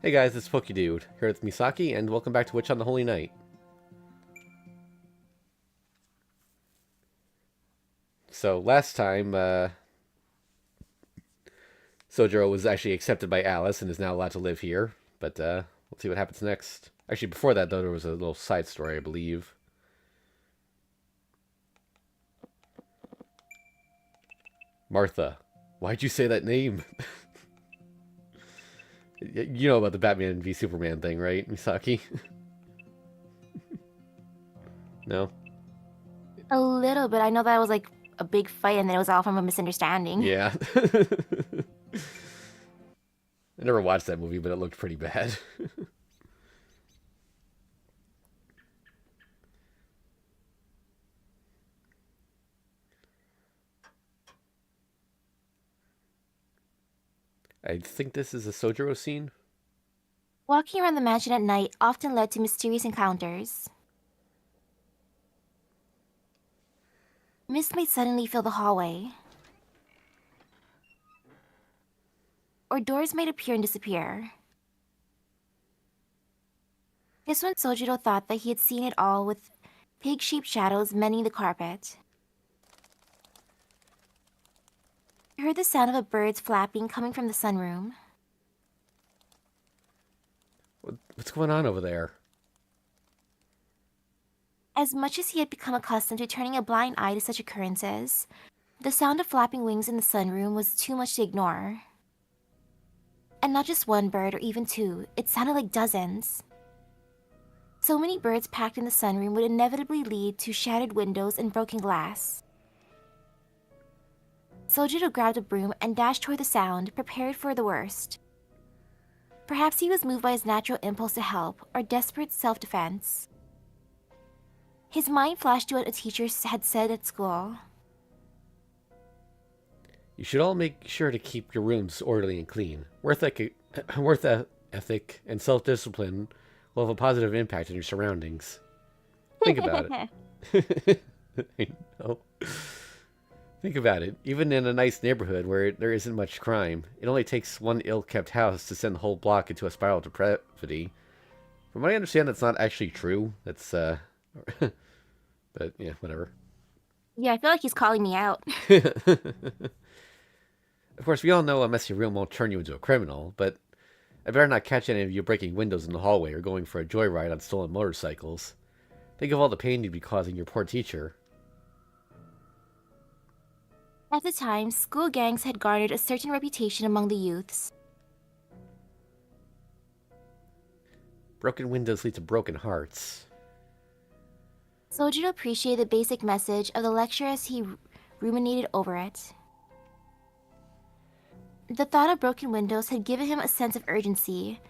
Hey guys, it's PokeDude, here with Misaki, and welcome back to Witch on the Holy Night. So, last time, Sojiro was actually accepted by Alice and is now allowed to live here, but let's see what happens next. Actually, before that, though, there was a little side story, I believe. Martha. Why'd you say that name? You know about the Batman v Superman thing, right, Misaki? No? A little bit. I know that was like a big fight and then it was all from a misunderstanding. Yeah. I never watched that movie, but it looked pretty bad. I think this is a Sojiro scene. Walking around the mansion at night often led to mysterious encounters. Mist might suddenly fill the hallway. Or doors might appear and disappear. This one Sojiro thought that he had seen it all with pig-shaped shadows mending the carpet. He heard the sound of a bird's flapping coming from the sunroom. What's going on over there? As much as he had become accustomed to turning a blind eye to such occurrences, the sound of flapping wings in the sunroom was too much to ignore. And not just one bird or even two, it sounded like dozens. So many birds packed in the sunroom would inevitably lead to shattered windows and broken glass. Sojiro grabbed a broom and dashed toward the sound, prepared for the worst. Perhaps he was moved by his natural impulse to help or desperate self-defense. His mind flashed to what a teacher had said at school. You should all make sure to keep your rooms orderly and clean. Work ethic and self-discipline will have a positive impact on your surroundings. Think about it. I know. Think about it. Even in a nice neighborhood where there isn't much crime, it only takes one ill-kept house to send the whole block into a spiral of depravity. From what I understand, that's not actually true. That's, but, yeah, whatever. Yeah, I feel like he's calling me out. Of course, we all know a messy room won't turn you into a criminal, but I better not catch any of you breaking windows in the hallway or going for a joyride on stolen motorcycles. Think of all the pain you'd be causing your poor teacher. At the time, school gangs had garnered a certain reputation among the youths. Broken windows lead to broken hearts. Sojiro appreciated the basic message of the lecture as he ruminated over it. The thought of broken windows had given him a sense of urgency,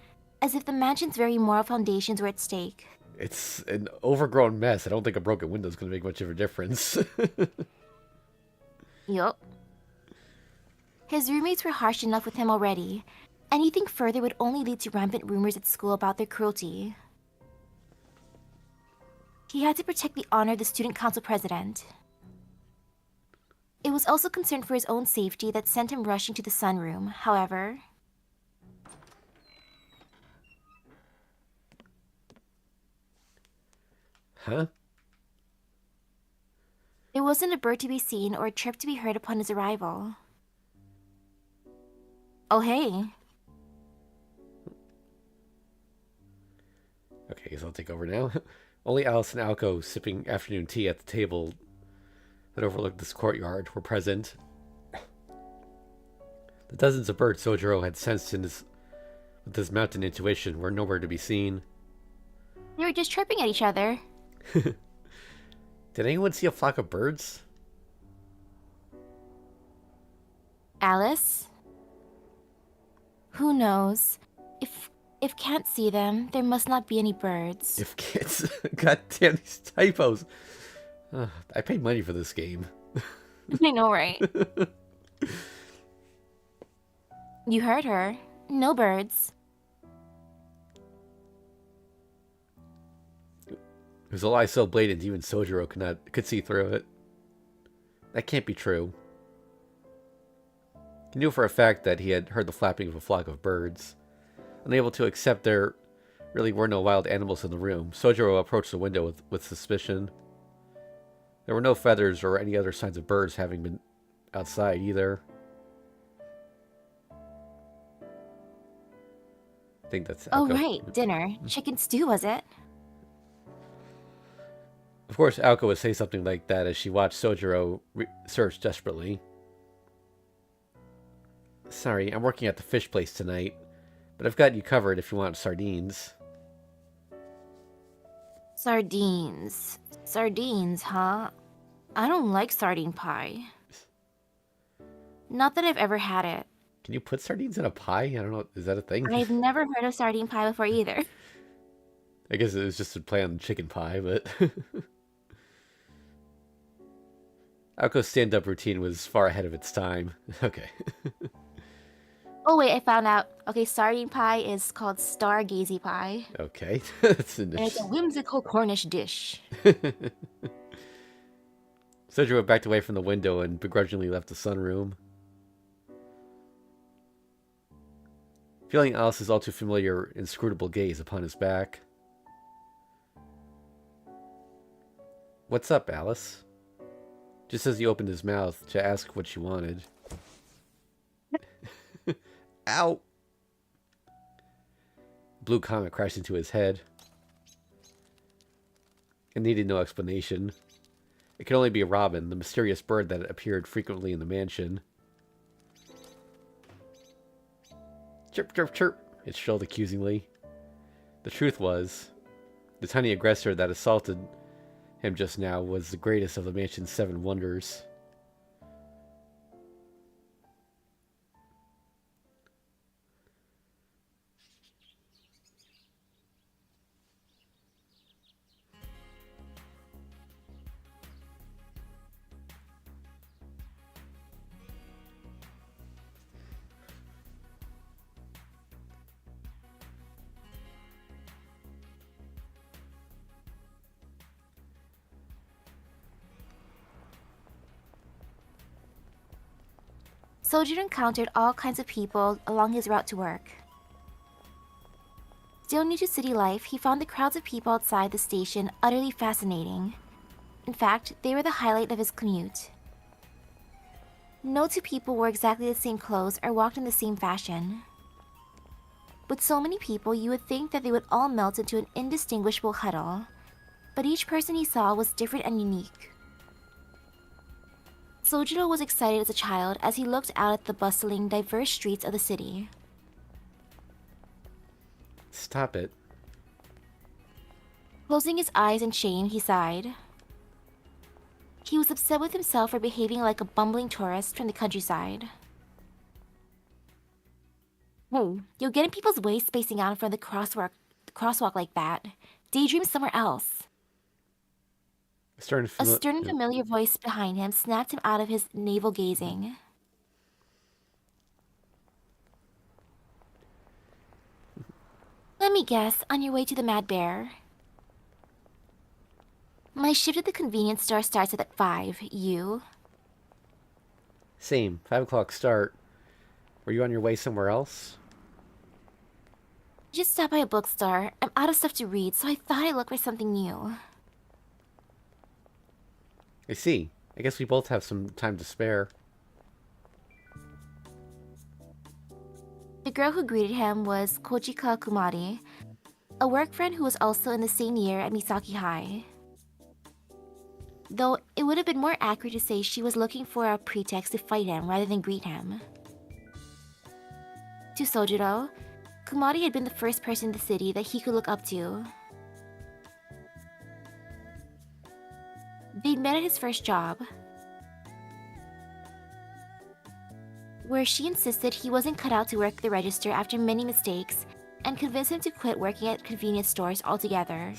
as if the mansion's very moral foundations were at stake. It's an overgrown mess. I don't think a broken window is going to make much of a difference. Yup. His roommates were harsh enough with him already. Anything further would only lead to rampant rumors at school about their cruelty. He had to protect the honor of the student council president. It was also concern for his own safety that sent him rushing to the sunroom, however. Huh? It wasn't a bird to be seen or a chirp to be heard upon his arrival. Oh, hey. Okay, so I'll take over now. Only Alice and Aoko, sipping afternoon tea at the table that overlooked this courtyard, were present. The dozens of birds Sojiro had sensed with his mountain intuition were nowhere to be seen. They were just chirping at each other. Did anyone see a flock of birds? Alice? Who knows? If can't see them, there must not be any birds. If kids... God damn these typos. I paid money for this game. I know, right? You heard her. No birds. It was a lie so blatant even Sojiro could see through it. That can't be true. He knew for a fact that he had heard the flapping of a flock of birds. Unable to accept there really were no wild animals in the room, Sojiro approached the window with suspicion. There were no feathers or any other signs of birds having been outside either. I think that's Aoko. Oh, right. Dinner. Chicken stew, was it? Of course, Aoko would say something like that as she watched Sojiro search desperately. Sorry, I'm working at the fish place tonight, but I've got you covered if you want sardines. Sardines. Sardines, huh? I don't like sardine pie. Not that I've ever had it. Can you put sardines in a pie? I don't know. Is that a thing? I've never heard of sardine pie before either. I guess it was just a play on chicken pie, but... Aoko's stand-up routine was far ahead of its time. Okay. Oh wait, I found out. Okay, sardine pie is called stargazy pie. Okay. That's And it's a whimsical Cornish dish. Sojiro backed away from the window and begrudgingly left the sunroom. Feeling Alice's all too familiar, inscrutable gaze upon his back. What's up, Alice? Just as he opened his mouth to ask what she wanted. Ow! Blue comet crashed into his head. It needed no explanation. It could only be a robin, the mysterious bird that appeared frequently in the mansion. Chirp, chirp, chirp, it shrilled accusingly. The truth was, the tiny aggressor that assaulted him just now was the greatest of the mansion's 7 wonders. Sojiro encountered all kinds of people along his route to work. Still new to city life, he found the crowds of people outside the station utterly fascinating. In fact, they were the highlight of his commute. No two people wore exactly the same clothes or walked in the same fashion. With so many people, you would think that they would all melt into an indistinguishable huddle, but each person he saw was different and unique. Sojiro was excited as a child as he looked out at the bustling, diverse streets of the city. Stop it. Closing his eyes in shame, he sighed. He was upset with himself for behaving like a bumbling tourist from the countryside. You'll get in people's way spacing out in front of the crosswalk like that. Daydream somewhere else. A stern and familiar voice behind him snapped him out of his navel gazing. Let me guess, on your way to the Mad Bear. My shift at the convenience store starts at 5. You? Same. 5 o'clock start. Were you on your way somewhere else? Just stopped by a bookstore. I'm out of stuff to read, so I thought I'd look for something new. I see. I guess we both have some time to spare. The girl who greeted him was Kojika Kumari, a work friend who was also in the same year at Misaki High. Though it would have been more accurate to say she was looking for a pretext to fight him rather than greet him. To Sojiro, Kumari had been the first person in the city that he could look up to. They'd met at his first job, where she insisted he wasn't cut out to work the register after many mistakes and convinced him to quit working at convenience stores altogether.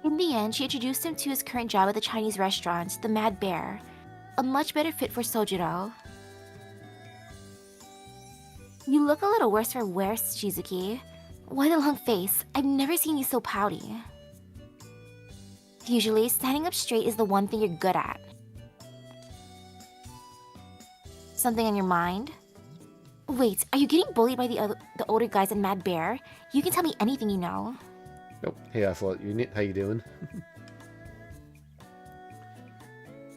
In the end, she introduced him to his current job at the Chinese restaurant, the Mad Bear, a much better fit for Sojiro. You look a little worse for wear, Shizuki. Why the long face? I've never seen you so pouty. Usually, standing up straight is the one thing you're good at. Something on your mind? Wait, are you getting bullied by the older guys in Mad Bear? You can tell me anything you know. Nope. Hey, Ocelot, how you doing?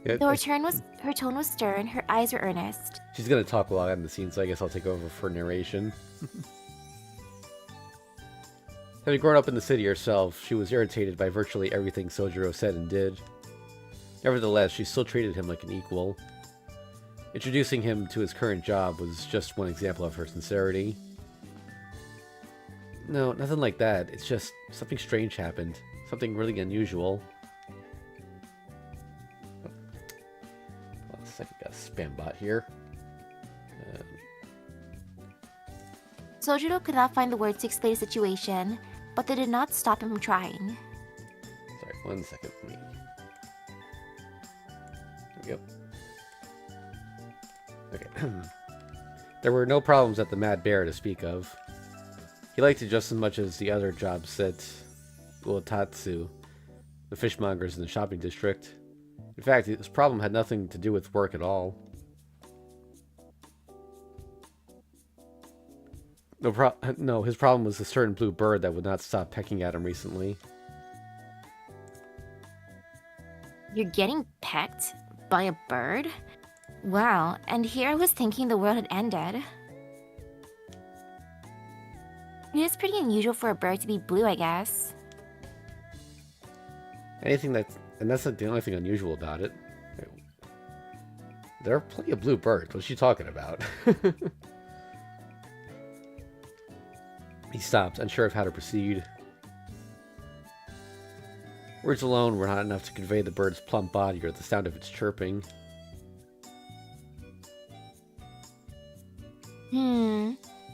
Yeah, Though her tone was stern, her eyes were earnest. she's gonna talk a lot in the scene, so I guess I'll take over for narration. Having grown up in the city herself, she was irritated by virtually everything Sojiro said and did. Nevertheless, she still treated him like an equal. Introducing him to his current job was just one example of her sincerity. No, nothing like that. It's just something strange happened. Something really unusual. Hold on a second, got a spam bot here. Sojiro could not find the words to explain the situation, but they did not stop him from trying. Sorry, 1 second. There we go. Okay. There were no problems at the Mad Bear to speak of. He liked it just as much as the other jobs at Uotatsu, the fishmongers in the shopping district. In fact, his problem had nothing to do with work at all. No, his problem was a certain blue bird that would not stop pecking at him recently. You're getting pecked by a bird? Wow, and here I was thinking the world had ended. It is pretty unusual for a bird to be blue, I guess. And that's not the only thing unusual about it. There are plenty of blue birds. What's she talking about? He stopped, unsure of how to proceed. Words alone were not enough to convey the bird's plump body or the sound of its chirping.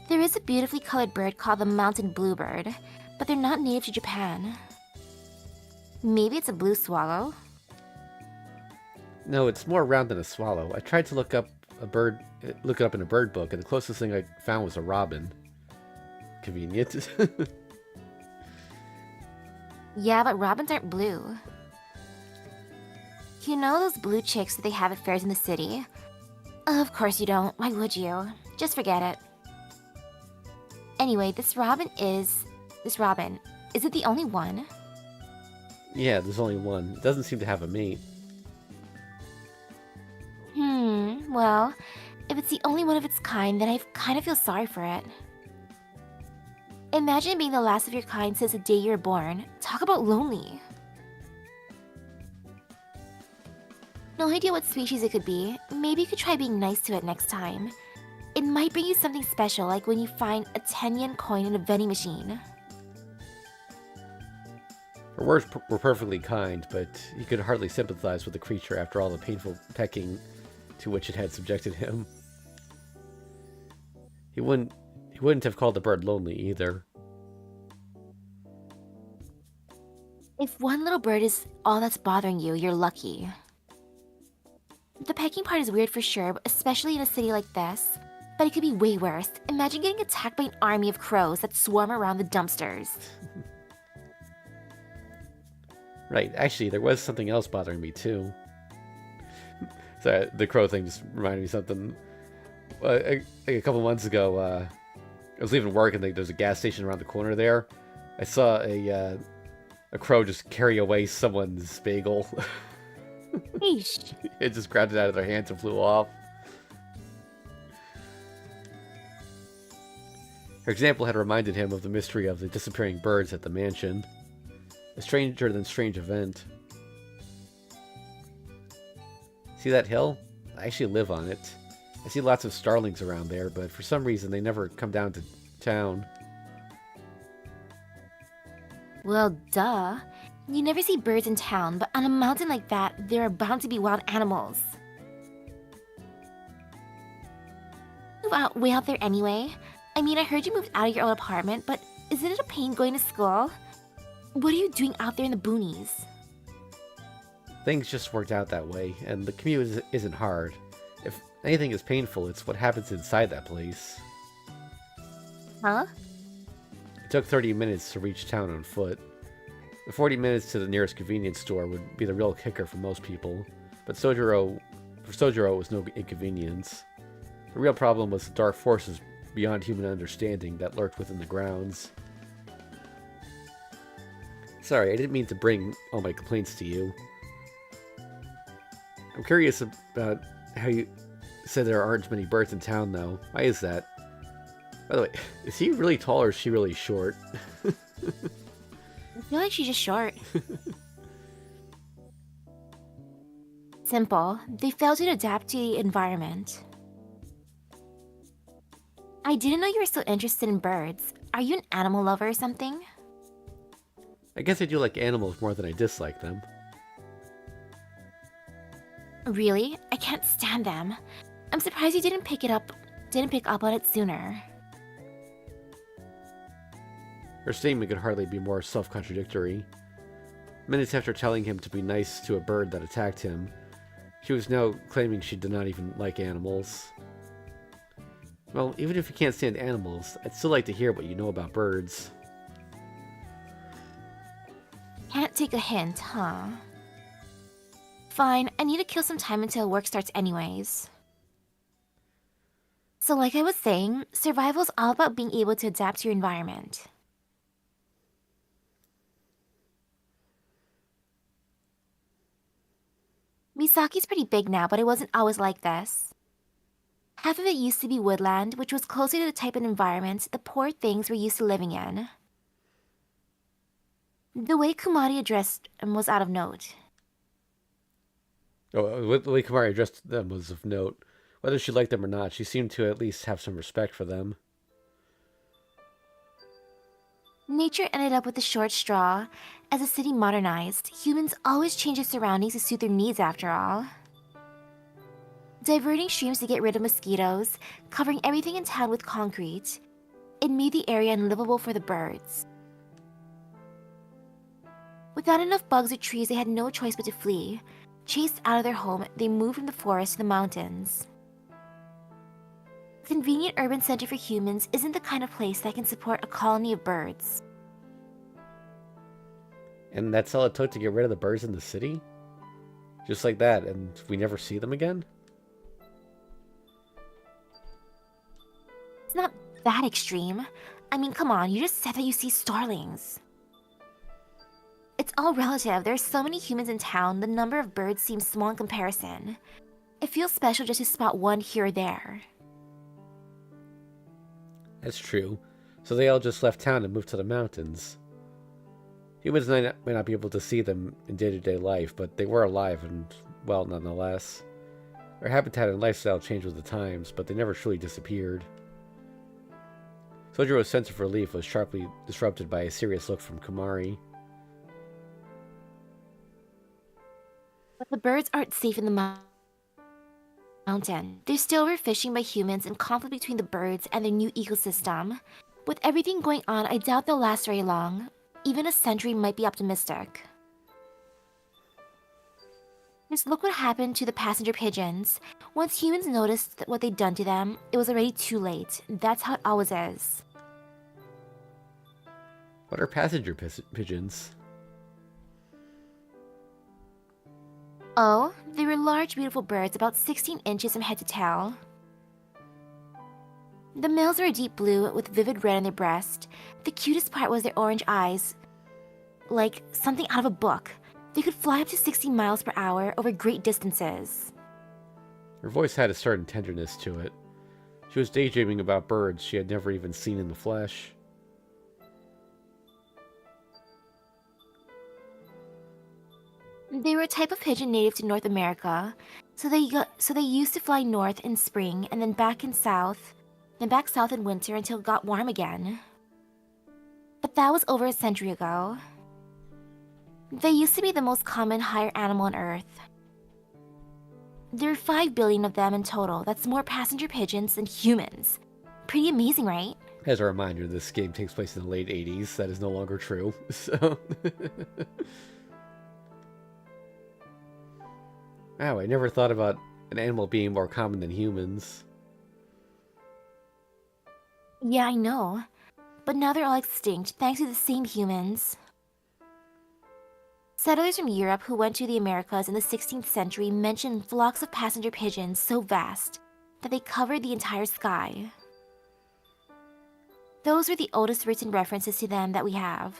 There is a beautifully colored bird called the mountain bluebird, but they're not native to Japan. Maybe it's a blue swallow? No, it's more round than a swallow. I tried to look it up in a bird book, and the closest thing I found was a robin. Convenient. Yeah, but robins aren't blue. You know those blue chicks that they have at fairs in the city? Of course you don't. Why would you? Just forget it. Anyway, this robin, is it the only one? Yeah, there's only one. It doesn't seem to have a mate. Well, if it's the only one of its kind, then I kind of feel sorry for it. Imagine being the last of your kind since the day you were born. Talk about lonely. No idea what species it could be. Maybe you could try being nice to it next time. It might bring you something special, like when you find a 10-yen coin in a vending machine. Her words were perfectly kind, but he could hardly sympathize with the creature after all the painful pecking to which it had subjected him. He wouldn't have called the bird lonely either. If one little bird is all that's bothering you, you're lucky. The pecking part is weird for sure, especially in a city like this. But it could be way worse. Imagine getting attacked by an army of crows that swarm around the dumpsters. Right, actually, there was something else bothering me too. Sorry, the crow thing just reminded me of something. A couple months ago, I was leaving work and there's a gas station around the corner there. I saw a crow just carry away someone's bagel. Eesh. It just grabbed it out of their hands and flew off. Her example had reminded him of the mystery of the disappearing birds at the mansion. A stranger than strange event. See that hill? I actually live on it. I see lots of starlings around there, but for some reason they never come down to town. Well, duh. You never see birds in town, but on a mountain like that, there are bound to be wild animals. Move out way out there anyway. I mean, I heard you moved out of your old apartment, but isn't it a pain going to school? What are you doing out there in the boonies? Things just worked out that way, and the commute isn't hard. If anything is painful, it's what happens inside that place. Huh? It took 30 minutes to reach town on foot. The 40 minutes to the nearest convenience store would be the real kicker for most people, but for Sojiro it was no inconvenience. The real problem was the dark forces beyond human understanding that lurked within the grounds. Sorry, I didn't mean to bring all my complaints to you. I'm curious about how you said there aren't many birds in town, though. Why is that? By the way, is he really tall or is she really short? I feel like she's just short. Simple. They failed to adapt to the environment. I didn't know you were so interested in birds. Are you an animal lover or something? I guess I do like animals more than I dislike them. Really? I can't stand them. I'm surprised you didn't pick up on it sooner. Her statement could hardly be more self-contradictory. Minutes after telling him to be nice to a bird that attacked him, she was now claiming she did not even like animals. Well, even if you can't stand animals, I'd still like to hear what you know about birds. Can't take a hint, huh? Fine, I need to kill some time until work starts anyways. So like I was saying, survival's all about being able to adapt to your environment. Misaki's pretty big now, but it wasn't always like this. Half of it used to be woodland, which was closer to the type of environment the poor things were used to living in. The way Kumari addressed him was out of note. Oh, the way Kamari addressed them was of note. Whether she liked them or not, she seemed to at least have some respect for them. Nature ended up with the short straw. As the city modernized, humans always change their surroundings to suit their needs after all. Diverting streams to get rid of mosquitoes, covering everything in town with concrete, it made the area unlivable for the birds. Without enough bugs or trees, they had no choice but to flee. Chased out of their home, they moved from the forest to the mountains. A convenient urban center for humans isn't the kind of place that can support a colony of birds. And that's all it took to get rid of the birds in the city? Just like that, and we never see them again? It's not that extreme. I mean, come on, you just said that you see starlings. It's all relative. There are so many humans in town, the number of birds seems small in comparison. It feels special just to spot one here or there. That's true. So they all just left town and moved to the mountains. Humans might not be able to see them in day-to-day life, but they were alive and, well, nonetheless. Their habitat and lifestyle changed with the times, but they never truly disappeared. Sojiro's sense of relief was sharply disrupted by a serious look from Kumari. But the birds aren't safe in the mountain. They're still overfishing by humans and conflict between the birds and their new ecosystem. With everything going on, I doubt they'll last very long. Even a century might be optimistic. Just look what happened to the passenger pigeons. Once humans noticed what they'd done to them, it was already too late. That's how it always is. What are passenger pigeons? Oh, they were large, beautiful birds about 16 inches from head to tail. The males were a deep blue with vivid red on their breast. The cutest part was their orange eyes. Like something out of a book. They could fly up to 60 miles per hour over great distances. Her voice had a certain tenderness to it. She was daydreaming about birds she had never even seen in the flesh. They were a type of pigeon native to North America, so they used to fly north in spring and then back south in winter until it got warm again. But that was over a century ago. They used to be the most common higher animal on Earth. There are 5 billion of them in total. That's more passenger pigeons than humans. Pretty amazing, right? As a reminder, this game takes place in the late 80s. That is no longer true. So... Wow, I never thought about an animal being more common than humans. Yeah, I know. But now they're all extinct thanks to the same humans. Settlers from Europe who went to the Americas in the 16th century mentioned flocks of passenger pigeons so vast that they covered the entire sky. Those were the oldest written references to them that we have.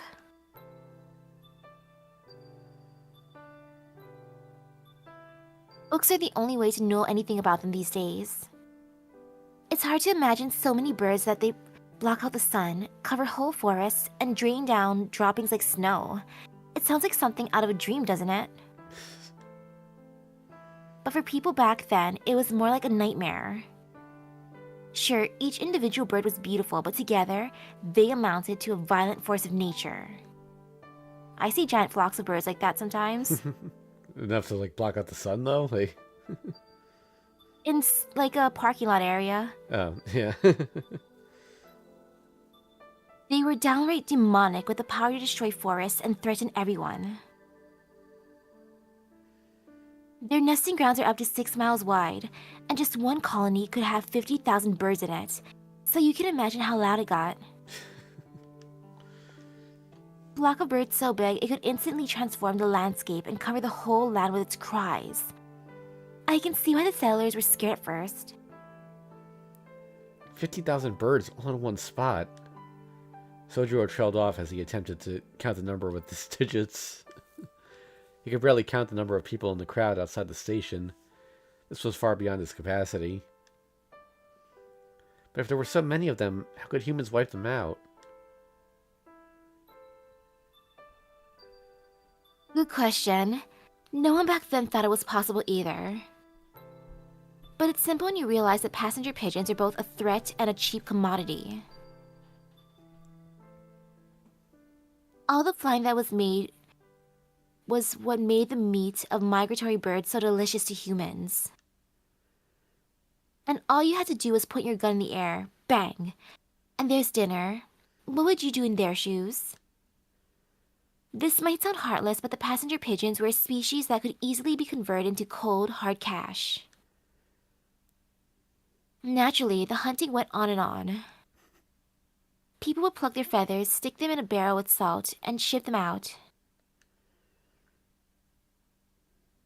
Books are the only way to know anything about them these days. It's hard to imagine so many birds that they block out the sun, cover whole forests, and drain down droppings like snow. It sounds like something out of a dream, doesn't it? But for people back then, it was more like a nightmare. Sure, each individual bird was beautiful, but together, they amounted to a violent force of nature. I see giant flocks of birds like that sometimes. Enough to like block out the sun, though. Like, In like a parking lot area. oh yeah. They were downright demonic with the power to destroy forests and threaten everyone. Their nesting grounds are up to 6 miles wide, and just one colony could have 50,000 birds in it, so you can imagine how loud it got. A flock of birds so big it could instantly transform the landscape and cover the whole land with its cries. I can see why the settlers were scared at first. 50,000 birds all in one spot. Sojiro trailed off as he attempted to count the number with his digits. He could barely count the number of people in the crowd outside the station. This was far beyond his capacity. But if there were so many of them, how could humans wipe them out? Good question. No one back then thought it was possible either. But it's simple when you realize that passenger pigeons are both a threat and a cheap commodity. All the flying that was made was what made the meat of migratory birds so delicious to humans. And all you had to do was point your gun in the air, bang, and there's dinner. What would you do in their shoes? This might sound heartless, but the passenger pigeons were a species that could easily be converted into cold, hard cash. Naturally, the hunting went on and on. People would pluck their feathers, stick them in a barrel with salt, and ship them out.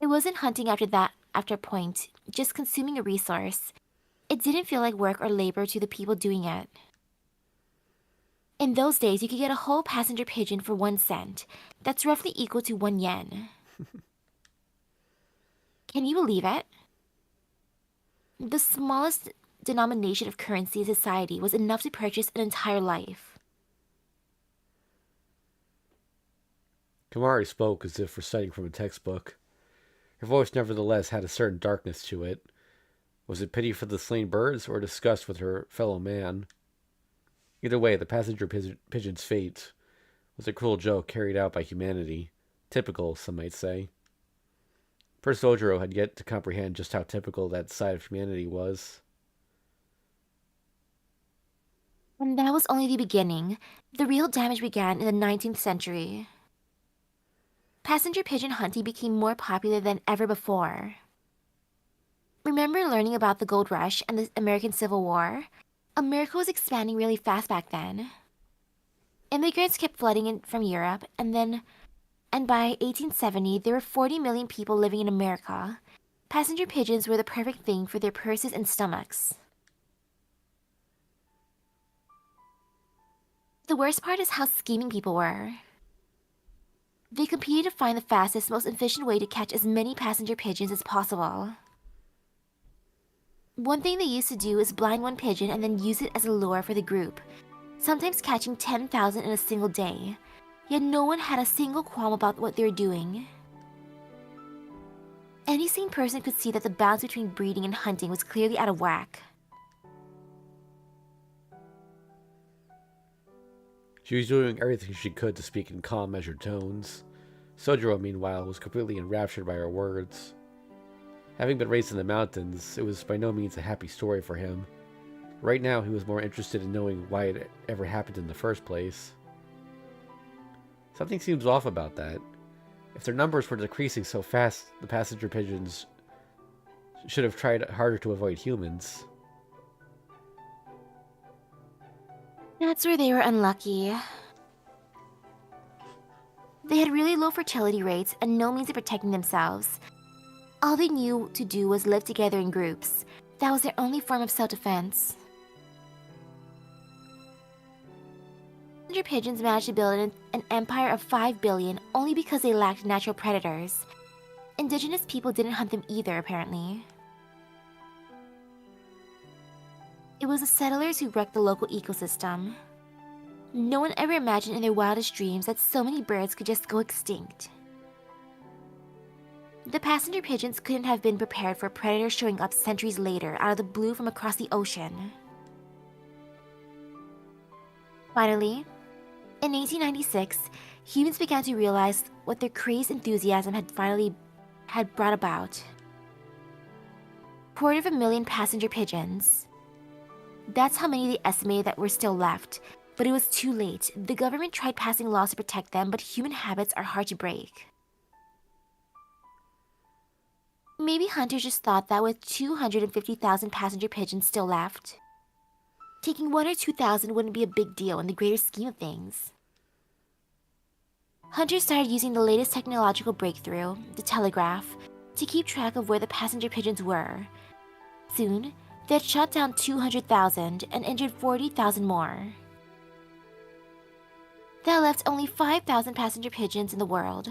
It wasn't hunting after a point, just consuming a resource. It didn't feel like work or labor to the people doing it. In those days, you could get a whole passenger pigeon for 1 cent. That's roughly equal to 1 yen. Can you believe it? The smallest denomination of currency in society was enough to purchase an entire life. Kamari spoke as if reciting from a textbook. Her voice nevertheless had a certain darkness to it. Was it pity for the slain birds or disgust with her fellow man? Either way, the passenger pigeon's fate was a cruel joke carried out by humanity. Typical, some might say. Poor Sojiro had yet to comprehend just how typical that side of humanity was. And that was only the beginning. The real damage began in the 19th century. Passenger pigeon hunting became more popular than ever before. Remember learning about the gold rush and the American Civil War? America was expanding really fast back then. Immigrants kept flooding in from Europe, and by 1870, there were 40 million people living in America. Passenger pigeons were the perfect thing for their purses and stomachs. The worst part is how scheming people were. They competed to find the fastest, most efficient way to catch as many passenger pigeons as possible. One thing they used to do is blind one pigeon and then use it as a lure for the group, sometimes catching 10,000 in a single day. Yet no one had a single qualm about what they were doing. Any sane person could see that the balance between breeding and hunting was clearly out of whack. She was doing everything she could to speak in calm, measured tones. Sojiro, meanwhile, was completely enraptured by her words. Having been raised in the mountains, it was by no means a happy story for him. Right now, he was more interested in knowing why it ever happened in the first place. Something seems off about that. If their numbers were decreasing so fast, the passenger pigeons should have tried harder to avoid humans. That's where they were unlucky. They had really low fertility rates and no means of protecting themselves. All they knew to do was live together in groups. That was their only form of self-defense. passenger pigeons managed to build an empire of 5 billion only because they lacked natural predators. Indigenous people didn't hunt them either, apparently. It was the settlers who wrecked the local ecosystem. No one ever imagined in their wildest dreams that so many birds could just go extinct. The passenger pigeons couldn't have been prepared for predators showing up centuries later out of the blue from across the ocean. Finally, in 1896, humans began to realize what their crazed enthusiasm had brought about. 250,000 passenger pigeons. That's how many they estimated that were still left, but it was too late. The government tried passing laws to protect them, but human habits are hard to break. Maybe hunters just thought that with 250,000 passenger pigeons still left, taking 1 or 2,000 wouldn't be a big deal in the greater scheme of things. Hunters started using the latest technological breakthrough, the telegraph, to keep track of where the passenger pigeons were. Soon, they had shot down 200,000 and injured 40,000 more. That left only 5,000 passenger pigeons in the world.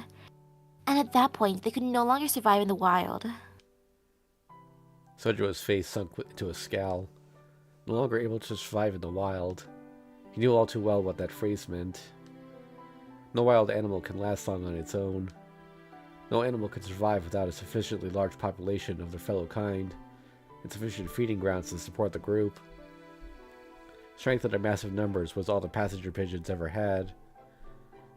And at that point, they could no longer survive in the wild. Sojo's face sunk into a scowl. No longer able to survive in the wild. He knew all too well what that phrase meant. No wild animal can last long on its own. No animal can survive without a sufficiently large population of their fellow kind, and sufficient feeding grounds to support the group. Strength in their massive numbers was all the passenger pigeons ever had,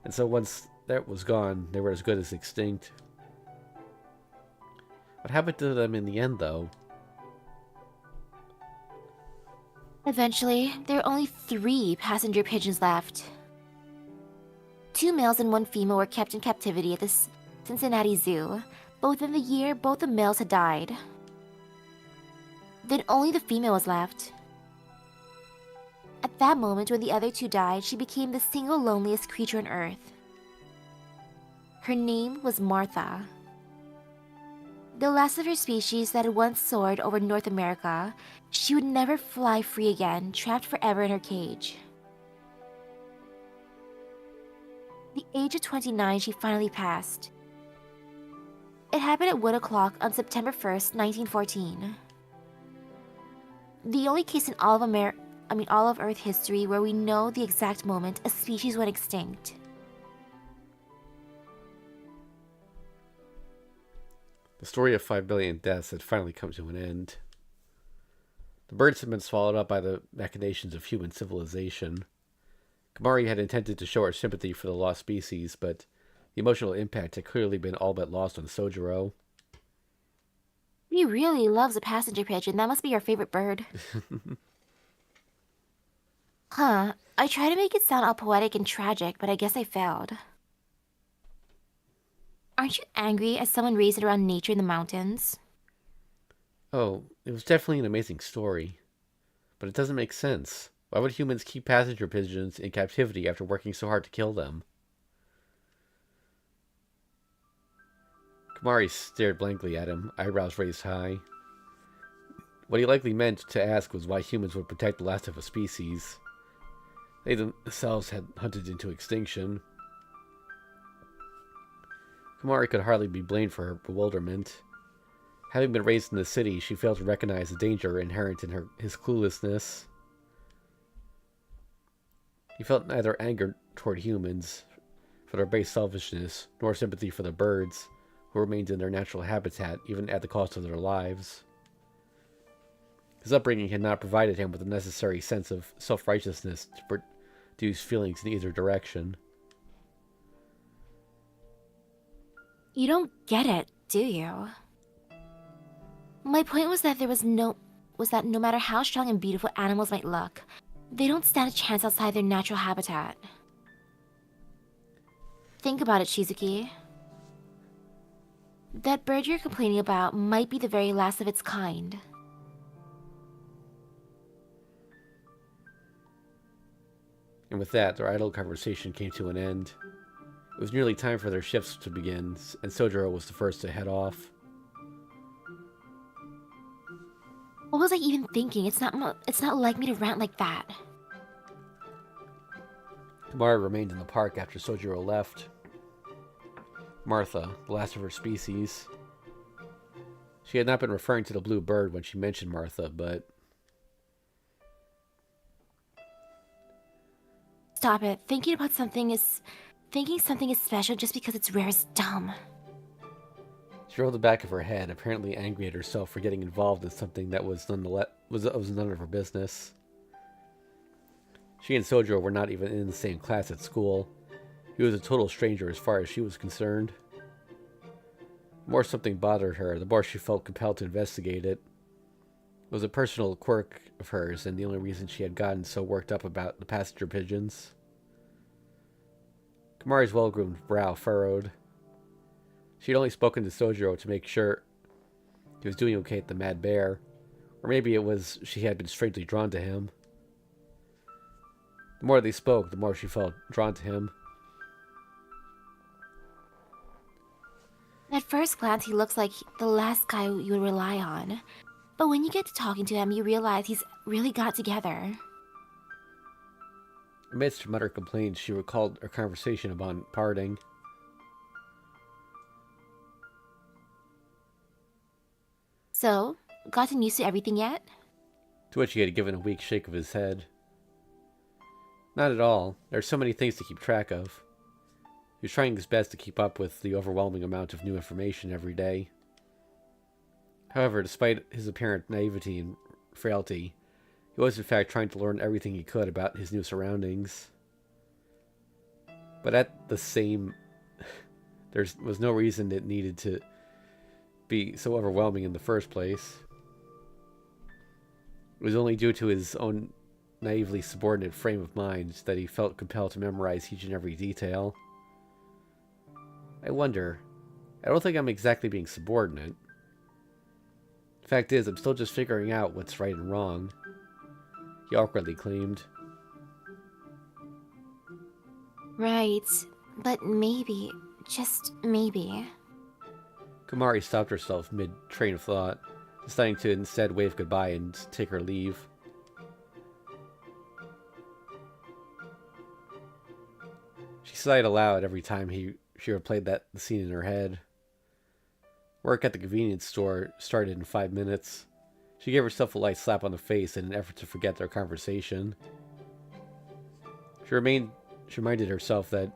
and so once that was gone, they were as good as extinct. What happened to them in the end, though? Eventually, there were only 3 passenger pigeons left. 2 males and 1 female were kept in captivity at the Cincinnati Zoo, but within the year, both the males had died. Then only the female was left. At that moment, when the other 2 died, she became the single loneliest creature on Earth. Her name was Martha. The last of her species that had once soared over North America, she would never fly free again, trapped forever in her cage. At the age of 29, she finally passed. It happened at 1 o'clock on September 1st, 1914. The only case in all of Earth history where we know the exact moment a species went extinct. The story of 5 billion deaths had finally come to an end. The birds had been swallowed up by the machinations of human civilization. Kamari had intended to show her sympathy for the lost species, but the emotional impact had clearly been all but lost on Sojiro. He really loves a passenger pigeon. That must be your favorite bird. Huh. I tried to make it sound all poetic and tragic, but I guess I failed. Aren't you angry as someone raised around nature in the mountains? Oh, it was definitely an amazing story. But it doesn't make sense. Why would humans keep passenger pigeons in captivity after working so hard to kill them? Kamari stared blankly at him, eyebrows raised high. What he likely meant to ask was why humans would protect the last of a species. They themselves had hunted into extinction. Kamari could hardly be blamed for her bewilderment. Having been raised in the city, she failed to recognize the danger inherent in his cluelessness. He felt neither anger toward humans for their base selfishness, nor sympathy for the birds, who remained in their natural habitat even at the cost of their lives. His upbringing had not provided him with the necessary sense of self-righteousness to produce feelings in either direction. You don't get it, do you? My point was that no matter how strong and beautiful animals might look, they don't stand a chance outside their natural habitat. Think about it, Shizuki. That bird you're complaining about might be the very last of its kind. And with that, their idle conversation came to an end. It was nearly time for their shifts to begin, and Sojiro was the first to head off. What was I even thinking? It's not like me to rant like that. Kamari remained in the park after Sojiro left. Martha, the last of her species. She had not been referring to the blue bird when she mentioned Martha, but... Stop it. Thinking something is special just because it's rare is dumb. She rolled the back of her head, apparently angry at herself for getting involved in something that was none of her business. She and Sojiro were not even in the same class at school. He was a total stranger as far as she was concerned. The more something bothered her, the more she felt compelled to investigate it. It was a personal quirk of hers, and the only reason she had gotten so worked up about the passenger pigeons. Kamari's well-groomed brow furrowed. She had only spoken to Sojiro to make sure he was doing okay at the Mad Bear, or maybe it was she had been strangely drawn to him. The more they spoke, the more she felt drawn to him. At first glance, he looks like the last guy you would rely on. But when you get to talking to him, you realize he's really got together. Amidst her muttered complaints, she recalled our conversation about parting. So, gotten used to everything yet? To which he had given a weak shake of his head. Not at all. There are so many things to keep track of. He was trying his best to keep up with the overwhelming amount of new information every day. However, despite his apparent naivety and frailty, he was in fact trying to learn everything he could about his new surroundings. But at the same... there was no reason it needed to be so overwhelming in the first place. It was only due to his own naively subordinate frame of mind that he felt compelled to memorize each and every detail. I wonder... I don't think I'm exactly being subordinate. The fact is, I'm still just figuring out what's right and wrong, he awkwardly claimed. Right, but maybe, just maybe. Kamari stopped herself mid-train of thought, deciding to instead wave goodbye and take her leave. She sighed aloud every time she replayed the scene in her head. Work at the convenience store started in 5 minutes. She gave herself a light slap on the face in an effort to forget their conversation. She reminded herself that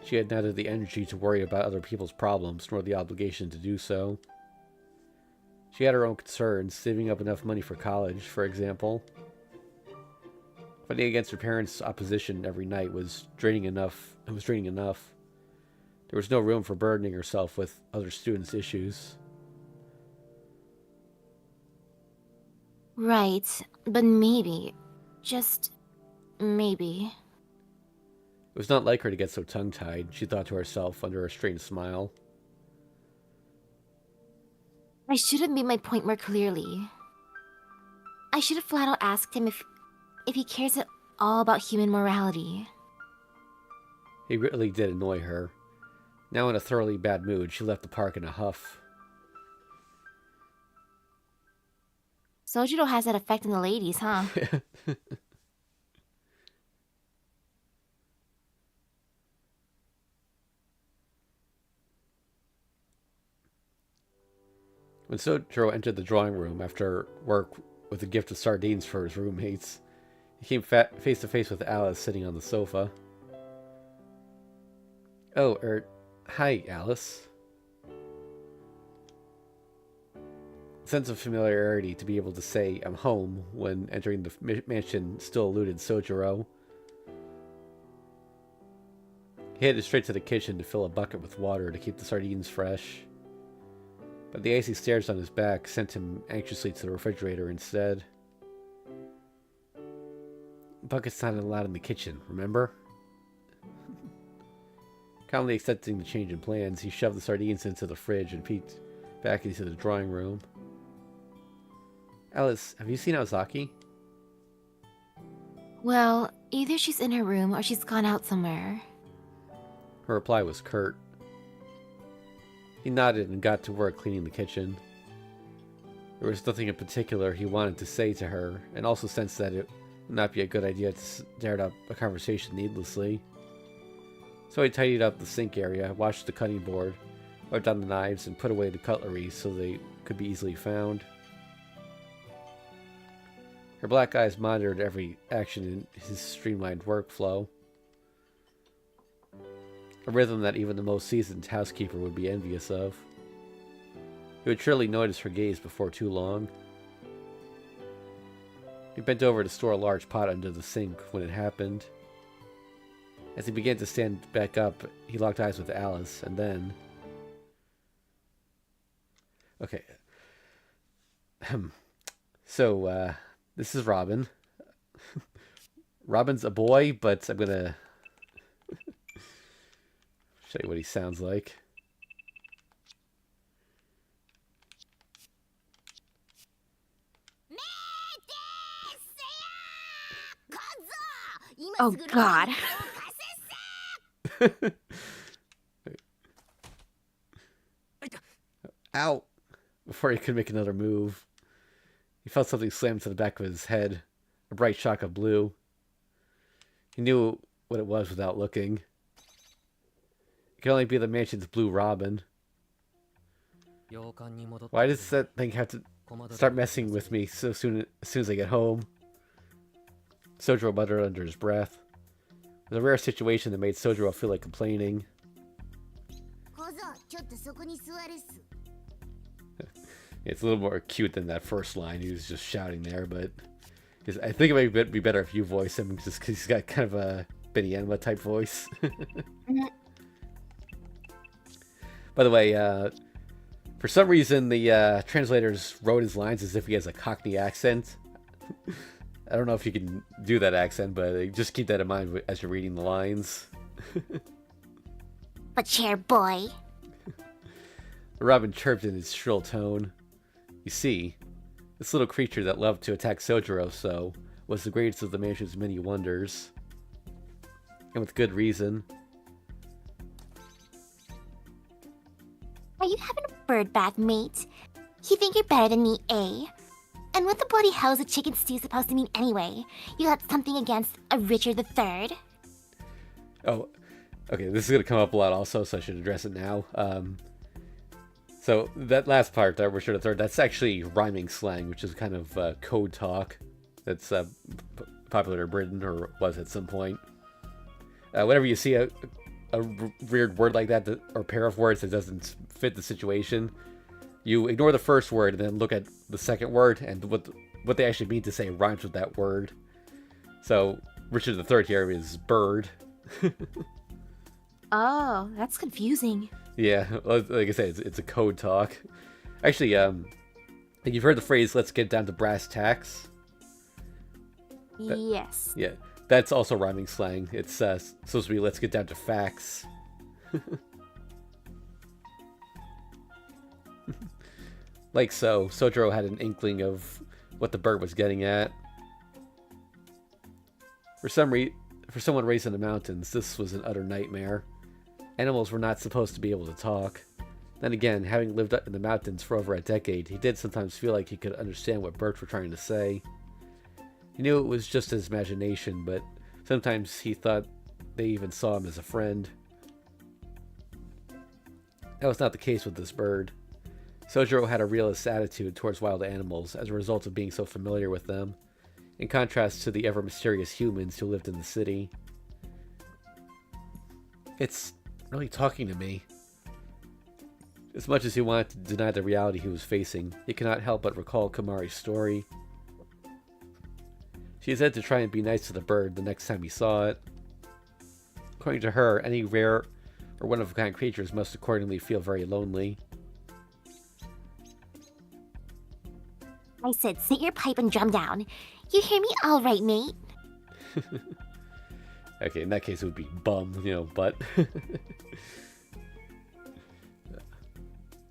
she had neither the energy to worry about other people's problems nor the obligation to do so. She had her own concerns, saving up enough money for college, for example. Fighting against her parents' opposition every night was draining enough. There was no room for burdening herself with other students' issues. Right, but maybe, just maybe. It was not like her to get so tongue-tied, she thought to herself under a strained smile. I should have made my point more clearly. I should have flat out asked him if he cares at all about human morality. He really did annoy her. Now in a thoroughly bad mood, she left the park in a huff. Sojiro has that effect on the ladies, huh? When Sojiro entered the drawing room after work with a gift of sardines for his roommates, he came face to face with Alice sitting on the sofa. Oh, hi, Alice. Sense of familiarity to be able to say, I'm home, when entering the mansion still eluded Sojiro. He headed straight to the kitchen to fill a bucket with water to keep the sardines fresh. But the icy stares on his back sent him anxiously to the refrigerator instead. Bucket's not allowed in the kitchen, remember? Calmly accepting the change in plans, he shoved the sardines into the fridge and peeked back into the drawing room. Alice, have you seen Aozaki? Well, either she's in her room or she's gone out somewhere. Her reply was curt. He nodded and got to work cleaning the kitchen. There was nothing in particular he wanted to say to her, and also sensed that it would not be a good idea to start up a conversation needlessly. So he tidied up the sink area, washed the cutting board, wiped down the knives, and put away the cutlery so they could be easily found. Her black eyes monitored every action in his streamlined workflow. A rhythm that even the most seasoned housekeeper would be envious of. He would surely notice her gaze before too long. He bent over to store a large pot under the sink when it happened. As he began to stand back up, he locked eyes with Alice, and then... Okay. So, this is Robin. Robin's a boy, but I'm gonna show you what he sounds like. Oh god. Ow! Before he could make another move, he felt something slam to the back of his head, a bright shock of blue. He knew what it was without looking. It could only be the mansion's blue robin. Why does that thing have to start messing with me so soon as I get home? Sojiro muttered under his breath. It was a rare situation that made Sojiro feel like complaining. It's a little more cute than that first line. He was just shouting there, but I think it might be better if you voice him, just because he's got kind of a Benny Enma type voice. By the way, for some reason, the translators wrote his lines as if he has a Cockney accent. I don't know if you can do that accent, but just keep that in mind as you're reading the lines. But chair boy. Robin chirped in his shrill tone. You see, this little creature that loved to attack Sojiro was the greatest of the mansion's many wonders. And with good reason. Are you having a bird bath, mate? You think you're better than me, eh? And what the bloody hell is a chicken stew supposed to mean anyway? You got something against a Richard III? Oh, okay, this is going to come up a lot also, so I should address it now. So that last part there, Richard III, that's actually rhyming slang, which is kind of code talk that's popular in Britain, or was at some point. Whenever you see a weird word like that, or pair of words that doesn't fit the situation, you ignore the first word and then look at the second word and what they actually mean to say rhymes with that word. So Richard III here is bird. Oh, that's confusing. Yeah, like I said, it's a code talk. Actually, you've heard the phrase "let's get down to brass tacks." Yes. Yeah, that's also rhyming slang. It's supposed to be "let's get down to facts." Like so, Sojiro had an inkling of what the bird was getting at. For someone raised in the mountains, this was an utter nightmare. Animals were not supposed to be able to talk. Then again, having lived up in the mountains for over a decade, he did sometimes feel like he could understand what birds were trying to say. He knew it was just his imagination, but sometimes he thought they even saw him as a friend. That was not the case with this bird. Sojiro had a realist attitude towards wild animals as a result of being so familiar with them, in contrast to the ever-mysterious humans who lived in the city. It's really talking to me. As much as he wanted to deny the reality he was facing, he could not help but recall Kamari's story. She said to try and be nice to the bird the next time he saw it. According to her, any rare or one-of-a-kind creatures must accordingly feel very lonely. I said, sit your pipe and drum down. You hear me all right, mate? Okay, in that case it would be bum, but...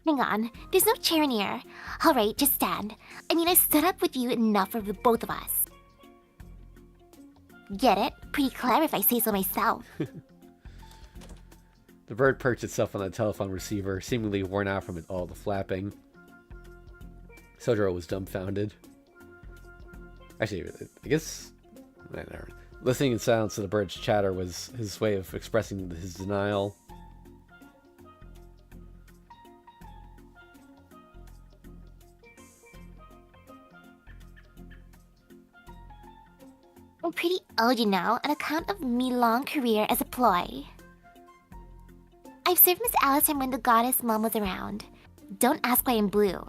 Hang on, there's no chair in here. All right, just stand. I mean, I've stood up with you enough for the both of us. Get it? Pretty clever if I say so myself. The bird perched itself on the telephone receiver, seemingly worn out from all the flapping. Sojiro was dumbfounded. Actually, I guess... Listening in silence to the bird's chatter was his way of expressing his denial. I'm pretty old, you know, on account of me long career as a ploy. I've served Miss Alice from when the goddess mom was around. Don't ask why I'm blue.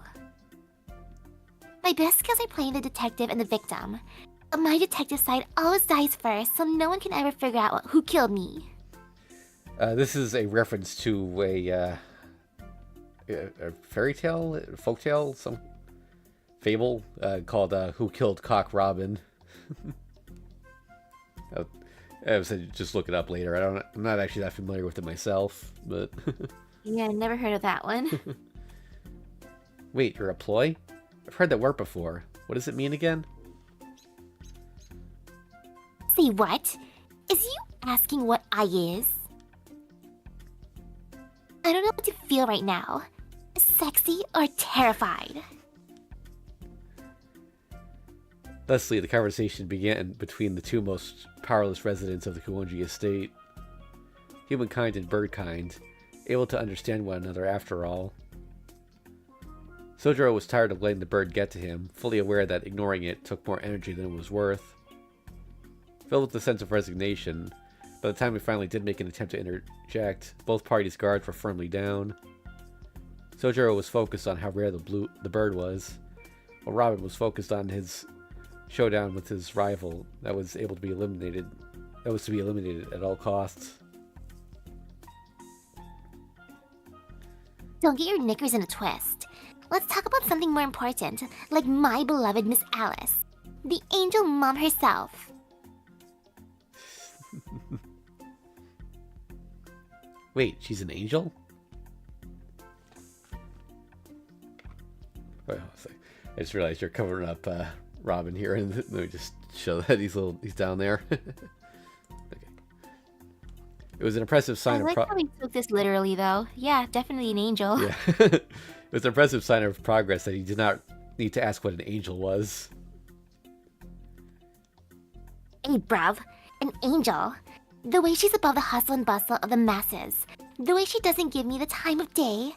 My best skills are playing the detective and the victim. My detective side always dies first, so no one can ever figure out who killed me. This is a reference to a fairy tale, folktale, some fable called "Who Killed Cock Robin." I said just look it up later. I'm not actually that familiar with it myself, but Yeah, I never heard of that one. wait, you're a ploy? I've heard that word before. What does it mean again? Say what? Is you asking what I is? I don't know what to feel right now. Sexy or terrified? Thusly, the conversation began between the two most powerless residents of the Kuonji estate. Humankind and birdkind, able to understand one another after all. Sojiro was tired of letting the bird get to him, fully aware that ignoring it took more energy than it was worth. Filled with a sense of resignation, by the time we finally did make an attempt to interject, both parties' guards were firmly down. Sojiro was focused on how rare the bird was, while Robin was focused on his showdown with his rival that was to be eliminated at all costs. Don't get your knickers in a twist. Let's talk about something more important, like my beloved Miss Alice, the angel mom herself. Wait, she's an angel? Wait, I just realized you're covering up Robin here, and let me just show that he's down there. Okay. It was an impressive sign I like how he took this literally, though. Yeah, definitely an angel. Yeah. It was an impressive sign of progress that he did not need to ask what an angel was. Hey, bruv, an angel. The way she's above the hustle and bustle of the masses. The way she doesn't give me the time of day.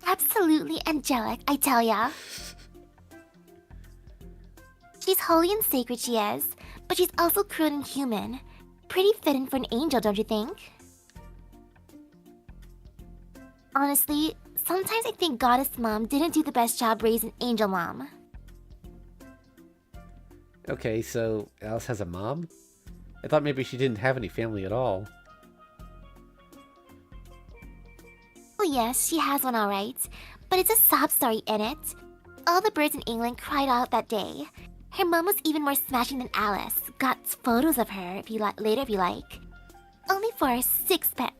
Absolutely angelic, I tell ya. She's holy and sacred, she is, but she's also cruel and human. Pretty fitting for an angel, don't you think? Honestly, sometimes I think Goddess Mom didn't do the best job raising Angel Mom. Okay, so Alice has a mom? I thought maybe she didn't have any family at all. Oh yes, she has one alright, but it's a sob story in it. All the birds in England cried out that day. Her mom was even more smashing than Alice. Got photos of her later if you like. Only for a sixpence.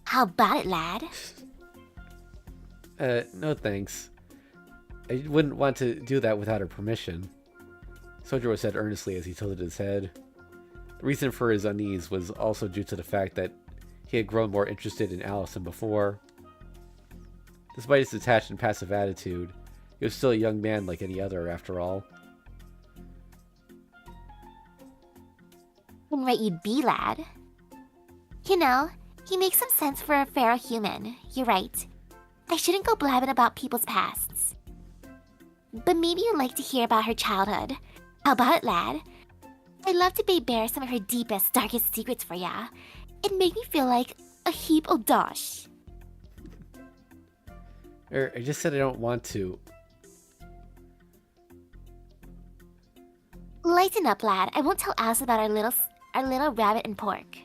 How about it, lad? No thanks. I wouldn't want to do that without her permission. Sojiro said earnestly as he tilted his head. The reason for his unease was also due to the fact that he had grown more interested in Alice than before. Despite his detached and passive attitude, he was still a young man like any other, after all. And right you'd be, lad. You know, he makes some sense for a feral human. You're right. I shouldn't go blabbing about people's pasts. But maybe you'd like to hear about her childhood. How about it, lad? I'd love to bare some of her deepest, darkest secrets for ya. It made me feel like a heap of dosh. I just said I don't want to. Lighten up, lad. I won't tell Alice about our little rabbit and pork.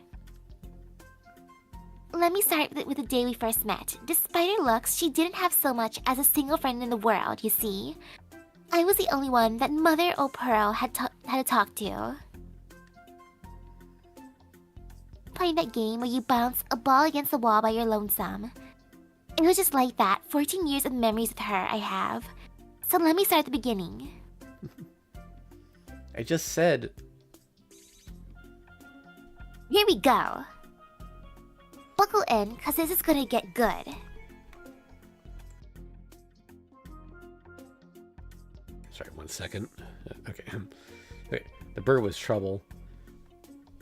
Let me start with the day we first met. Despite her looks, she didn't have so much as a single friend in the world, you see. I was the only one that Mother O'Pearl had to talk to. Playing that game where you bounce a ball against the wall by your lonesome. It was just like that. 14 years of memories with her I have. So let me start at the beginning. I just said... Here we go. Buckle in, cause this is gonna get good. Sorry, 1 second. Okay. Okay. The bird was trouble.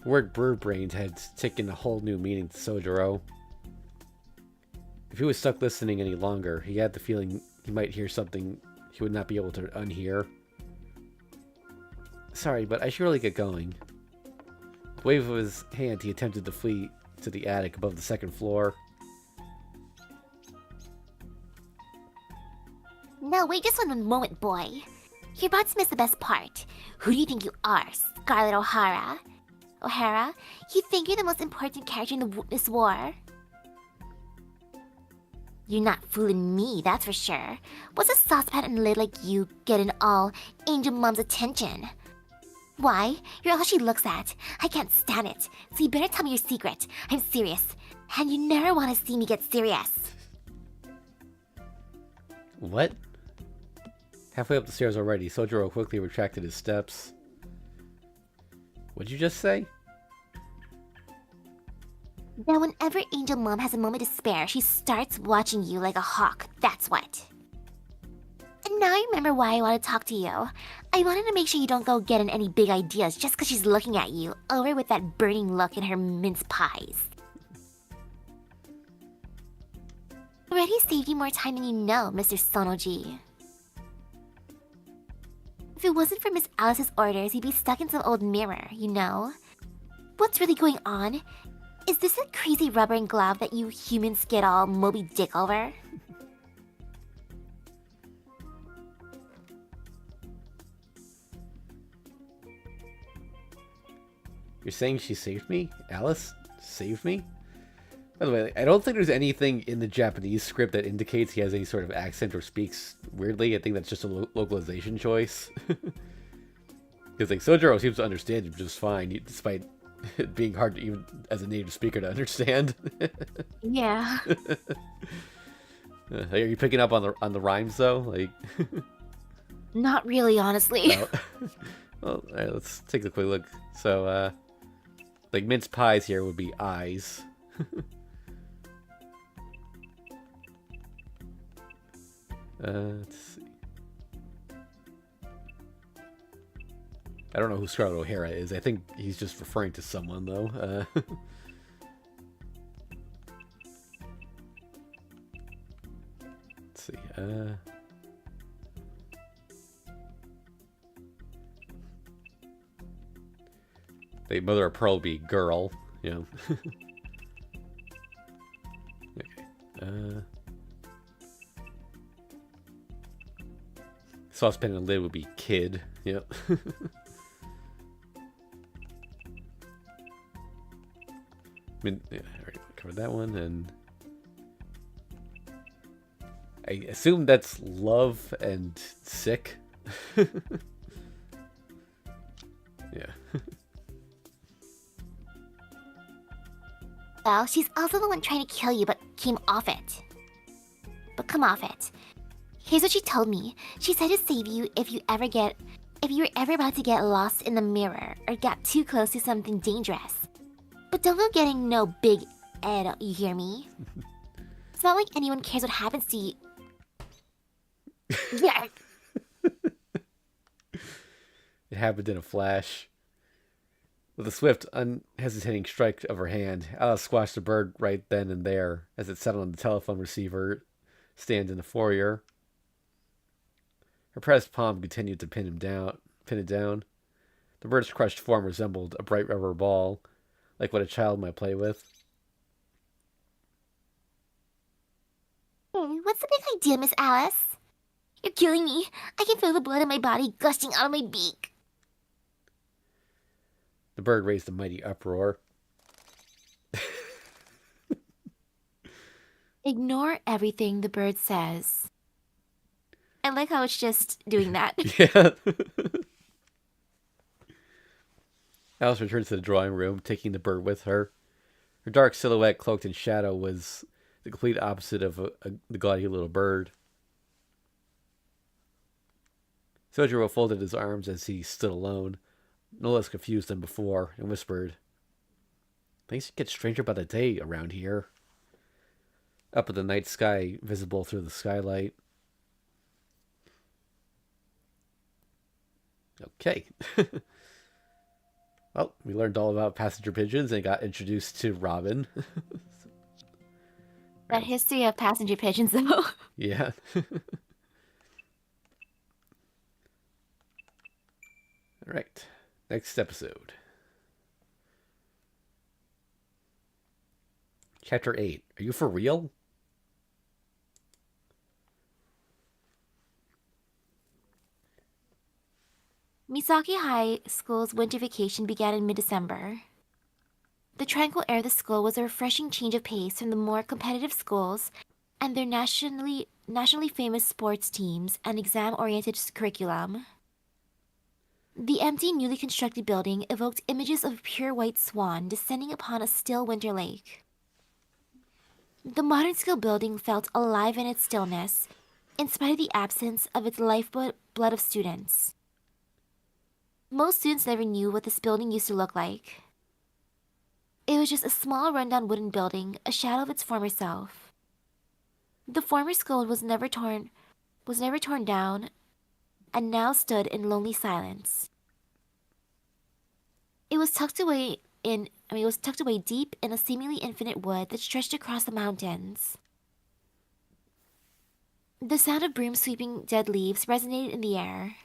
The word bird brains had taken a whole new meaning to Sojiro. If he was stuck listening any longer, he had the feeling he might hear something he would not be able to unhear. Sorry, but I should really get going. With a wave of his hand, he attempted to flee to the attic above the second floor. No, wait just one moment, boy. You're about to miss the best part. Who do you think you are, Scarlet O'Hara? O'Hara? You think you're the most important character in this war? You're not fooling me, that's for sure. What's a saucepan and lid like you getting all Angel Mom's attention? Why? You're all she looks at. I can't stand it. So you better tell me your secret. I'm serious. And you never want to see me get serious. What? Halfway up the stairs already, Sojiro quickly retracted his steps. What'd you just say? Now whenever Angel Mom has a moment to spare, she starts watching you like a hawk, that's what. And now I remember why I want to talk to you. I wanted to make sure you don't go getting any big ideas just because she's looking at you, over with that burning look in her mince pies. Already saved you more time than you know, Mr. Sonoji. If it wasn't for Miss Alice's orders, he'd be stuck in some old mirror, you know? What's really going on? Is this a crazy rubber and glove that you humans get all Moby Dick over? You're saying she saved me? Alice saved me? By the way, I don't think there's anything in the Japanese script that indicates he has any sort of accent or speaks weirdly. I think that's just a localization choice. Because like Sojiro seems to understand him just fine, despite it being hard to, even as a native speaker, to understand. Yeah. Are you picking up on the rhymes though? Like, Not really, honestly. no. Well, all right, let's take a quick look. So, like mince pies here would be eyes. Let's see. I don't know who Scarlet O'Hara is. I think he's just referring to someone, though. Let's see. The mother of pearl would be girl, you know. Okay. Saucepan and lid would be kid. Yep. I mean, yeah, I already covered that one, and I assume that's love and sick. Yeah. Well, she's also the one trying to kill you, but came off it. But come off it. Here's what she told me. She said to save you if you were ever about to get lost in the mirror or got too close to something dangerous. But don't go getting no big Ed, you hear me? It's not like anyone cares what happens to you. Yeah. It happened in a flash. With a swift, unhesitating strike of her hand, Alice squashed the bird right then and there as it settled on the telephone receiver stand in the foyer. Her pressed palm continued to pin it down. The bird's crushed form resembled a bright rubber ball, like what a child might play with. What's the big idea, Miss Alice? You're killing me. I can feel the blood in my body gushing out of my beak. The bird raised a mighty uproar. Ignore everything the bird says. I like how it's just doing that. Yeah. Alice returned to the drawing room, taking the bird with her. Her dark silhouette, cloaked in shadow, was the complete opposite of the gaudy little bird. Sojiro folded his arms as he stood alone, no less confused than before, and whispered, "Things get stranger by the day around here." Up at the night sky, visible through the skylight. Okay. Well, we learned all about passenger pigeons and got introduced to Robin. That history of passenger pigeons, though. Yeah. All right. Next episode. Chapter 8. Are you for real? Misaki High School's winter vacation began in mid-December. The tranquil air of the school was a refreshing change of pace from the more competitive schools and their nationally famous sports teams and exam-oriented curriculum. The empty, newly constructed building evoked images of a pure white swan descending upon a still winter lake. The modern school building felt alive in its stillness, in spite of the absence of its lifeblood of students. Most students never knew what this building used to look like. It was just a small, rundown wooden building, a shadow of its former self. The former school was never torn down, and now stood in lonely silence. It was tucked away deep in a seemingly infinite wood that stretched across the mountains. The sound of brooms sweeping dead leaves resonated in the air.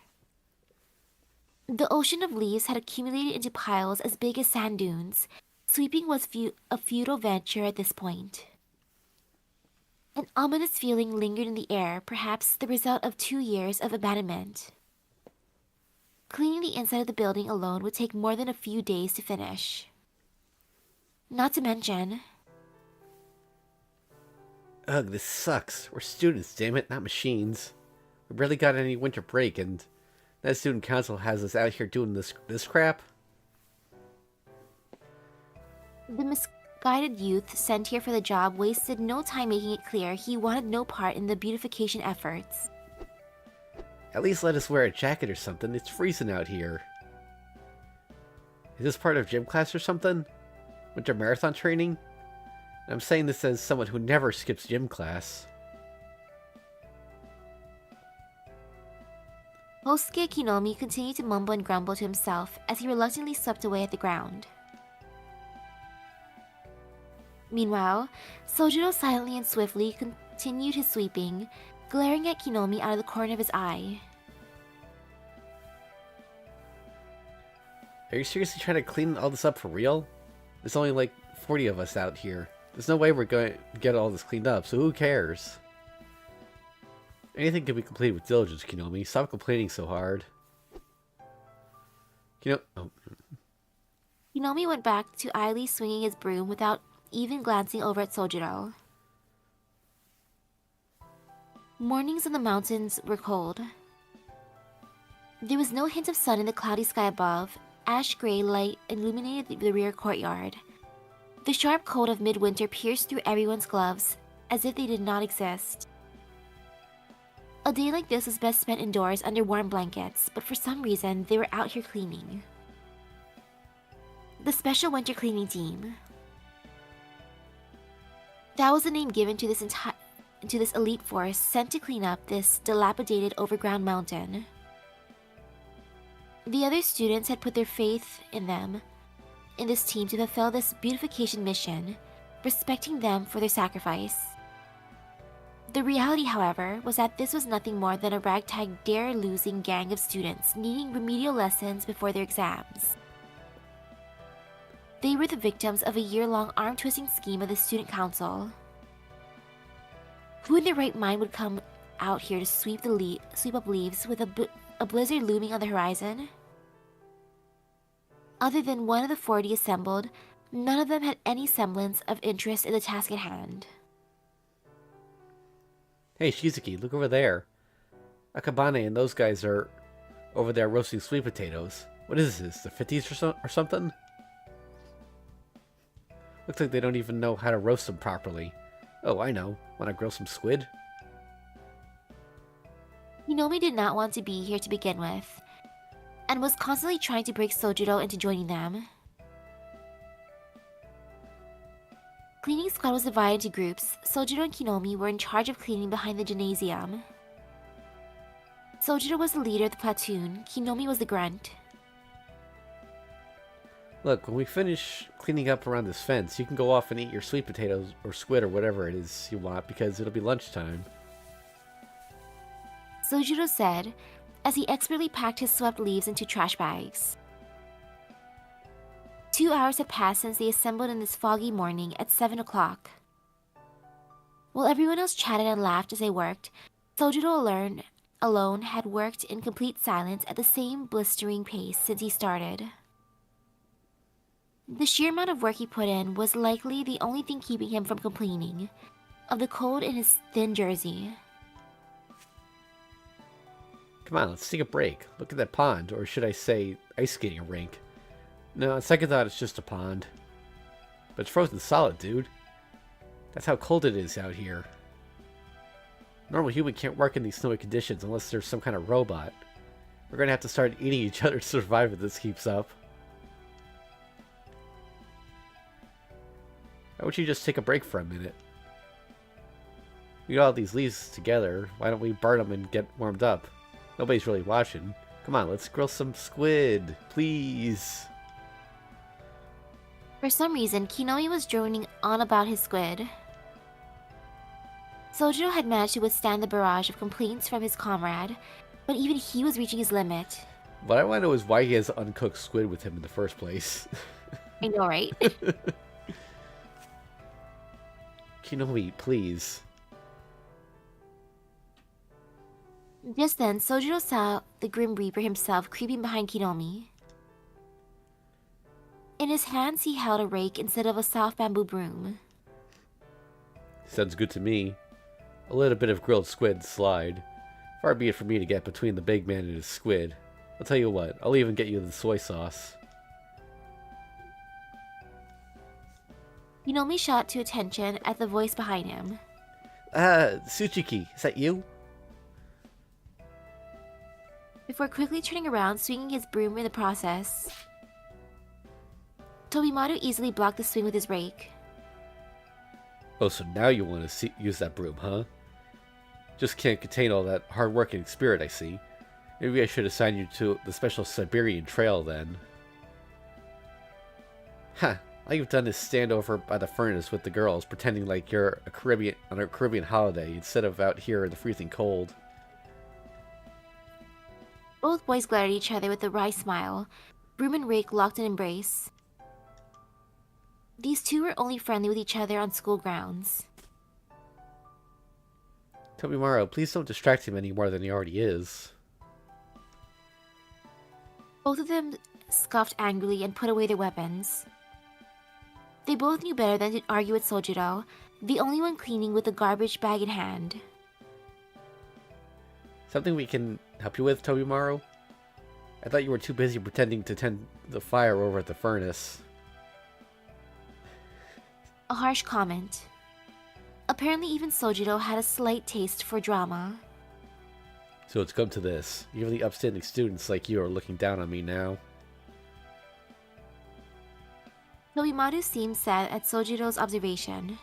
The ocean of leaves had accumulated into piles as big as sand dunes. Sweeping was a futile venture at this point. An ominous feeling lingered in the air, perhaps the result of 2 years of abandonment. Cleaning the inside of the building alone would take more than a few days to finish. Not to mention... Ugh, this sucks. We're students, damn it, not machines. We barely got any winter break, and that student council has us out here doing this crap. The misguided youth sent here for the job wasted no time making it clear he wanted no part in the beautification efforts. At least let us wear a jacket or something. It's freezing out here. Is this part of gym class or something? Winter marathon training? I'm saying this as someone who never skips gym class. Hosuke Kinomi continued to mumble and grumble to himself as he reluctantly swept away at the ground. Meanwhile, Sojiro silently and swiftly continued his sweeping, glaring at Kinomi out of the corner of his eye. Are you seriously trying to clean all this up for real? There's only like 40 of us out here. There's no way we're going to get all this cleaned up, so who cares? Anything can be completed with diligence, Kinomi. Stop complaining so hard. Kinomi went back to idly swinging his broom without even glancing over at Sojiro. Mornings in the mountains were cold. There was no hint of sun in the cloudy sky above. Ash-gray light illuminated the rear courtyard. The sharp cold of midwinter pierced through everyone's gloves, as if they did not exist. A day like this was best spent indoors under warm blankets, but for some reason, they were out here cleaning. The Special Winter Cleaning Team. That was the name given to this elite force sent to clean up this dilapidated overground mountain. The other students had put their faith in this team to fulfill this beautification mission, respecting them for their sacrifice. The reality, however, was that this was nothing more than a ragtag dare-losing gang of students needing remedial lessons before their exams. They were the victims of a year-long arm-twisting scheme of the student council. Who in their right mind would come out here to sweep up leaves with a blizzard looming on the horizon? Other than one of the 40 assembled, none of them had any semblance of interest in the task at hand. Hey, Shizuki, look over there. Akabane and those guys are over there roasting sweet potatoes. What is this, the 50s or something? Looks like they don't even know how to roast them properly. Oh, I know. Want to grill some squid? Hinomi did not want to be here to begin with, and was constantly trying to break Sojiro into joining them. Cleaning squad was divided into groups. Sojiro and Kinomi were in charge of cleaning behind the gymnasium. Sojiro was the leader of the platoon. Kinomi was the grunt. Look, when we finish cleaning up around this fence, you can go off and eat your sweet potatoes or squid or whatever it is you want because it'll be lunchtime. Sojiro said, as he expertly packed his swept leaves into trash bags. 2 hours had passed since they assembled in this foggy morning at 7 o'clock. While everyone else chatted and laughed as they worked, Sojiro alone had worked in complete silence at the same blistering pace since he started. The sheer amount of work he put in was likely the only thing keeping him from complaining of the cold in his thin jersey. Come on, let's take a break. Look at that pond, or should I say, ice skating rink. No, on second thought, it's just a pond. But it's frozen solid, dude. That's how cold it is out here. Normal human can't work in these snowy conditions unless there's some kind of robot. We're gonna have to start eating each other to survive if this keeps up. Why don't you just take a break for a minute? We got all these leaves together. Why don't we burn them and get warmed up? Nobody's really watching. Come on, let's grill some squid, please. For some reason, Kinomi was droning on about his squid. Sojiro had managed to withstand the barrage of complaints from his comrade, but even he was reaching his limit. What I want to know is why he has uncooked squid with him in the first place. I know, right? Kinomi, please. Just then, Sojiro saw the Grim Reaper himself creeping behind Kinomi. In his hands, he held a rake instead of a soft bamboo broom. Sounds good to me. A little bit of grilled squid slide. Far be it for me to get between the big man and his squid. I'll tell you what, I'll even get you the soy sauce. Kinomi shot to attention at the voice behind him. Tsuchiki, is that you? Before quickly turning around, swinging his broom in the process. Tobimaru easily blocked the swing with his rake. Oh, so now you want to use that broom, huh? Just can't contain all that hard-working spirit, I see. Maybe I should assign you to the special Siberian trail, then. Ha! All you've done is stand over by the furnace with the girls, pretending like you're on a Caribbean holiday, instead of out here in the freezing cold. Both boys glared at each other with a wry smile. Broom and rake locked in embrace. These two were only friendly with each other on school grounds. Tobimaru, please don't distract him any more than he already is. Both of them scoffed angrily and put away their weapons. They both knew better than to argue with Sojiro, the only one cleaning with a garbage bag in hand. Something we can help you with, Tobimaru? I thought you were too busy pretending to tend the fire over at the furnace. A harsh comment. Apparently even Sojiro had a slight taste for drama. So it's come to this. Even the upstanding students like you are looking down on me now. Tobimaru seemed sad at Sojiro's observation.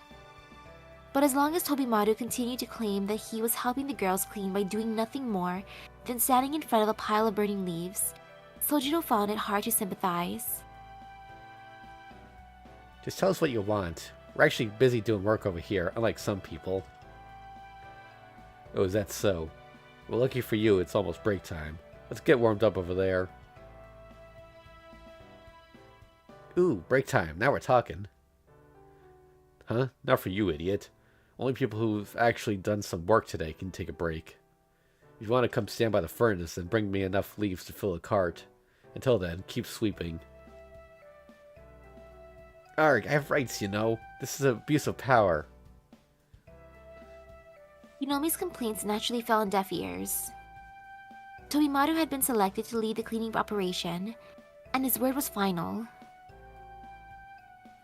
But as long as Tobimaru continued to claim that he was helping the girls clean by doing nothing more than standing in front of a pile of burning leaves, Sojiro found it hard to sympathize. Just tell us what you want. We're actually busy doing work over here, unlike some people. Oh, is that so? Well, lucky for you, it's almost break time. Let's get warmed up over there. Ooh, break time. Now we're talking. Huh? Not for you, idiot. Only people who've actually done some work today can take a break. If you want to come stand by the furnace, then bring me enough leaves to fill a cart. Until then, keep sweeping. Arg, I have rights, you know. This is an abuse of power. Yunomi's complaints naturally fell on deaf ears. Tobimaru had been selected to lead the cleaning operation, and his word was final.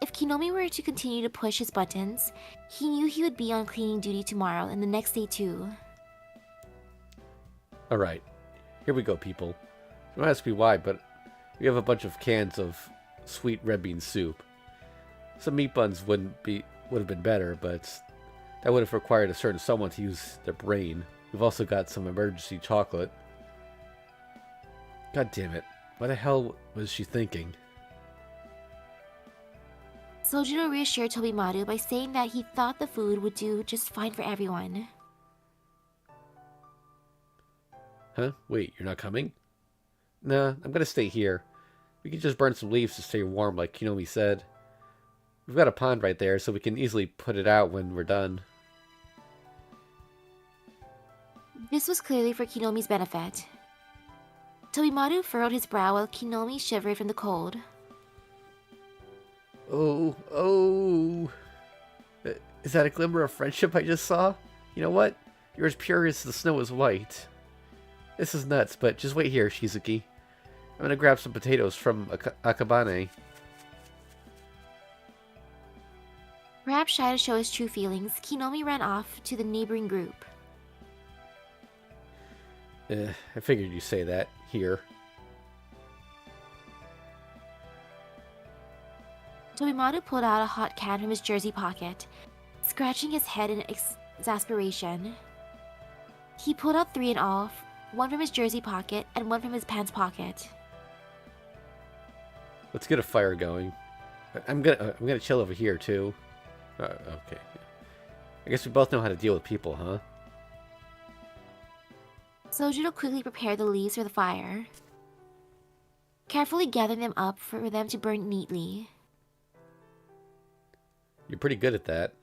If Kinomi were to continue to push his buttons, he knew he would be on cleaning duty tomorrow and the next day too. Alright, here we go, people. Don't ask me why, but we have a bunch of cans of sweet red bean soup. Some meat buns would have been better, but that would have required a certain someone to use their brain. We've also got some emergency chocolate. God damn it. What the hell was she thinking? Sojiro reassured Tobimaru by saying that he thought the food would do just fine for everyone. Huh? Wait, you're not coming? Nah, I'm gonna stay here. We can just burn some leaves to stay warm like Kinomi said. We've got a pond right there, so we can easily put it out when we're done. This was clearly for Kinomi's benefit. Tobimaru furrowed his brow while Kinomi shivered from the cold. Oh, oh. Is that a glimmer of friendship I just saw? You know what? You're as pure as the snow is white. This is nuts, but just wait here, Shizuki. I'm gonna grab some potatoes from Akabane. Perhaps shy to show his true feelings, Kinomi ran off to the neighboring group. I figured you'd say that. Here. Tobimaru pulled out a hot can from his jersey pocket, scratching his head in exasperation. He pulled out 3 in all, one from his jersey pocket and one from his pants pocket. Let's get a fire going. I'm gonna chill over here too. Okay. I guess we both know how to deal with people, huh? Sojiro quickly prepared the leaves for the fire, carefully gathering them up for them to burn neatly. You're pretty good at that.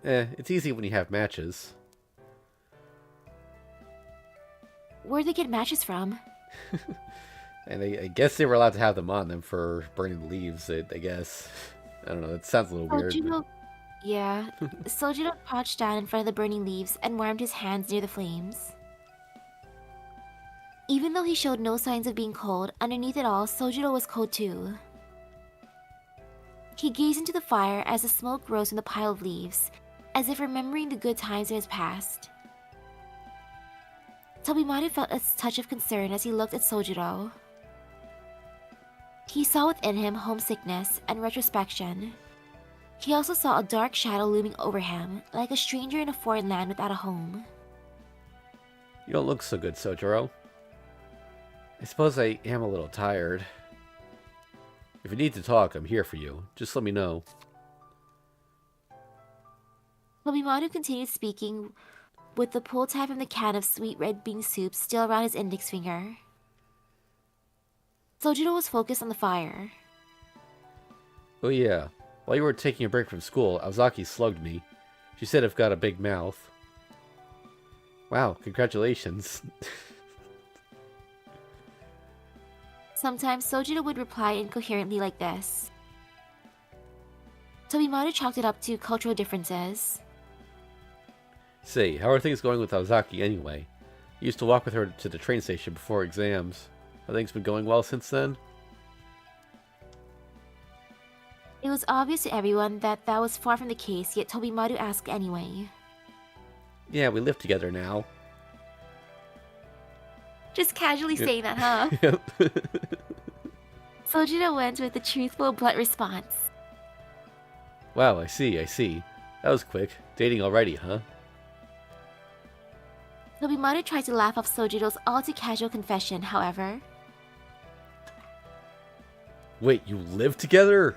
It's easy when you have matches. Where'd they get matches from? And I guess they were allowed to have them on them for burning the leaves, I guess. I don't know, it sounds a little weird. But... Yeah. Sojiro crouched down in front of the burning leaves and warmed his hands near the flames. Even though he showed no signs of being cold, underneath it all, Sojiro was cold too. He gazed into the fire as the smoke rose from the pile of leaves, as if remembering the good times in his past. Tobimaru felt a touch of concern as he looked at Sojiro. He saw within him homesickness and retrospection. He also saw a dark shadow looming over him, like a stranger in a foreign land without a home. You don't look so good, Sojiro. I suppose I am a little tired. If you need to talk, I'm here for you. Just let me know. Tobimaru continued speaking with the pull tab from the can of sweet red bean soup still around his index finger. Sojiro was focused on the fire. Oh yeah, while you were taking a break from school, Aozaki slugged me. She said I've got a big mouth. Wow, congratulations. Sometimes Sojiro would reply incoherently like this. Tobimaru chalked it up to cultural differences. Say, how are things going with Aozaki anyway? I used to walk with her to the train station before exams. Have things been going well since then? It was obvious to everyone that that was far from the case, yet Tobimaru asked anyway. Yeah, we live together now. Just casually saying that, huh? Yep. Sojiro went with a truthful, blunt response. Wow, I see, I see. That was quick. Dating already, huh? Tobimaru tried to laugh off Sojiro's all-too-casual confession, however. Wait, you live together?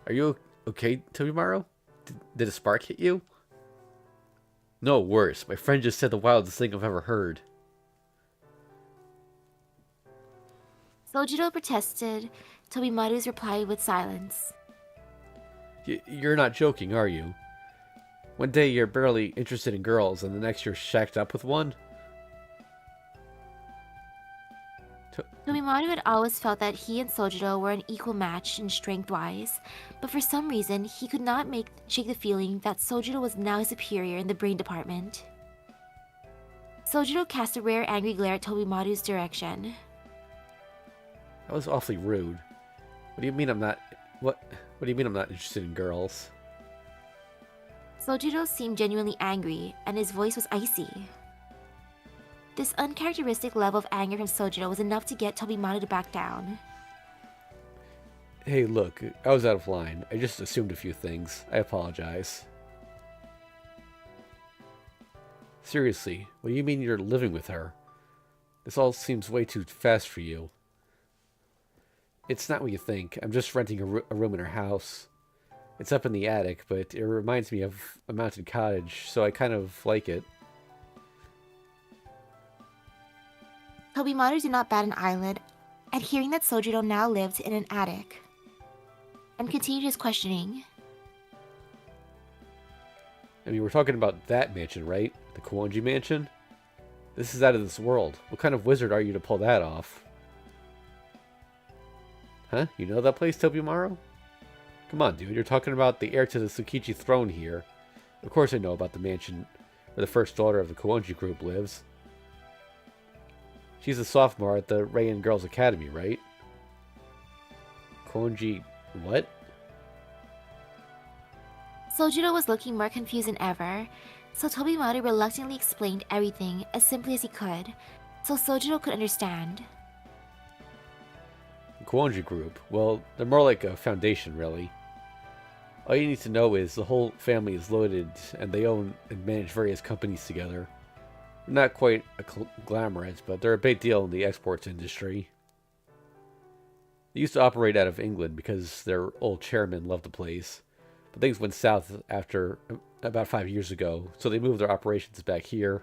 Are you okay, Tobimaru? Did a spark hit you? No, worse. My friend just said the wildest thing I've ever heard. Sojiro protested Tobimaru's reply with silence. You're not joking, are you? One day you're barely interested in girls, and the next you're shacked up with one? Tobimaru had always felt that he and Sojiro were an equal match in strength-wise, but for some reason, he could not shake the feeling that Sojiro was now his superior in the brain department. Sojiro cast a rare angry glare at Tobimaru's direction. That was awfully rude. What do you mean I'm not... What do you mean I'm not interested in girls? Sojiro seemed genuinely angry, and his voice was icy. This uncharacteristic level of anger from Sojiro was enough to get Tobimaru to back down. Hey, look, I was out of line. I just assumed a few things. I apologize. Seriously, what do you mean you're living with her? This all seems way too fast for you. It's not what you think. I'm just renting a room in her house. It's up in the attic, but it reminds me of a mountain cottage, so I kind of like it. Tobimaru did not bat an eyelid at hearing that Sojiro now lived in an attic, and continued his questioning. I mean, we're talking about that mansion, right? The Kawanji mansion? This is out of this world. What kind of wizard are you to pull that off? Huh? You know that place, Tobimaru? Come on, dude. You're talking about the heir to the Tsukichi throne here. Of course I know about the mansion where the first daughter of the Kawanji group lives. She's a sophomore at the Reian Girls Academy, right? Kawanji... what? Sojiro was looking more confused than ever, so Tobimaru reluctantly explained everything as simply as he could, so Sojiro could understand. The Kawanji group? Well, they're more like a foundation, really. All you need to know is the whole family is loaded, and they own and manage various companies together. Not quite glamorous, but they're a big deal in the exports industry. They used to operate out of England because their old chairman loved the place. But things went south after about 5 years ago, so they moved their operations back here.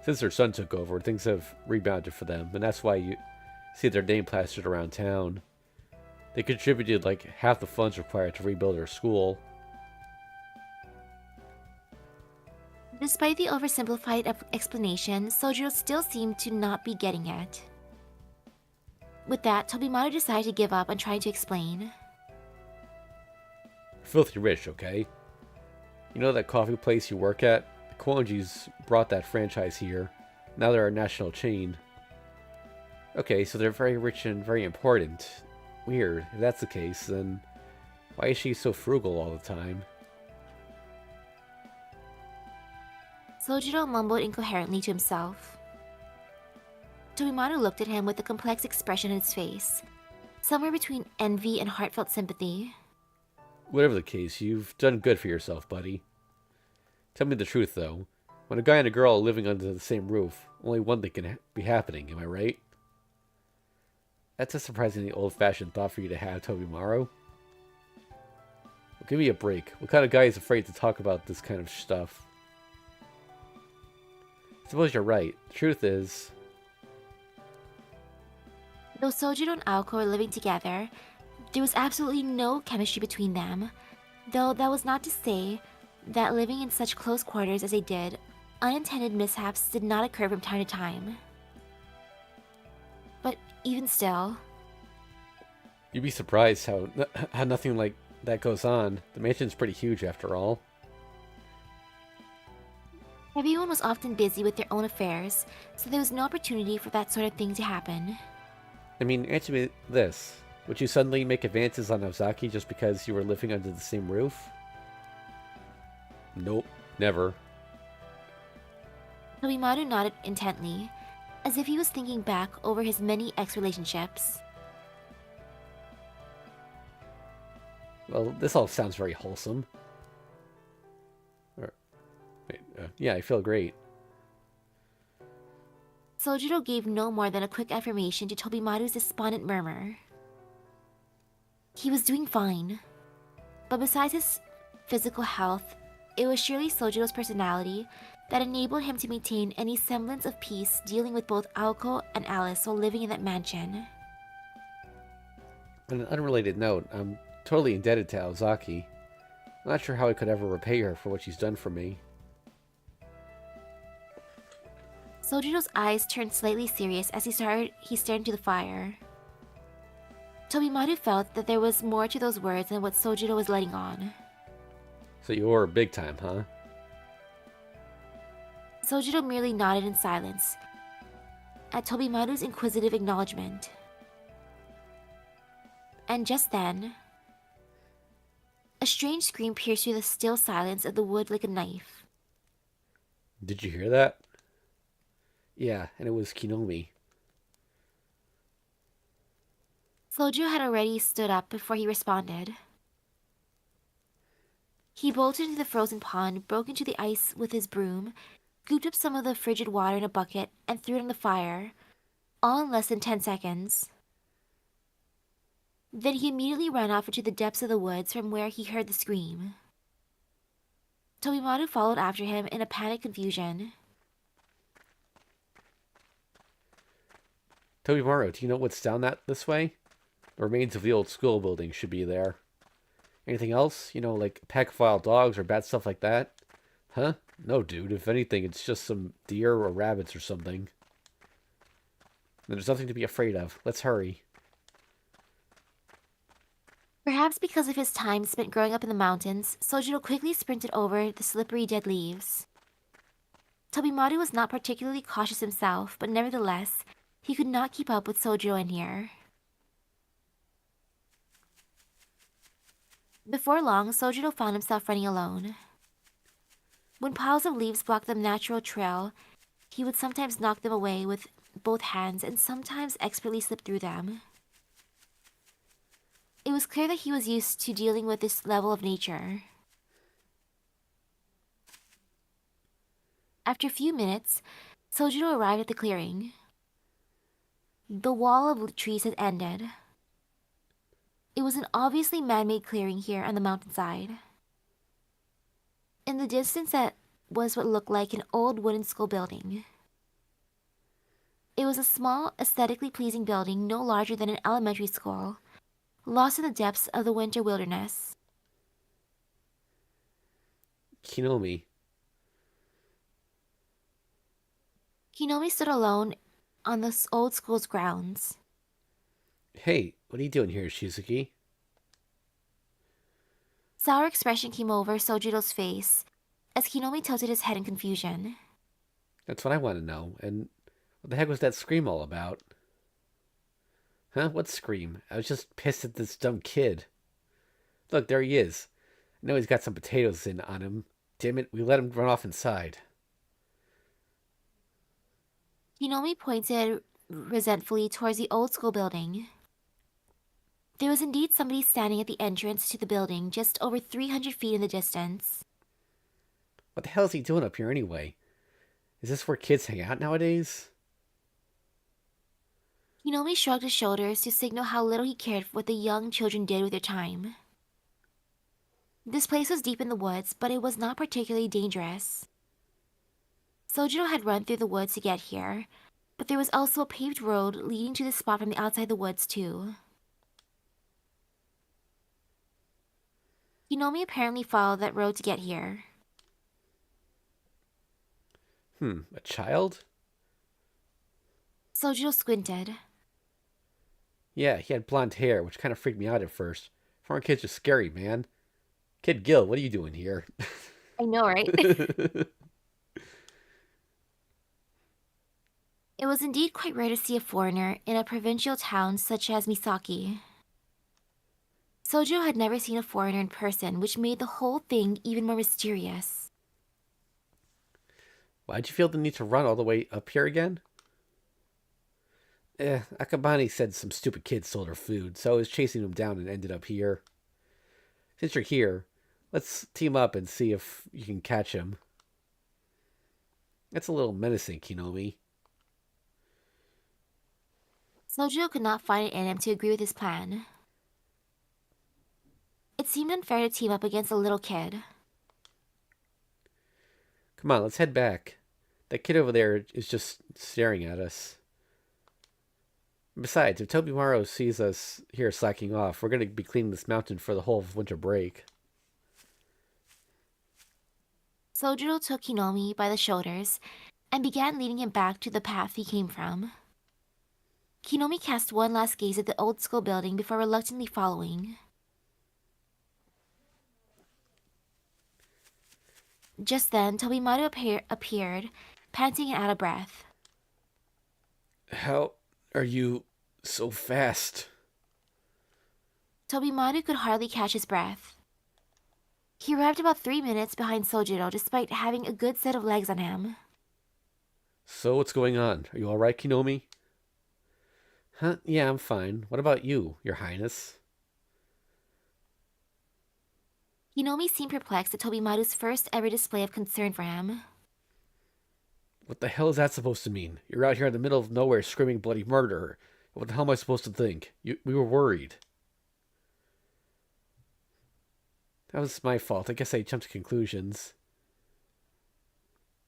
Since their son took over, things have rebounded for them, and that's why you see their name plastered around town. They contributed like half the funds required to rebuild their school. Despite the oversimplified explanation, Sojiro still seemed to not be getting it. With that, Tobimaru decided to give up on trying to explain. Filthy rich, okay? You know that coffee place you work at? The Kawanjis brought that franchise here. Now they're a national chain. Okay, so they're very rich and very important. Weird. If that's the case, then why is she so frugal all the time? Sojiro mumbled incoherently to himself. Tobimaru looked at him with a complex expression on his face, somewhere between envy and heartfelt sympathy. Whatever the case, you've done good for yourself, buddy. Tell me the truth, though. When a guy and a girl are living under the same roof, only one thing can be happening, am I right? That's a surprisingly old-fashioned thought for you to have, Tobimaru. Well, give me a break. What kind of guy is afraid to talk about this kind of stuff? I suppose you're right. The truth is... Though Sojiro and Aoko were living together, there was absolutely no chemistry between them, though that was not to say that living in such close quarters as they did, unintended mishaps did not occur from time to time. But even still... You'd be surprised how nothing like that goes on. The mansion's pretty huge after all. Everyone was often busy with their own affairs, so there was no opportunity for that sort of thing to happen. I mean, answer me this. Would you suddenly make advances on Aozaki just because you were living under the same roof? Nope, never. Tobimaru nodded intently, as if he was thinking back over his many ex-relationships. Well, this all sounds very wholesome. Yeah, I feel great. Sojiro gave no more than a quick affirmation to Tobimaru's despondent murmur. He was doing fine. But besides his physical health, it was surely Sojiro's personality that enabled him to maintain any semblance of peace dealing with both Aoko and Alice while living in that mansion. On an unrelated note, I'm totally indebted to Aozaki. I'm not sure how I could ever repay her for what she's done for me. Sojiro's eyes turned slightly serious as he stared into the fire. Tobimaru felt that there was more to those words than what Sojiro was letting on. So you're big time, huh? Sojiro merely nodded in silence at Tobimaru's inquisitive acknowledgement. And just then, a strange scream pierced through the still silence of the wood like a knife. Did you hear that? Yeah, and it was Kinomi. Sojiro had already stood up before he responded. He bolted into the frozen pond, broke into the ice with his broom, scooped up some of the frigid water in a bucket, and threw it on the fire, all in less than 10 seconds. Then he immediately ran off into the depths of the woods from where he heard the scream. Tobimaru followed after him in a panicked confusion. Tobimaru, do you know what's down this way? The remains of the old school building should be there. Anything else? Like a pack of wild dogs or bad stuff like that? Huh? No, dude. If anything, it's just some deer or rabbits or something. There's nothing to be afraid of. Let's hurry. Perhaps because of his time spent growing up in the mountains, Sojiro quickly sprinted over the slippery dead leaves. Tobimaru was not particularly cautious himself, but nevertheless, he could not keep up with Sojiro in here. Before long, Sojiro found himself running alone. When piles of leaves blocked the natural trail, he would sometimes knock them away with both hands and sometimes expertly slip through them. It was clear that he was used to dealing with this level of nature. After a few minutes, Sojiro arrived at the clearing. The wall of trees had ended. It was an obviously man-made clearing here on the mountainside. In the distance, that was what looked like an old wooden school building. It was a small, aesthetically pleasing building no larger than an elementary school, lost in the depths of the winter wilderness. Kinomi. Kinomi stood alone on the old school's grounds. Hey, what are you doing here, Shizuki? Sour expression came over Sojiro's face as Kinomi tilted his head in confusion. That's what I want to know. And what the heck was that scream all about? Huh? What scream? I was just pissed at this dumb kid. Look, there he is. I know he's got some potatoes on him. Damn it, we let him run off inside. Kinomi pointed resentfully towards the old school building. There was indeed somebody standing at the entrance to the building, just over 300 feet in the distance. What the hell is he doing up here anyway? Is this where kids hang out nowadays? Kinomi shrugged his shoulders to signal how little he cared for what the young children did with their time. This place was deep in the woods, but it was not particularly dangerous. Sojiro had run through the woods to get here, but there was also a paved road leading to the spot from the outside the woods too. Kinomi apparently followed that road to get here. A child? Sojiro squinted. Yeah, he had blonde hair, which kind of freaked me out at first. Foreign kids are scary, man. Kid Gil, what are you doing here? I know, right? It was indeed quite rare to see a foreigner in a provincial town such as Misaki. Sojiro had never seen a foreigner in person, which made the whole thing even more mysterious. Why'd you feel the need to run all the way up here again? Akabane said some stupid kid stole her food, so I was chasing him down and ended up here. Since you're here, let's team up and see if you can catch him. That's a little menacing, Kinomi. Sojiro could not find it in him to agree with his plan. It seemed unfair to team up against a little kid. Come on, let's head back. That kid over there is just staring at us. Besides, if Tobimaru sees us here slacking off, we're going to be cleaning this mountain for the whole of winter break. Sojiro took Kinomi by the shoulders and began leading him back to the path he came from. Kinomi cast one last gaze at the old school building before reluctantly following. Just then, Tobimaru appeared, panting and out of breath. How are you so fast? Tobimaru could hardly catch his breath. He arrived about 3 minutes behind Sojiro despite having a good set of legs on him. So what's going on? Are you alright, Kinomi? Huh? Yeah, I'm fine. What about you, your highness? Kinomi seemed perplexed at Tobimaru's first ever display of concern for him. What the hell is that supposed to mean? You're out here in the middle of nowhere screaming bloody murder. What the hell am I supposed to think? We were worried. That was my fault. I guess I jumped to conclusions.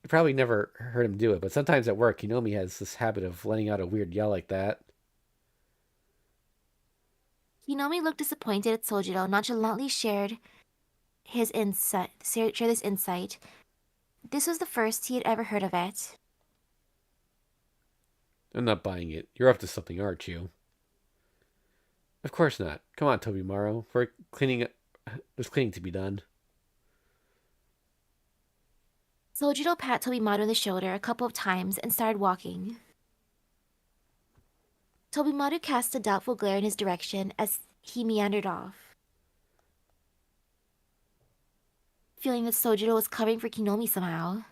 You probably never heard him do it, but sometimes at work, Hinomi has this habit of letting out a weird yell like that. Hinomi looked disappointed at Sojiro, nonchalantly shared this insight. This was the first he had ever heard of it. I'm not buying it. You're up to something, aren't you? Of course not. Come on, Tobimaru. We're cleaning. There's cleaning to be done. Sojiro pat Tobimaru on the shoulder a couple of times and started walking. Tobimaru cast a doubtful glare in his direction as he meandered off, feeling that Sojiro was covering for Hinomi somehow.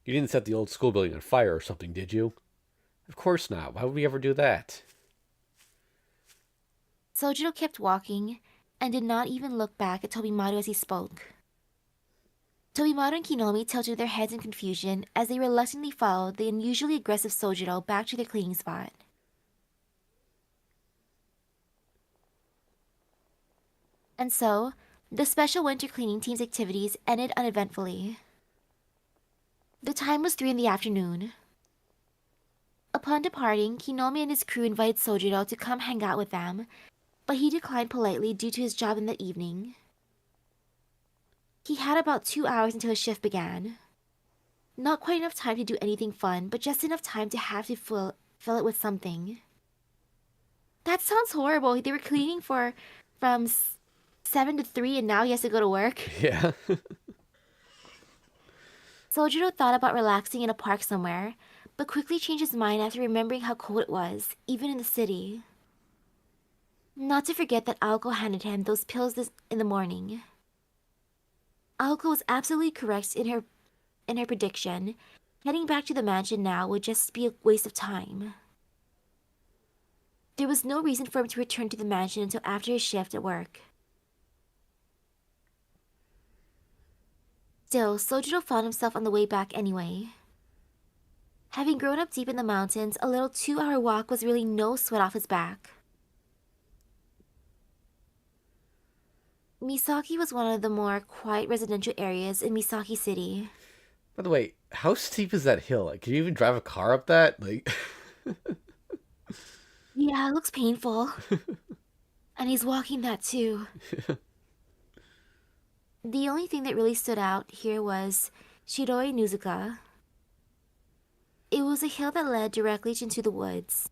You didn't set the old school building on fire or something, did you? Of course not. Why would we ever do that? Sojiro kept walking and did not even look back at Tobimaru as he spoke. Tobimaru and Hinomi tilted their heads in confusion as they reluctantly followed the unusually aggressive Sojiro back to their cleaning spot. And so, the special winter cleaning team's activities ended uneventfully. The time was 3 in the afternoon. Upon departing, Hinomi and his crew invited Sojiro to come hang out with them, but he declined politely due to his job in the evening. He had about 2 hours until his shift began. Not quite enough time to do anything fun, but just enough time to have to fill it with something. That sounds horrible. They were cleaning from 7 to 3 and now he has to go to work. Yeah. Sojiro thought about relaxing in a park somewhere, but quickly changed his mind after remembering how cold it was, even in the city. Not to forget that Aoko handed him those pills in the morning. Aoko was absolutely correct in her prediction. Heading back to the mansion now would just be a waste of time. There was no reason for him to return to the mansion until after his shift at work. Still, Sojiro found himself on the way back anyway. Having grown up deep in the mountains, a little 2-hour walk was really no sweat off his back. Misaki was one of the more quiet residential areas in Misaki City. By the way, how steep is that hill? Like, can you even drive a car up that? Like, Yeah, it looks painful. And he's walking that too. The only thing that really stood out here was Shiroi Nuzuka. It was a hill that led directly into the woods.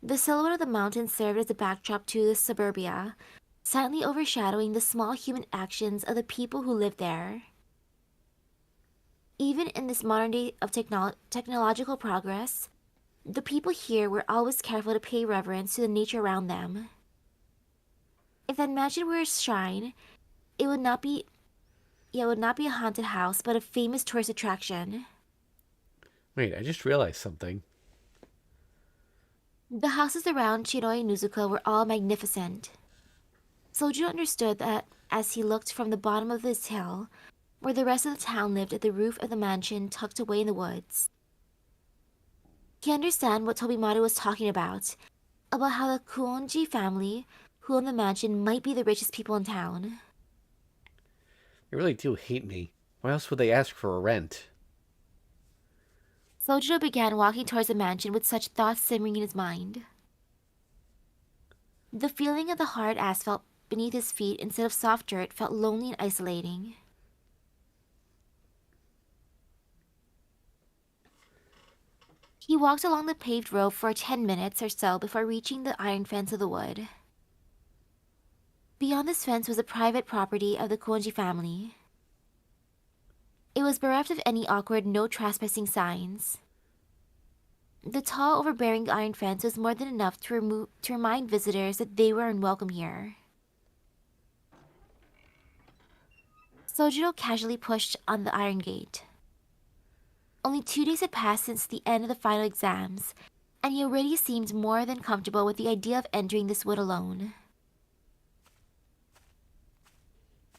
The silhouette of the mountain served as a backdrop to the suburbia, silently overshadowing the small human actions of the people who lived there. Even in this modern day of technological progress, the people here were always careful to pay reverence to the nature around them. If that mansion were a shrine, it would not be a haunted house, but a famous tourist attraction. wait, I just realized something. The houses around Shiroi Nuzuka were all magnificent. Sojiro understood that as he looked from the bottom of this hill, where the rest of the town lived at the roof of the mansion tucked away in the woods. He understood what Tobimaru was talking about how the Kuonji family who owned the mansion might be the richest people in town. They really do hate me. Why else would they ask for a rent? Sojiro began walking towards the mansion with such thoughts simmering in his mind. The feeling of the hard asphalt beneath his feet instead of soft dirt felt lonely and isolating. He walked along the paved road for 10 minutes or so before reaching the iron fence of the wood. Beyond this fence was the private property of the Kuonji family. It was bereft of any awkward no trespassing signs. The tall, overbearing iron fence was more than enough to remind visitors that they were unwelcome here. Sojiro casually pushed on the iron gate. Only 2 days had passed since the end of the final exams, and he already seemed more than comfortable with the idea of entering this wood alone.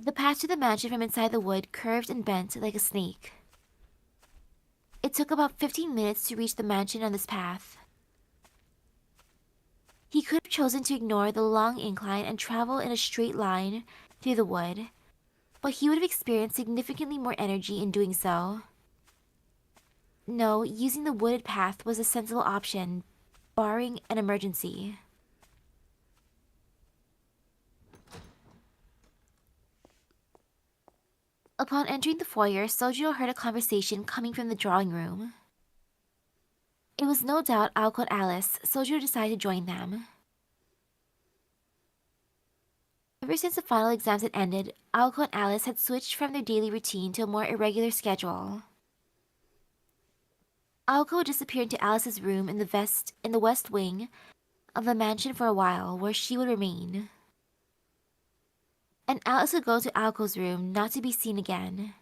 The path to the mansion from inside the wood curved and bent like a snake. It took about 15 minutes to reach the mansion on this path. He could have chosen to ignore the long incline and travel in a straight line through the wood, but he would have experienced significantly more energy in doing so. No, using the wooded path was a sensible option, barring an emergency. Upon entering the foyer, Sojiro heard a conversation coming from the drawing room. It was no doubt Aoko and Alice. Sojiro decided to join them. Ever since the final exams had ended, Aoko and Alice had switched from their daily routine to a more irregular schedule. Aoko would disappear into Alice's room in the west wing of the mansion for a while, where she would remain. And Alice would go to Aoko's room, not to be seen again.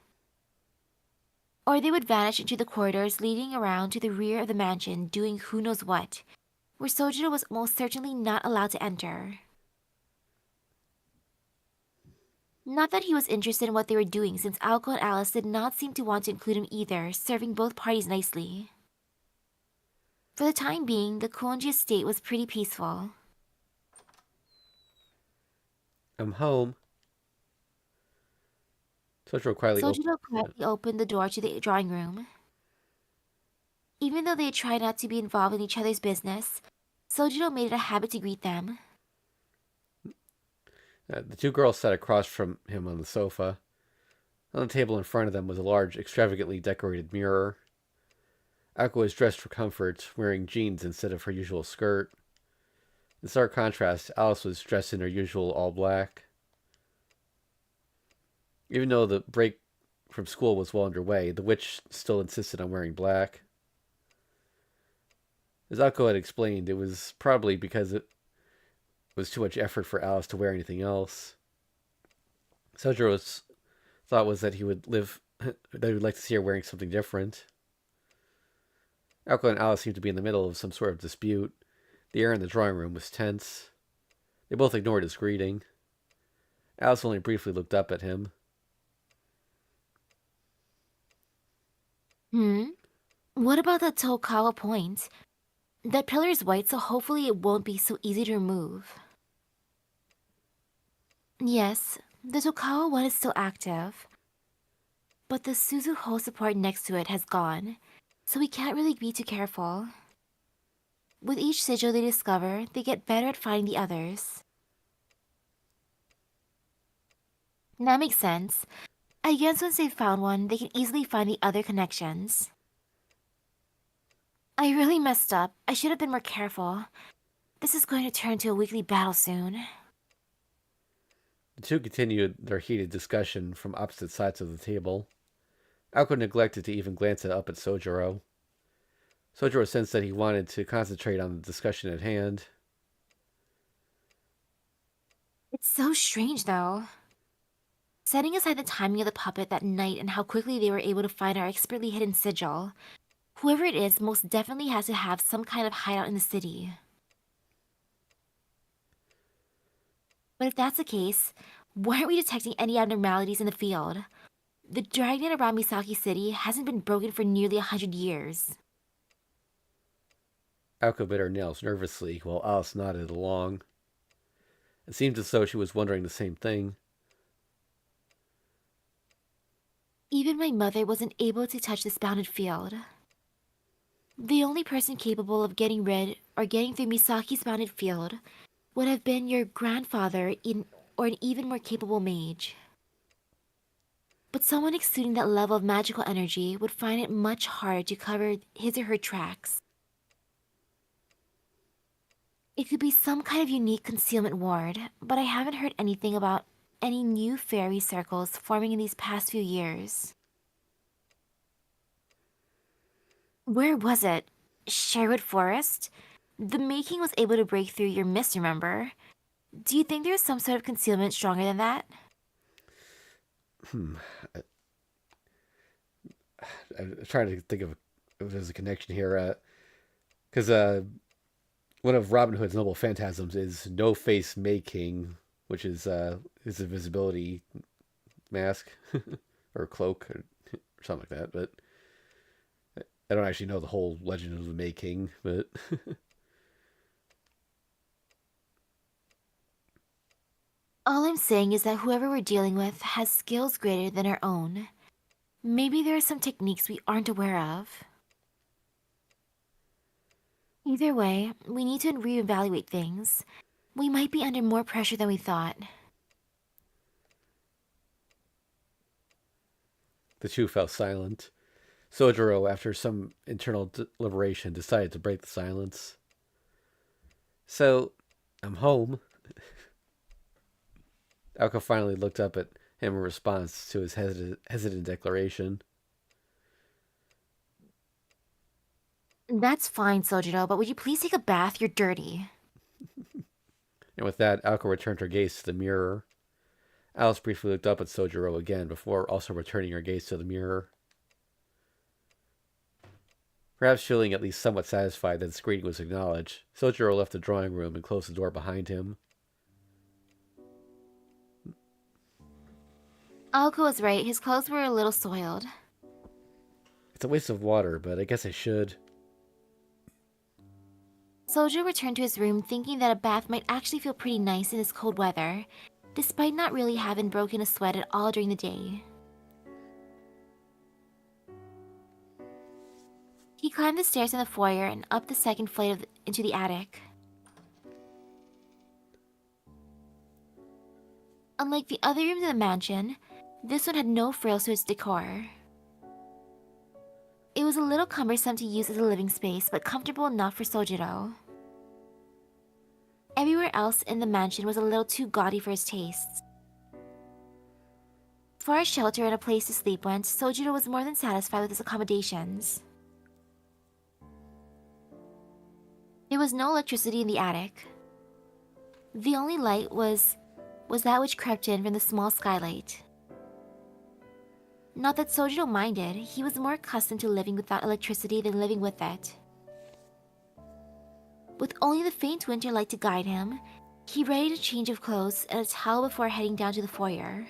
Or they would vanish into the corridors leading around to the rear of the mansion, doing who knows what, where Sojiro was most certainly not allowed to enter. Not that he was interested in what they were doing, since Aoko and Alice did not seem to want to include him either, serving both parties nicely. For the time being, the Kuonji estate was pretty peaceful. I'm home. Sojiro Quietly opened the door to the drawing room. Even though they had tried not to be involved in each other's business, Sojiro made it a habit to greet them. The two girls sat across from him on the sofa. On the table in front of them was a large, extravagantly decorated mirror. Aoko was dressed for comfort, wearing jeans instead of her usual skirt. In stark contrast, Alice was dressed in her usual all black. Even though the break from school was well underway, the witch still insisted on wearing black. As Aoko had explained, it was probably because it was too much effort for Alice to wear anything else. Sojiro's thought was that he would like to see her wearing something different. Aoko and Alice seemed to be in the middle of some sort of dispute. The air in the drawing room was tense. They both ignored his greeting. Alice only briefly looked up at him. What about the Tokawa point? That pillar is white, so hopefully it won't be so easy to remove. Yes, the Tokawa one is still active. But the Suzuho support next to it has gone, so we can't really be too careful. With each sigil they discover, they get better at finding the others. That makes sense. I guess once they've found one, they can easily find the other connections. I really messed up. I should have been more careful. This is going to turn into a weekly battle soon. The two continued their heated discussion from opposite sides of the table. Aoko neglected to even glance up at Sojiro. Sojiro sensed that he wanted to concentrate on the discussion at hand. It's so strange, though. Setting aside the timing of the puppet that night and how quickly they were able to find our expertly hidden sigil, whoever it is most definitely has to have some kind of hideout in the city. But if that's the case, why aren't we detecting any abnormalities in the field? The dragnet around Misaki City hasn't been broken for nearly 100 years. Aoko bit her nails nervously while Alice nodded along. It seemed as though she was wondering the same thing. Even my mother wasn't able to touch this bounded field. The only person capable of getting rid or getting through Misaki's bounded field would have been your grandfather or an even more capable mage. But someone exuding that level of magical energy would find it much harder to cover his or her tracks. It could be some kind of unique concealment ward, but I haven't heard anything about any new fairy circles forming in these past few years. Where was it? Sherwood Forest? The making was able to break through your mist, remember? Do you think there's some sort of concealment stronger than that? I'm trying to think of if there's a connection here. Because one of Robin Hood's noble phantasms is no face making, which is his invisibility mask or cloak or something like that. But I don't actually know the whole legend of the making. But All I'm saying is that whoever we're dealing with has skills greater than our own. Maybe there are some techniques we aren't aware of. Either way, we need to reevaluate things. We might be under more pressure than we thought. The two fell silent. Sojiro, after some internal deliberation, decided to break the silence. So, I'm home. Aoko finally looked up at him in response to his hesitant declaration. That's fine, Sojiro, but would you please take a bath? You're dirty. And with that, Aoko returned her gaze to the mirror. Alice briefly looked up at Sojiro again before also returning her gaze to the mirror. Perhaps feeling at least somewhat satisfied that his greeting was acknowledged, Sojiro left the drawing room and closed the door behind him. Aoko was right, his clothes were a little soiled. It's a waste of water, but I guess I should. Sojiro returned to his room thinking that a bath might actually feel pretty nice in this cold weather, despite not really having broken a sweat at all during the day. He climbed the stairs in the foyer and up the second flight into the attic. Unlike the other rooms in the mansion, this one had no frills to its decor. It was a little cumbersome to use as a living space, but comfortable enough for Sojiro. Everywhere else in the mansion was a little too gaudy for his tastes. As far as shelter and a place to sleep went, Sojiro was more than satisfied with his accommodations. There was no electricity in the attic. The only light was that which crept in from the small skylight. Not that Sojiro minded, he was more accustomed to living without electricity than living with it. With only the faint winter light to guide him, he readied a change of clothes and a towel before heading down to the foyer.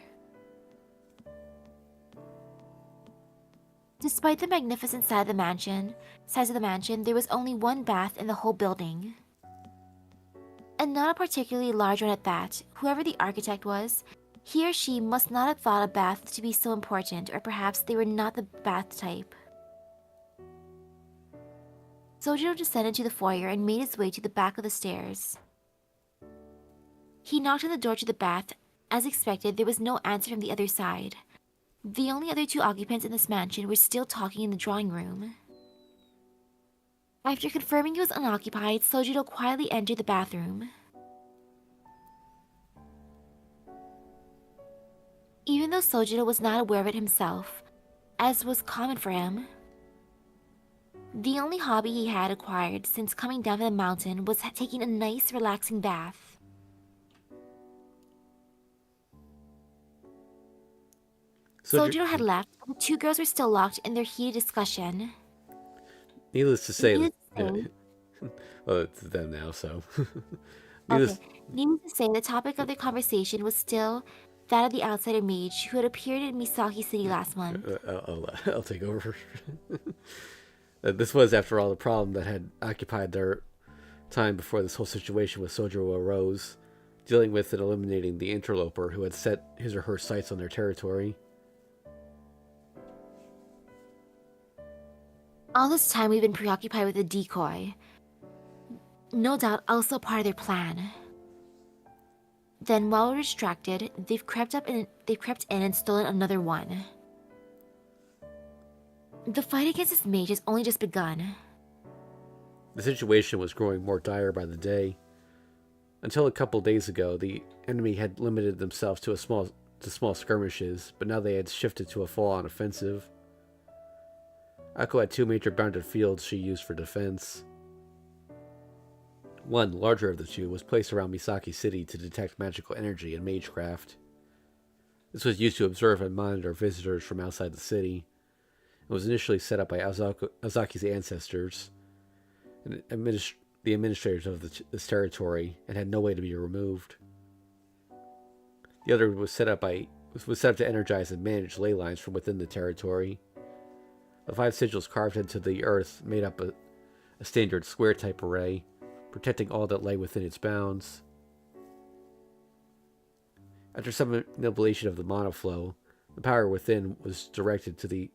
Despite the magnificent size of the mansion, there was only one bath in the whole building. And not a particularly large one at that. Whoever the architect was, he or she must not have thought a bath to be so important, or perhaps they were not the bath type. Sojiro descended to the foyer and made his way to the back of the stairs. He knocked on the door to the bath. As expected, there was no answer from the other side. The only other two occupants in this mansion were still talking in the drawing room. After confirming he was unoccupied, Sojiro quietly entered the bathroom. Even though Sojiro was not aware of it himself, as was common for him, the only hobby he had acquired since coming down from the mountain was taking a nice, relaxing bath. Sojiro had left, and the two girls were still locked in their heated discussion. Needless to say, well, it's them now, so. Needless to say, the topic of their conversation was still that of the outsider mage who had appeared in Misaki City last month. I'll take over. This was, after all, the problem that had occupied their time before this whole situation with Sojiro arose, dealing with and eliminating the interloper who had set his or her sights on their territory. All this time we've been preoccupied with the decoy. No doubt also part of their plan. Then, while we're distracted, they've crept in and stolen another one. The fight against this mage has only just begun. The situation was growing more dire by the day. Until a couple days ago, the enemy had limited themselves to small skirmishes, but now they had shifted to a full-on offensive. Aoko had two major bounded fields she used for defense. One, larger of the two, was placed around Misaki City to detect magical energy and magecraft. This was used to observe and monitor visitors from outside the city. It was initially set up by Aozaki's ancestors, and the administrators of this territory, and had no way to be removed. The other was set up to energize and manage ley lines from within the territory. The 5 sigils carved into the earth made up a standard square-type array, protecting all that lay within its bounds. After some manipulation of the monoflow, the power within was directed to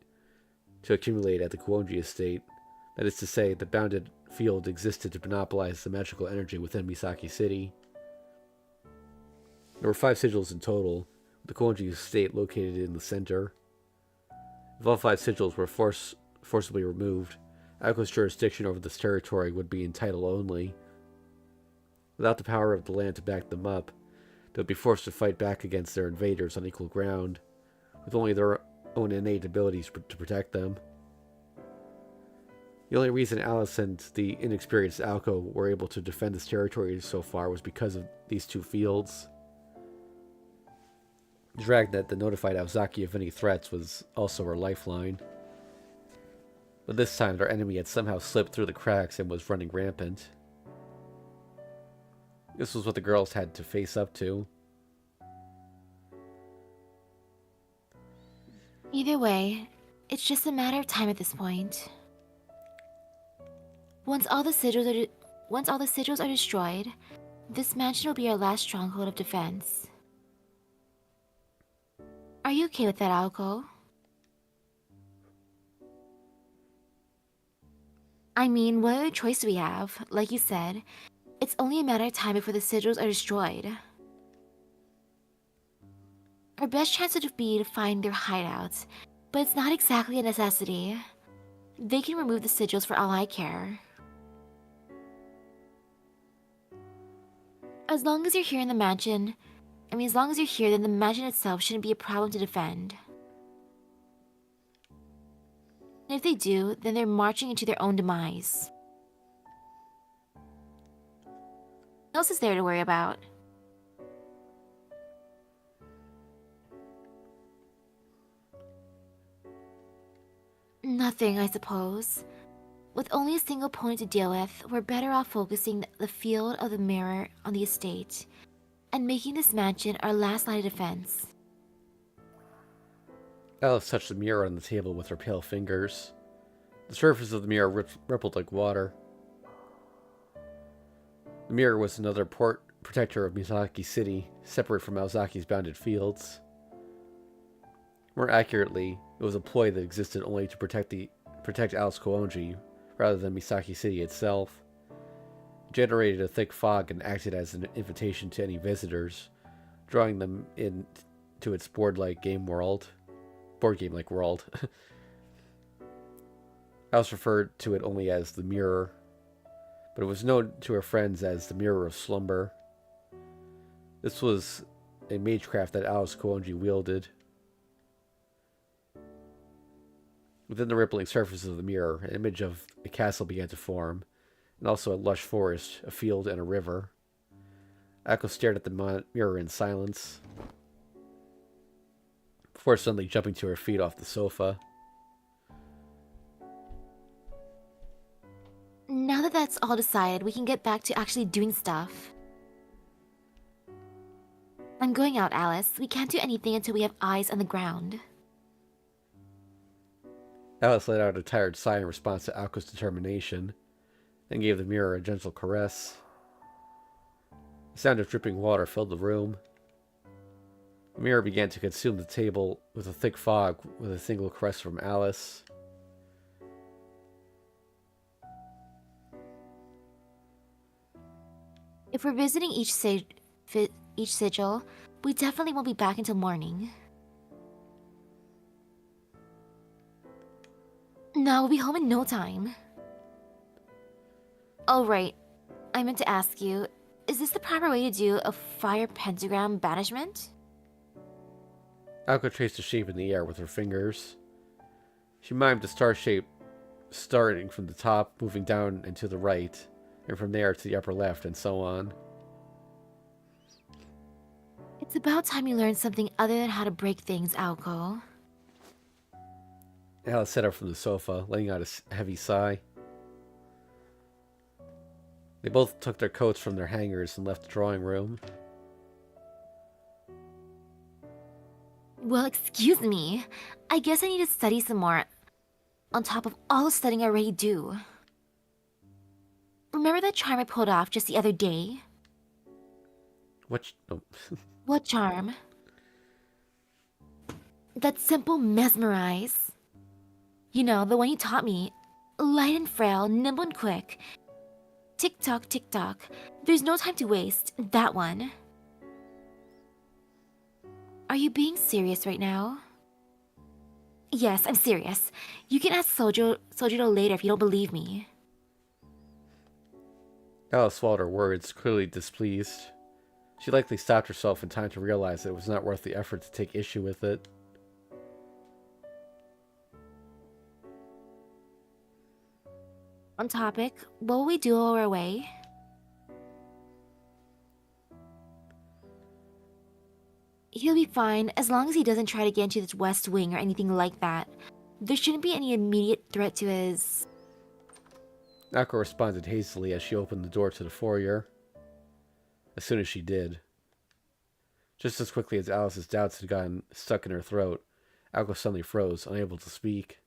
accumulate at the Kuonji estate. That is to say, the bounded field existed to monopolize the magical energy within Misaki City. There were 5 sigils in total, with the Kuonji estate located in the center. If all 5 sigils were forcibly removed, Aoko's jurisdiction over this territory would be in title only. Without the power of the land to back them up, they would be forced to fight back against their invaders on equal ground, with only their own innate abilities to protect them. The only reason Alice and the inexperienced Aoko were able to defend this territory so far was because of these 2 fields. Dragnet that notified Aozaki of any threats was also her lifeline. But this time their enemy had somehow slipped through the cracks and was running rampant. This was what the girls had to face up to. Either way, it's just a matter of time at this point. Once all the sigils are destroyed, this mansion will be our last stronghold of defense. Are you okay with that, Aoko? I mean, what other choice do we have? Like you said, it's only a matter of time before the sigils are destroyed. Our best chance would be to find their hideouts, but it's not exactly a necessity. They can remove the sigils for all I care. As long as you're here in the mansion, as long as you're here, then the mansion itself shouldn't be a problem to defend. And if they do, then they're marching into their own demise. What else is there to worry about? Nothing, I suppose. With only a single opponent to deal with, we're better off focusing the field of the mirror on the estate, and making this mansion our last line of defense. Alice touched the mirror on the table with her pale fingers. The surface of the mirror rippled like water. The mirror was another protector of Misaki City, separate from Aozaki's bounded fields. More accurately, it was a ploy that existed only to protect Alice Kuonji, rather than Misaki City itself. It generated a thick fog and acted as an invitation to any visitors, drawing them in to its board game-like world. Alice referred to it only as the Mirror, but it was known to her friends as the Mirror of Slumber. This was a magecraft that Alice Kuonji wielded. Within the rippling surface of the mirror, an image of a castle began to form, and also a lush forest, a field, and a river. Aoko stared at the mirror in silence, before suddenly jumping to her feet off the sofa. Now that that's all decided, we can get back to actually doing stuff. I'm going out, Alice. We can't do anything until we have eyes on the ground. Alice let out a tired sigh in response to Aoko's determination, and gave the mirror a gentle caress. The sound of dripping water filled the room. The mirror began to consume the table with a thick fog with a single caress from Alice. If we're visiting each sigil, we definitely won't be back until morning. No, we'll be home in no time. Oh, right. I meant to ask you, is this the proper way to do a fire pentagram banishment? Aoko traced a shape in the air with her fingers. She mimed a star shape starting from the top, moving down and to the right, and from there to the upper left, and so on. It's about time you learned something other than how to break things, Aoko. Alice sat up from the sofa, letting out a heavy sigh. They both took their coats from their hangers and left the drawing room. Well, excuse me. I guess I need to study some more, on top of all the studying I already do. Remember that charm I pulled off just the other day? What? Oh. What charm? That simple mesmerize. You know, the one you taught me. Light and frail, nimble and quick. Tick tock, tick tock. There's no time to waste. That one. Are you being serious right now? Yes, I'm serious. You can ask Sojiro later if you don't believe me. Alice swallowed her words, clearly displeased. She likely stopped herself in time to realize that it was not worth the effort to take issue with it. On topic, what will we do while we're away? He'll be fine as long as he doesn't try to get into the West Wing or anything like that. There shouldn't be any immediate threat to his... Aoko responded hastily as she opened the door to the foyer. As soon as she did. Just as quickly as Alice's doubts had gotten stuck in her throat, Aoko suddenly froze, unable to speak.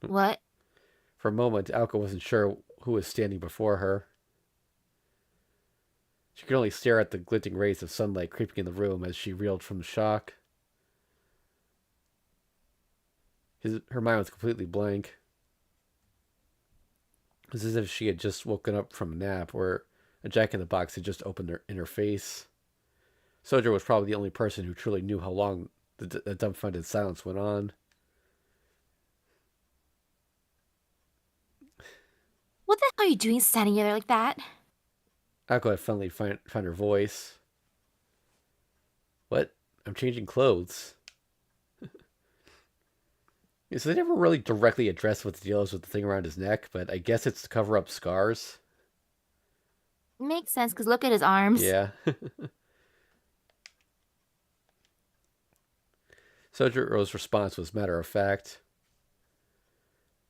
What? For a moment, Aoko wasn't sure who was standing before her. She could only stare at the glinting rays of sunlight creeping in the room as she reeled from the shock. Her mind was completely blank. It was as if she had just woken up from a nap, or a jack-in-the-box had just opened in her face. Sojiro was probably the only person who truly knew how long the dumbfounded silence went on. What the hell are you doing standing there like that? Aoko had finally found her voice. What? I'm changing clothes. So they never really directly addressed what the deal is with the thing around his neck, but I guess it's to cover up scars. Makes sense, because look at his arms. Yeah. Sojiro's response was matter of fact.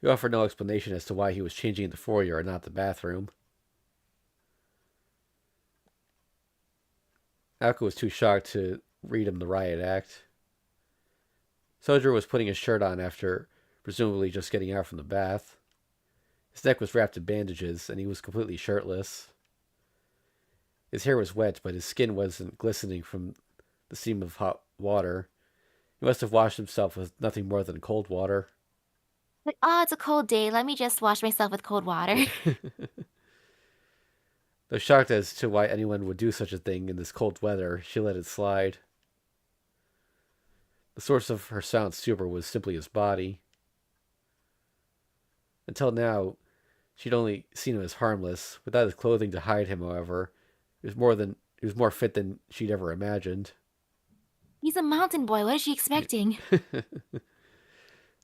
He offered no explanation as to why he was changing the foyer and not the bathroom. Aoko was too shocked to read him the riot act. Sojiro was putting his shirt on after presumably just getting out from the bath. His neck was wrapped in bandages, and he was completely shirtless. His hair was wet, but his skin wasn't glistening from the steam of hot water. He must have washed himself with nothing more than cold water. Like, oh, it's a cold day. Let me just wash myself with cold water. Though shocked as to why anyone would do such a thing in this cold weather, she let it slide. The source of her silent stupor was simply his body. Until now, she'd only seen him as harmless. Without his clothing to hide him, however, it was more fit than she'd ever imagined. He's a mountain boy. What is she expecting?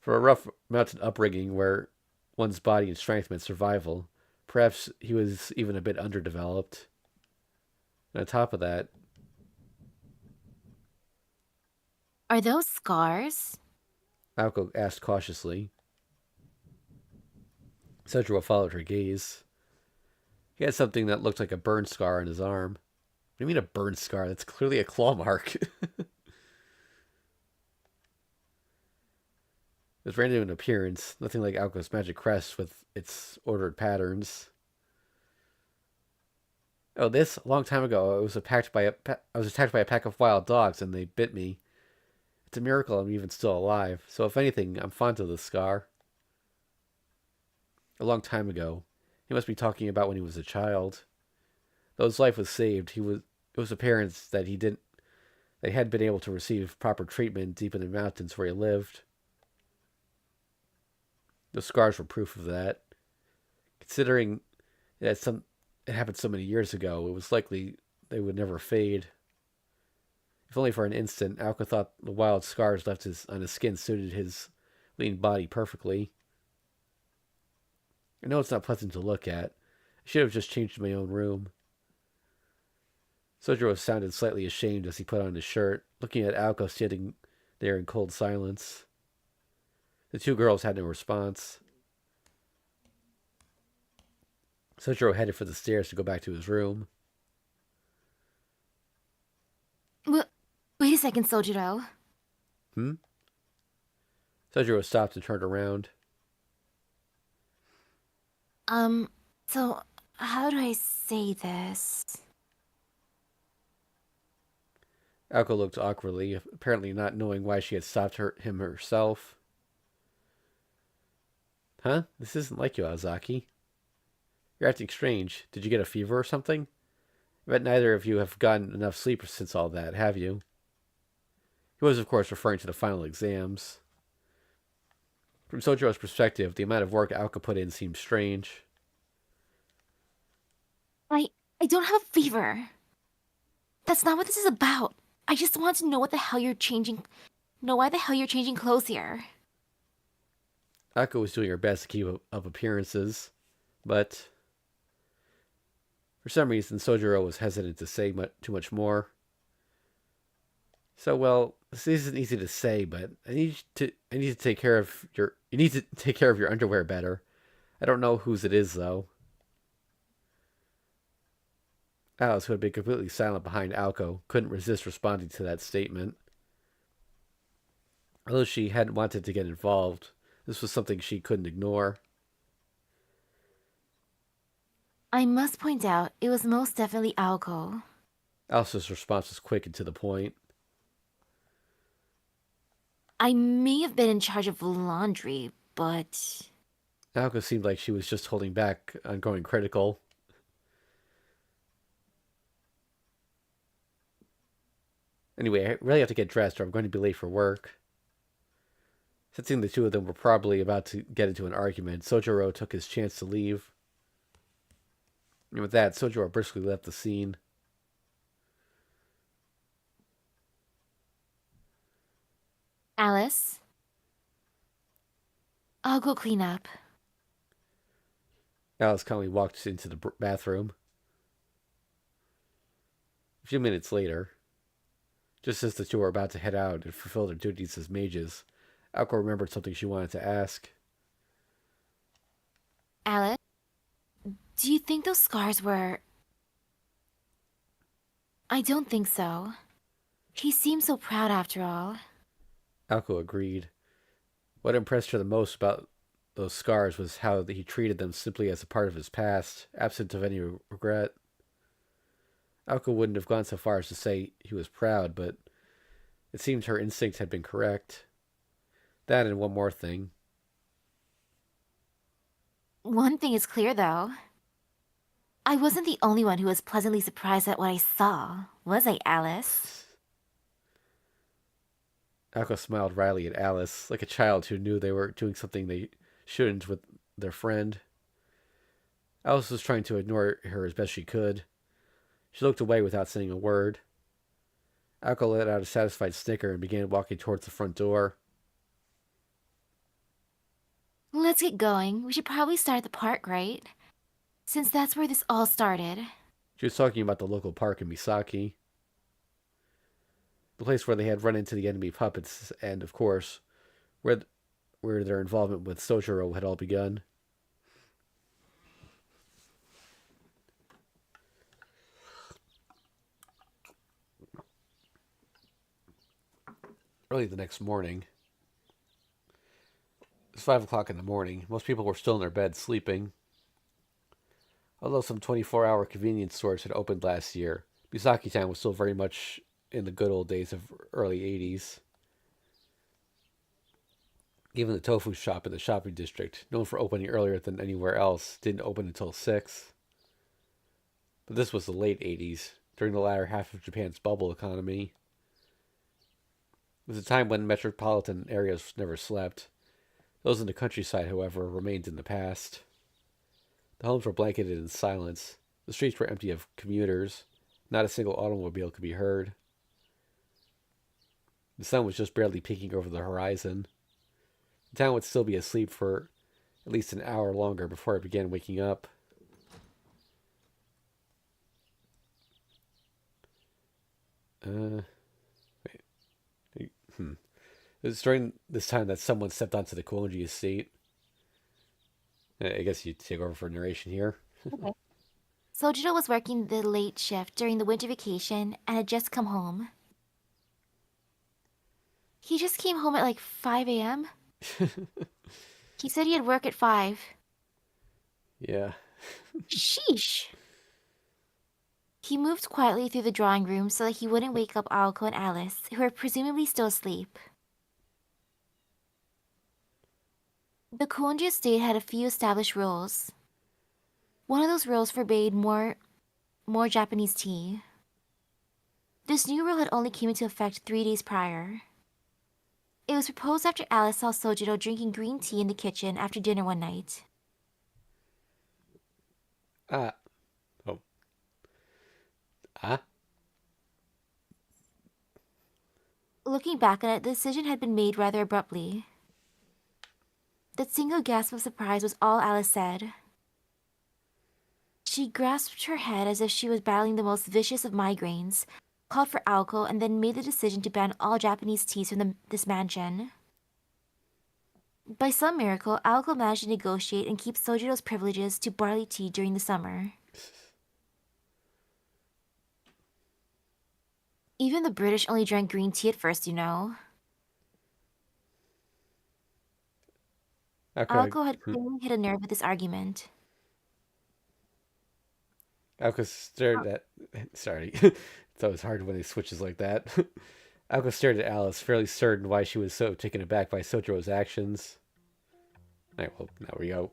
For a rough mountain upbringing where one's body and strength meant survival, perhaps he was even a bit underdeveloped. And on top of that, Are those scars? Aoko asked cautiously. Sojiro followed her gaze. He had something that looked like a burn scar on his arm. What do you mean a burn scar? That's clearly a claw mark. It was random in appearance, nothing like Aoko's magic crest with its ordered patterns. Oh, this? A long time ago, I was attacked by a pack of wild dogs and they bit me. It's a miracle I'm even still alive, so if anything, I'm fond of this scar. A long time ago. He must be talking about when he was a child. Though his life was saved, it was apparent that he hadn't been able to receive proper treatment deep in the mountains where he lived. The scars were proof of that. Considering it happened so many years ago, it was likely they would never fade. If only for an instant, Aoko thought the wild scars left on his skin suited his lean body perfectly. I know it's not pleasant to look at. I should have just changed my own room. Sojiro sounded slightly ashamed as he put on his shirt, looking at Aoko sitting there in cold silence. The two girls had no response. Sojiro headed for the stairs to go back to his room. Wait a second, Sojiro. Sojiro stopped and turned around. So how do I say this? Aoko looked awkwardly, apparently not knowing why she had stopped him herself. Huh? This isn't like you, Aozaki. You're acting strange. Did you get a fever or something? I bet neither of you have gotten enough sleep since all that, have you? He was, of course, referring to the final exams. From Sojiro's perspective, the amount of work Aoko put in seemed strange. I I don't have a fever. That's not what this is about. I just want to know what the hell you're changing. Know why the hell you're changing clothes here. Aoko was doing her best to keep up appearances, but for some reason, Sojiro was hesitant to say too much more. So, well, this isn't easy to say, but I need to take care of your you need to take care of your underwear better. I don't know whose it is though. Alice, who had been completely silent behind Aoko, couldn't resist responding to that statement. Although she hadn't wanted to get involved, this was something she couldn't ignore. I must point out, it was most definitely Aoko. Alice's response was quick and to the point. I may have been in charge of laundry, but Aoko seemed like she was just holding back on going critical. Anyway, I really have to get dressed or I'm going to be late for work. Sensing the two of them were probably about to get into an argument, Sojiro took his chance to leave. And with that, Sojiro briskly left the scene. Alice, I'll go clean up. Alice calmly walked into the bathroom. A few minutes later, just as the two were about to head out and fulfill their duties as mages, Aoko remembered something she wanted to ask. Alice, do you think those scars were... I don't think so. He seemed so proud after all. Aoko agreed. What impressed her the most about those scars was how he treated them simply as a part of his past, absent of any regret. Aoko wouldn't have gone so far as to say he was proud, but it seemed her instinct had been correct. That and one more thing. One thing is clear, though. I wasn't the only one who was pleasantly surprised at what I saw, was I, Alice? Aoko smiled wryly at Alice, like a child who knew they were doing something they shouldn't with their friend. Alice was trying to ignore her as best she could. She looked away without saying a word. Aoko let out a satisfied snicker and began walking towards the front door. Let's get going. We should probably start at the park, right? Since that's where this all started. She was talking about the local park in Misaki, the place where they had run into the enemy puppets, and, of course, where their involvement with Sojiro had all begun. Early the next morning, it was 5 o'clock in the morning. Most people were still in their beds sleeping. Although some 24-hour convenience stores had opened last year, Misaki Town was still very much in the good old days of early 80s. Even the tofu shop in the shopping district, known for opening earlier than anywhere else, didn't open until 6. But this was the late 80s, during the latter half of Japan's bubble economy. It was a time when metropolitan areas never slept. Those in the countryside, however, remained in the past. The homes were blanketed in silence. The streets were empty of commuters. Not a single automobile could be heard. The sun was just barely peeking over the horizon. The town would still be asleep for at least an hour longer before it began waking up. Wait. It was during this time that someone stepped onto the Koonji estate. I guess you take over for narration here. Okay. Sojiro was working the late shift during the winter vacation and had just come home. He just came home at like 5 a.m. He said he had work at 5. Yeah. Sheesh. He moved quietly through the drawing room so that he wouldn't wake up Aoko and Alice, who were presumably still asleep. The Konji estate had a few established rules. One of those rules forbade more Japanese tea. This new rule had only came into effect 3 days prior. It was proposed after Alice saw Sojiro drinking green tea in the kitchen after dinner one night. Ah. Oh. Ah. Looking back on it, the decision had been made rather abruptly. That single gasp of surprise was all Alice said. She grasped her head as if she was battling the most vicious of migraines, called for Aoko, and then made the decision to ban all Japanese teas from this mansion. By some miracle, Aoko managed to negotiate and keep Sojiro's privileges to barley tea during the summer. Even the British only drank green tea at first, you know. Okay. Aoko had clearly hit a nerve with this argument. Alka stared at. Sorry. It's always hard when they switches like that. Alka stared at Alice, fairly certain why she was so taken aback by Sojiro's actions. Alright, well, now we go.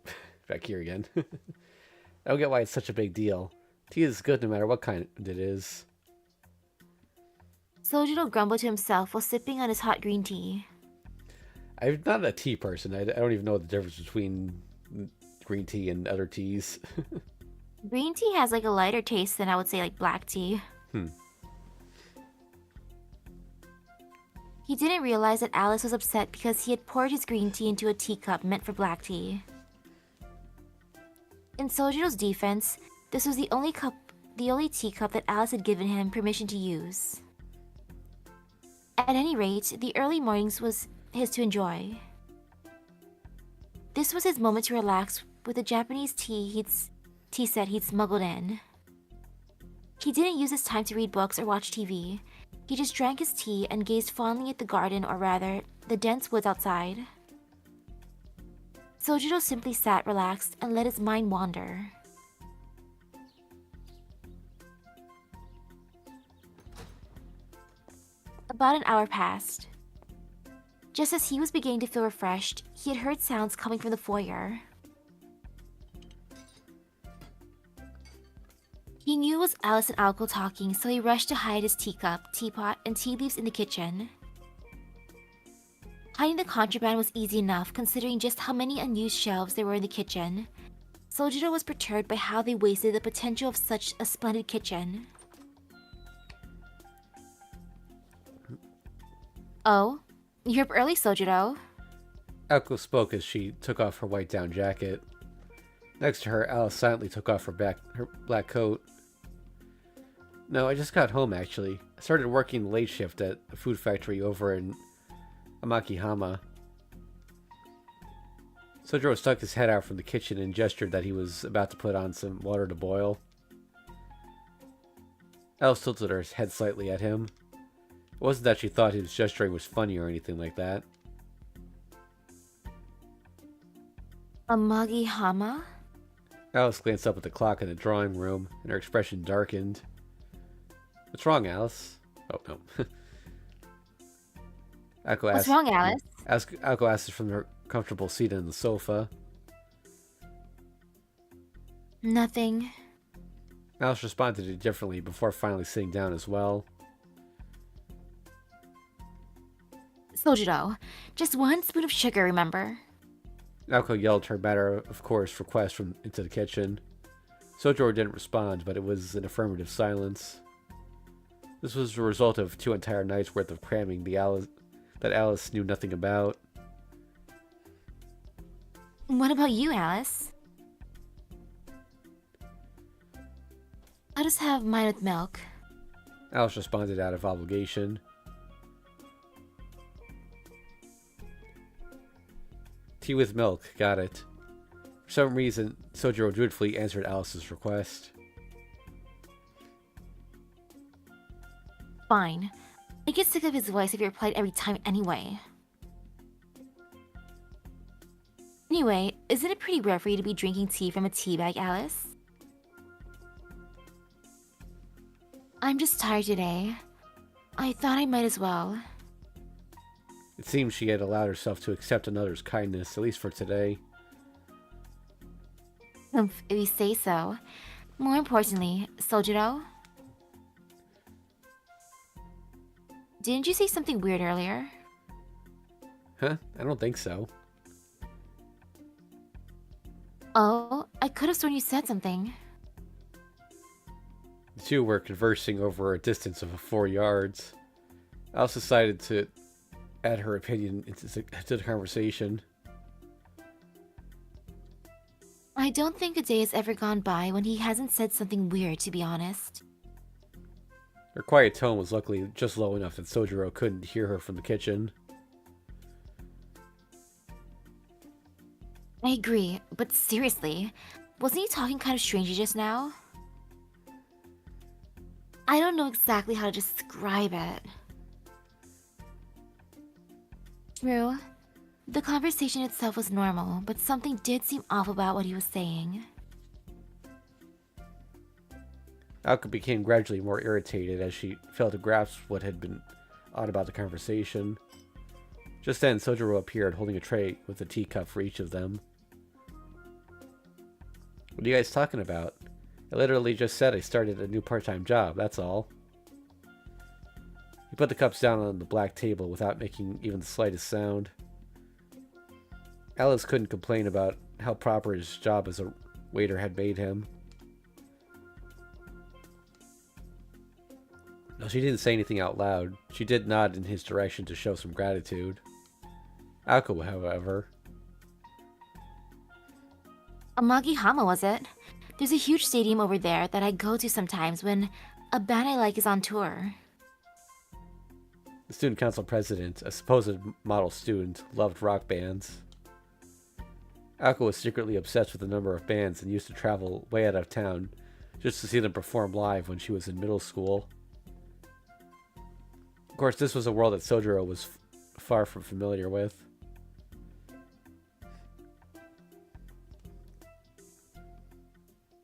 Back here again. I don't get why it's such a big deal. Tea is good no matter what kind it is. Sojiro grumbled to himself while sipping on his hot green tea. I'm not a tea person. I don't even know the difference between green tea and other teas. Green tea has like a lighter taste than I would say like black tea. He didn't realize that Alice was upset because he had poured his green tea into a teacup meant for black tea. In Sojiro's defense, this was the only teacup that Alice had given him permission to use. At any rate, the early mornings was his to enjoy. This was his moment to relax with the Japanese tea set he'd smuggled in. He didn't use his time to read books or watch TV. He just drank his tea and gazed fondly at the garden, or rather, the dense woods outside. Sojiro simply sat relaxed and let his mind wander. About an hour passed. Just as he was beginning to feel refreshed, he had heard sounds coming from the foyer. He knew it was Alice and Aoko talking, so he rushed to hide his teacup, teapot, and tea leaves in the kitchen. Hiding the contraband was easy enough, considering just how many unused shelves there were in the kitchen. Sojiro was perturbed by how they wasted the potential of such a splendid kitchen. Oh, you're up early, Sojiro. Alko spoke as she took off her white down jacket. Next to her, Alice silently took off her black coat. No, I just got home, actually. I started working the late shift at a food factory over in Amakihama. Sojiro stuck his head out from the kitchen and gestured that he was about to put on some water to boil. Alice tilted her head slightly at him. It wasn't that she thought his gesturing was funny or anything like that. Amagihama? Alice glanced up at the clock in the drawing room, and her expression darkened. What's wrong, Alice? Oh, no. What's wrong, Alice? Aoko asked from her comfortable seat on the sofa. Nothing. Alice responded indifferently before finally sitting down as well. Sojiro, just 1 spoon of sugar, remember? Aoko yelled her matter-of-course request from into the kitchen. Sojiro didn't respond, but it was an affirmative silence. This was the result of 2 entire nights' worth of cramming that Alice knew nothing about. What about you, Alice? I'll just have mine with milk. Alice responded out of obligation. Tea with milk, got it. For some reason, Sojiro dutifully answered Alice's request. Fine. I get sick of his voice if he replied every time anyway. Anyway, isn't it pretty rare for you to be drinking tea from a tea bag, Alice? I'm just tired today. I thought I might as well. It seems she had allowed herself to accept another's kindness, at least for today. If you say so. More importantly, Sojiro, didn't you say something weird earlier? Huh? I don't think so. Oh, I could have sworn you said something. The two were conversing over a distance of 4 yards. Alice decided to add her opinion into the conversation. I don't think a day has ever gone by when he hasn't said something weird, to be honest. Her quiet tone was luckily just low enough that Sojiro couldn't hear her from the kitchen. I agree, but seriously, wasn't he talking kind of strangely just now? I don't know exactly how to describe it. True. The conversation itself was normal, but something did seem off about what he was saying. Aoko became gradually more irritated as she failed to grasp what had been odd about the conversation. Just then, Sojiro appeared holding a tray with a teacup for each of them. What are you guys talking about? I literally just said I started a new part-time job, that's all. He put the cups down on the black table without making even the slightest sound. Alice couldn't complain about how proper his job as a waiter had made him. No, she didn't say anything out loud. She did nod in his direction to show some gratitude. Aoko, however... Amagihama, was it? There's a huge stadium over there that I go to sometimes when a band I like is on tour. The student council president, a supposed model student, loved rock bands. Aoko was secretly obsessed with the number of bands and used to travel way out of town just to see them perform live when she was in middle school. Of course, this was a world that Sojiro was far from familiar with.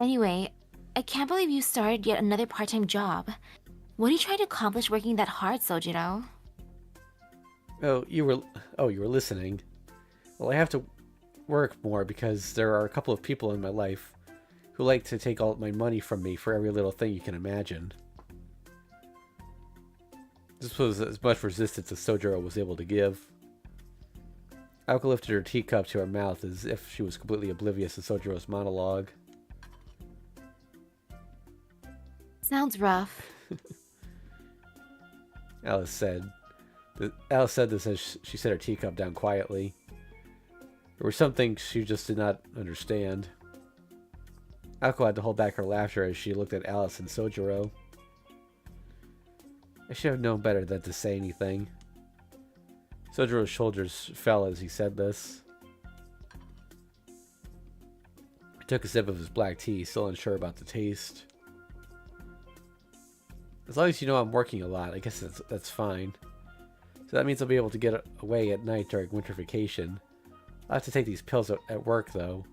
Anyway, I can't believe you started yet another part-time job. What are you trying to accomplish working that hard, Sojiro? You were listening. Well, I have to work more because there are a couple of people in my life who like to take all my money from me for every little thing you can imagine. This was as much resistance as Sojiro was able to give. Aoko lifted her teacup to her mouth as if she was completely oblivious to Sojiro's monologue. Sounds rough. Alice said. Alice said this as she set her teacup down quietly. There were some things she just did not understand. Aoko had to hold back her laughter as she looked at Alice and Sojiro. I should have known better than to say anything. Sojiro's shoulders fell as he said this. He took a sip of his black tea, still unsure about the taste. As long as you know I'm working a lot, I guess that's fine. So that means I'll be able to get away at night during winter vacation. I'll have to take these pills at work, though.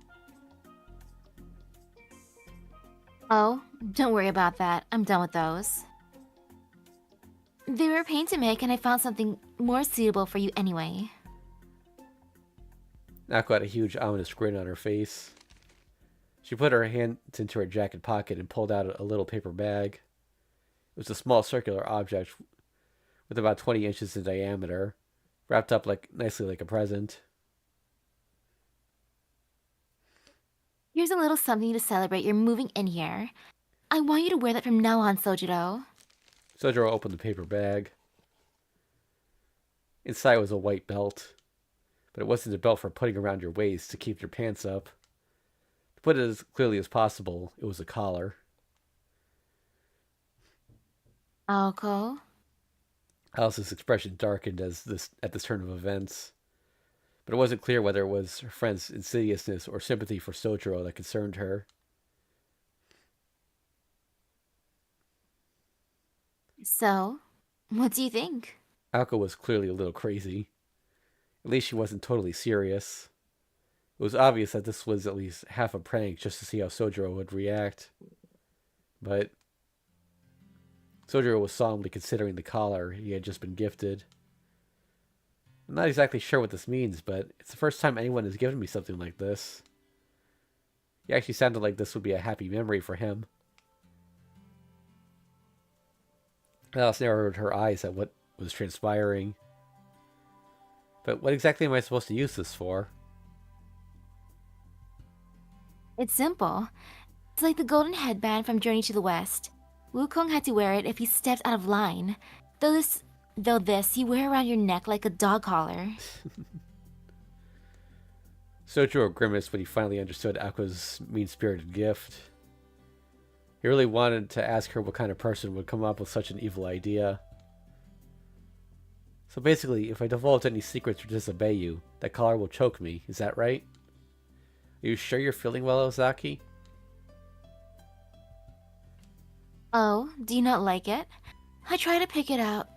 Oh, don't worry about that. I'm done with those. They were a pain to make, and I found something more suitable for you anyway. Naoko had a huge ominous grin on her face. She put her hand into her jacket pocket and pulled out a little paper bag. It was a small circular object with about 20 inches in diameter, wrapped up nicely like a present. Here's a little something to celebrate your moving in here. I want you to wear that from now on, Sojiro. Sojiro opened the paper bag. Inside was a white belt, but it wasn't a belt for putting around your waist to keep your pants up. To put it as clearly as possible, it was a collar. Aoko? Alice's expression darkened at this turn of events, but it wasn't clear whether it was her friend's insidiousness or sympathy for Sojiro that concerned her. So, what do you think? Aoko was clearly a little crazy. At least she wasn't totally serious. It was obvious that this was at least half a prank just to see how Sojiro would react. But Sojiro was solemnly considering the collar he had just been gifted. I'm not exactly sure what this means, but it's the first time anyone has given me something like this. He actually sounded like this would be a happy memory for him. Alice narrowed her eyes at what was transpiring. But what exactly am I supposed to use this for? It's simple. It's like the golden headband from Journey to the West. Wukong had to wear it if he stepped out of line. Though this you wear around your neck like a dog collar. Sojiro grimaced when he finally understood Aoko's mean-spirited gift. He really wanted to ask her what kind of person would come up with such an evil idea. So basically, if I divulge any secrets or disobey you, that collar will choke me, is that right? Are you sure you're feeling well, Aozaki? Oh, do you not like it? I try to pick out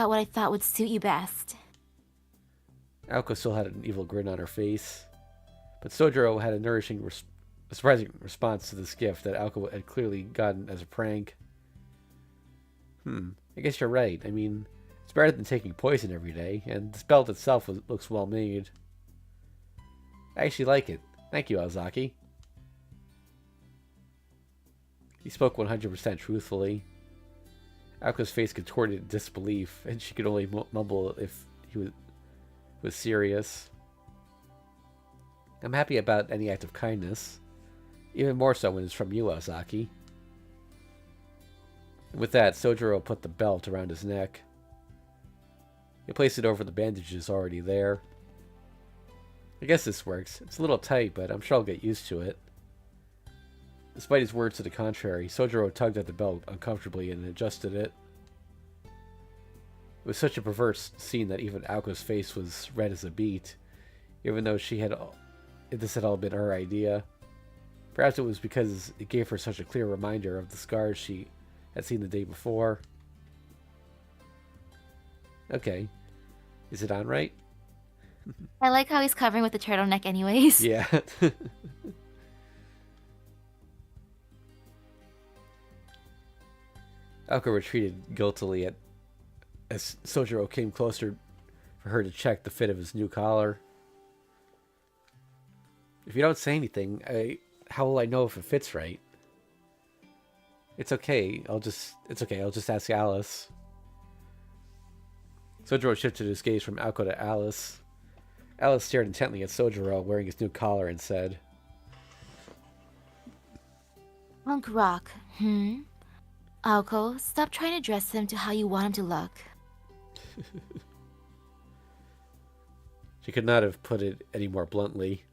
what I thought would suit you best. Aoko still had an evil grin on her face, but Sojiro had a surprising response to this gift that Aoko had clearly gotten as a prank. I guess you're right. I mean, it's better than taking poison every day, and this belt itself looks well made. I actually like it. Thank you, Aozaki. He spoke 100% truthfully. Aoko's face contorted in disbelief, and she could only mumble if he was serious. I'm happy about any act of kindness, even more so when it's from you, Aozaki. And with that, Sojiro put the belt around his neck. He placed it over the bandages already there. I guess this works. It's a little tight, but I'm sure I'll get used to it. Despite his words to the contrary, Sojiro tugged at the belt uncomfortably and adjusted it. It was such a perverse scene that even Aoko's face was red as a beet, even though this had all been her idea. Perhaps it was because it gave her such a clear reminder of the scars she had seen the day before. Okay. Is it on right? I like how he's covering with the turtleneck anyways. Yeah. Aoko retreated guiltily as Sojiro came closer for her to check the fit of his new collar. If you don't say anything, how will I know if it fits right? It's okay. I'll just ask Alice. Sojiro shifted his gaze from Aoko to Alice. Alice stared intently at Sojiro wearing his new collar and said, Punk rock, Aoko, stop trying to dress him to how you want him to look. She could not have put it any more bluntly.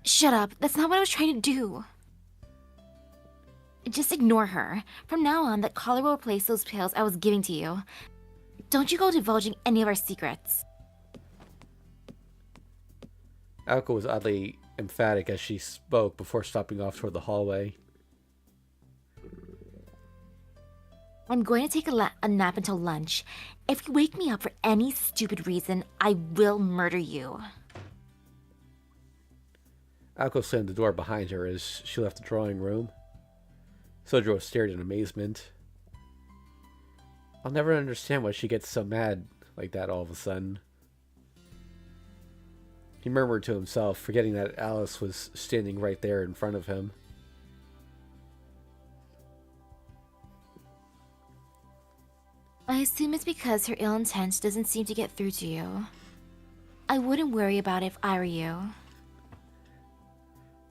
Shut up. That's not what I was trying to do. Just ignore her. From now on, that collar will replace those pills I was giving to you. Don't you go divulging any of our secrets. Aoko was oddly emphatic as she spoke before stopping off toward the hallway. I'm going to take a nap until lunch. If you wake me up for any stupid reason, I will murder you. Aoko slammed the door behind her as she left the drawing room. Sojiro stared in amazement. I'll never understand why she gets so mad like that all of a sudden. He murmured to himself, forgetting that Alice was standing right there in front of him. I assume it's because her ill intent doesn't seem to get through to you. I wouldn't worry about it if I were you.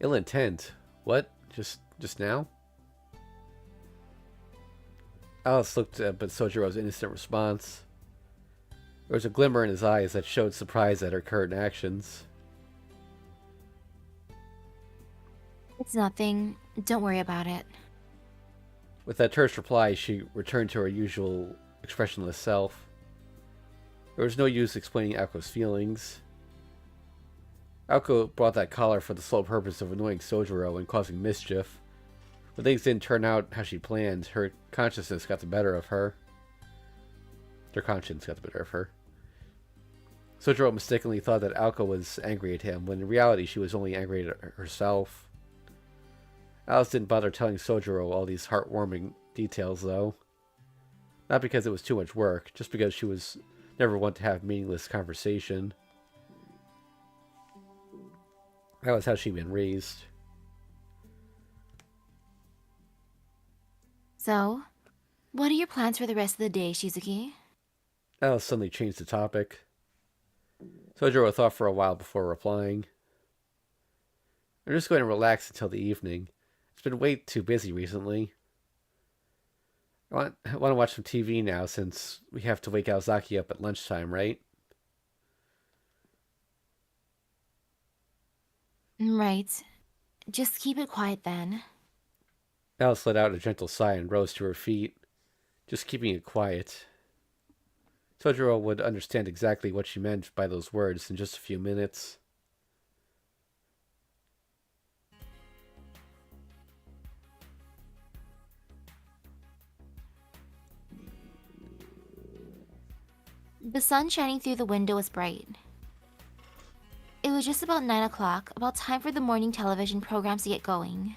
Ill intent? What? Just now? Alice looked up at Sojiro's innocent response. There was a glimmer in his eyes that showed surprise at her current actions. It's nothing. Don't worry about it. With that terse reply, she returned to her usual expressionless self. There was no use explaining Aoko's feelings. Aoko brought that collar for the sole purpose of annoying Sojiro and causing mischief. When things didn't turn out how she planned, her conscience got the better of her. Sojiro mistakenly thought that Aoko was angry at him, when in reality she was only angry at herself. Alice didn't bother telling Sojiro all these heartwarming details, though. Not because it was too much work, just because she was never one to have meaningless conversation. That was how she'd been raised. So, what are your plans for the rest of the day, Shizuki? Alice suddenly changed the topic. Sojiro thought for a while before replying. I'm just going to relax until the evening. It's been way too busy recently. I want to watch some TV now since we have to wake Aozaki up at lunchtime, right? Right. Just keep it quiet then. Alice let out a gentle sigh and rose to her feet, just keeping it quiet. Sojiro would understand exactly what she meant by those words in just a few minutes. The sun shining through the window was bright. It was just about 9 o'clock, about time for the morning television programs to get going.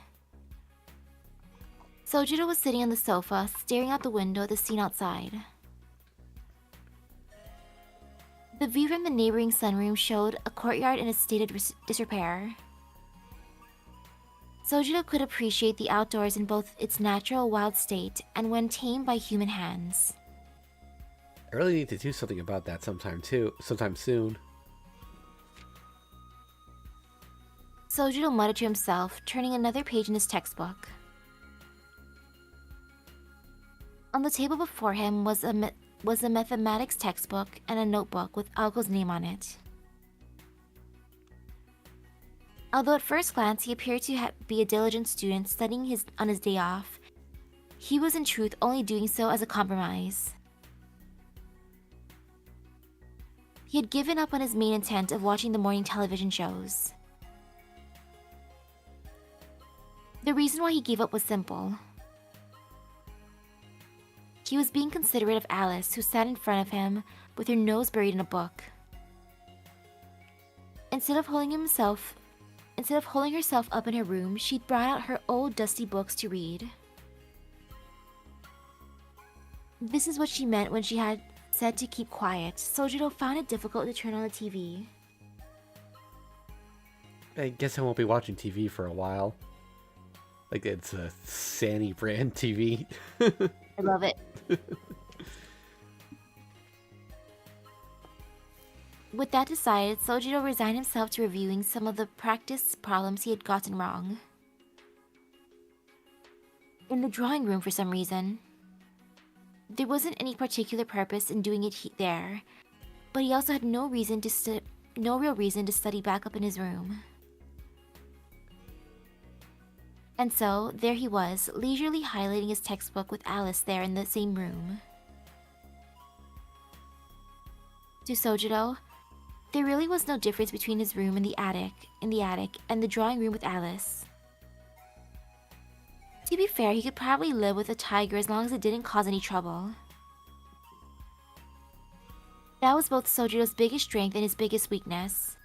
Sojiro was sitting on the sofa, staring out the window at the scene outside. The view from the neighboring sunroom showed a courtyard in a state of disrepair. Sojiro could appreciate the outdoors in both its natural wild state and when tamed by human hands. I really need to do something about that sometime soon. Sojiro muttered to himself, turning another page in his textbook. On the table before him was a mathematics textbook and a notebook with Aoko's name on it. Although at first glance he appeared to be a diligent student studying on his day off, he was in truth only doing so as a compromise. He had given up on his main intent of watching the morning television shows. The reason why he gave up was simple. He was being considerate of Alice, who sat in front of him with her nose buried in a book. Instead of holding herself up in her room, she'd brought out her old dusty books to read. This is what she meant when she had said to keep quiet. Sojiro found it difficult to turn on the TV. I guess I won't be watching TV for a while. Like it's a Sanny brand TV. I love it. With that decided, Sojiro resigned himself to reviewing some of the practice problems he had gotten wrong. In the drawing room, for some reason. There wasn't any particular purpose in doing it there, but he also had no real reason to study back up in his room. And so, there he was, leisurely highlighting his textbook with Alice there in the same room. To Sojiro, there really was no difference between his room in the attic, and the drawing room with Alice. To be fair, he could probably live with a tiger as long as it didn't cause any trouble. That was both Sojiro's biggest strength and his biggest weakness.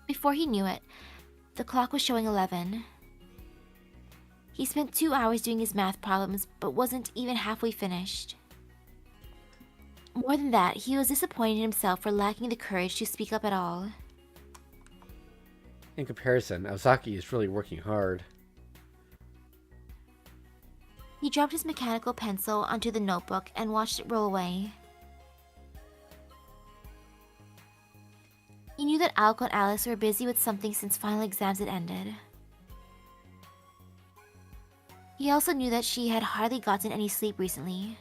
Before he knew it, the clock was showing 11. He spent 2 hours doing his math problems, but wasn't even halfway finished. More than that, he was disappointed in himself for lacking the courage to speak up at all. In comparison, Aozaki is really working hard. He dropped his mechanical pencil onto the notebook and watched it roll away. He knew that Aoko and Alice were busy with something since final exams had ended. He also knew that she had hardly gotten any sleep recently.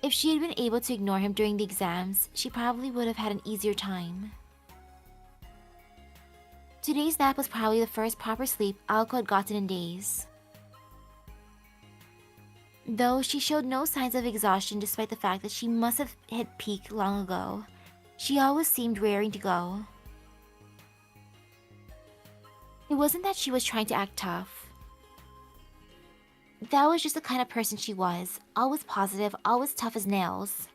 If she had been able to ignore him during the exams, she probably would have had an easier time. Today's nap was probably the first proper sleep Aoko had gotten in days. Though she showed no signs of exhaustion despite the fact that she must have hit peak long ago, she always seemed raring to go. It wasn't that she was trying to act tough. That was just the kind of person she was, always positive, always tough as nails.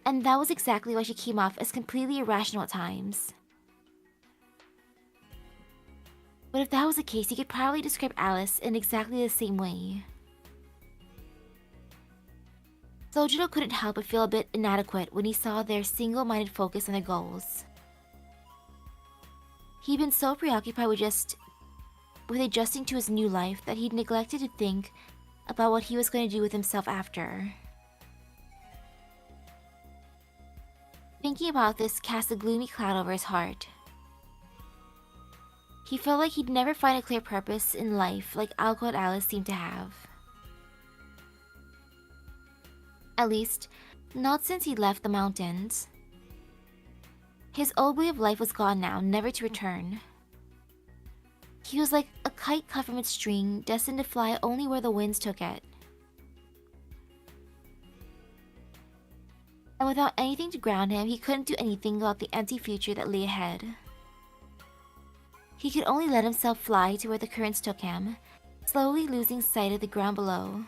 And that was exactly why she came off as completely irrational at times. But if that was the case, he could probably describe Alice in exactly the same way. Sojiro couldn't help but feel a bit inadequate when he saw their single-minded focus on their goals. He'd been so preoccupied with adjusting to his new life that he'd neglected to think about what he was going to do with himself after. Thinking about this cast a gloomy cloud over his heart. He felt like he'd never find a clear purpose in life like Aoko and Alice seemed to have. At least, not since he left the mountains. His old way of life was gone now, never to return. He was like a kite cut from its string, destined to fly only where the winds took it. And without anything to ground him, he couldn't do anything about the empty future that lay ahead. He could only let himself fly to where the currents took him, slowly losing sight of the ground below.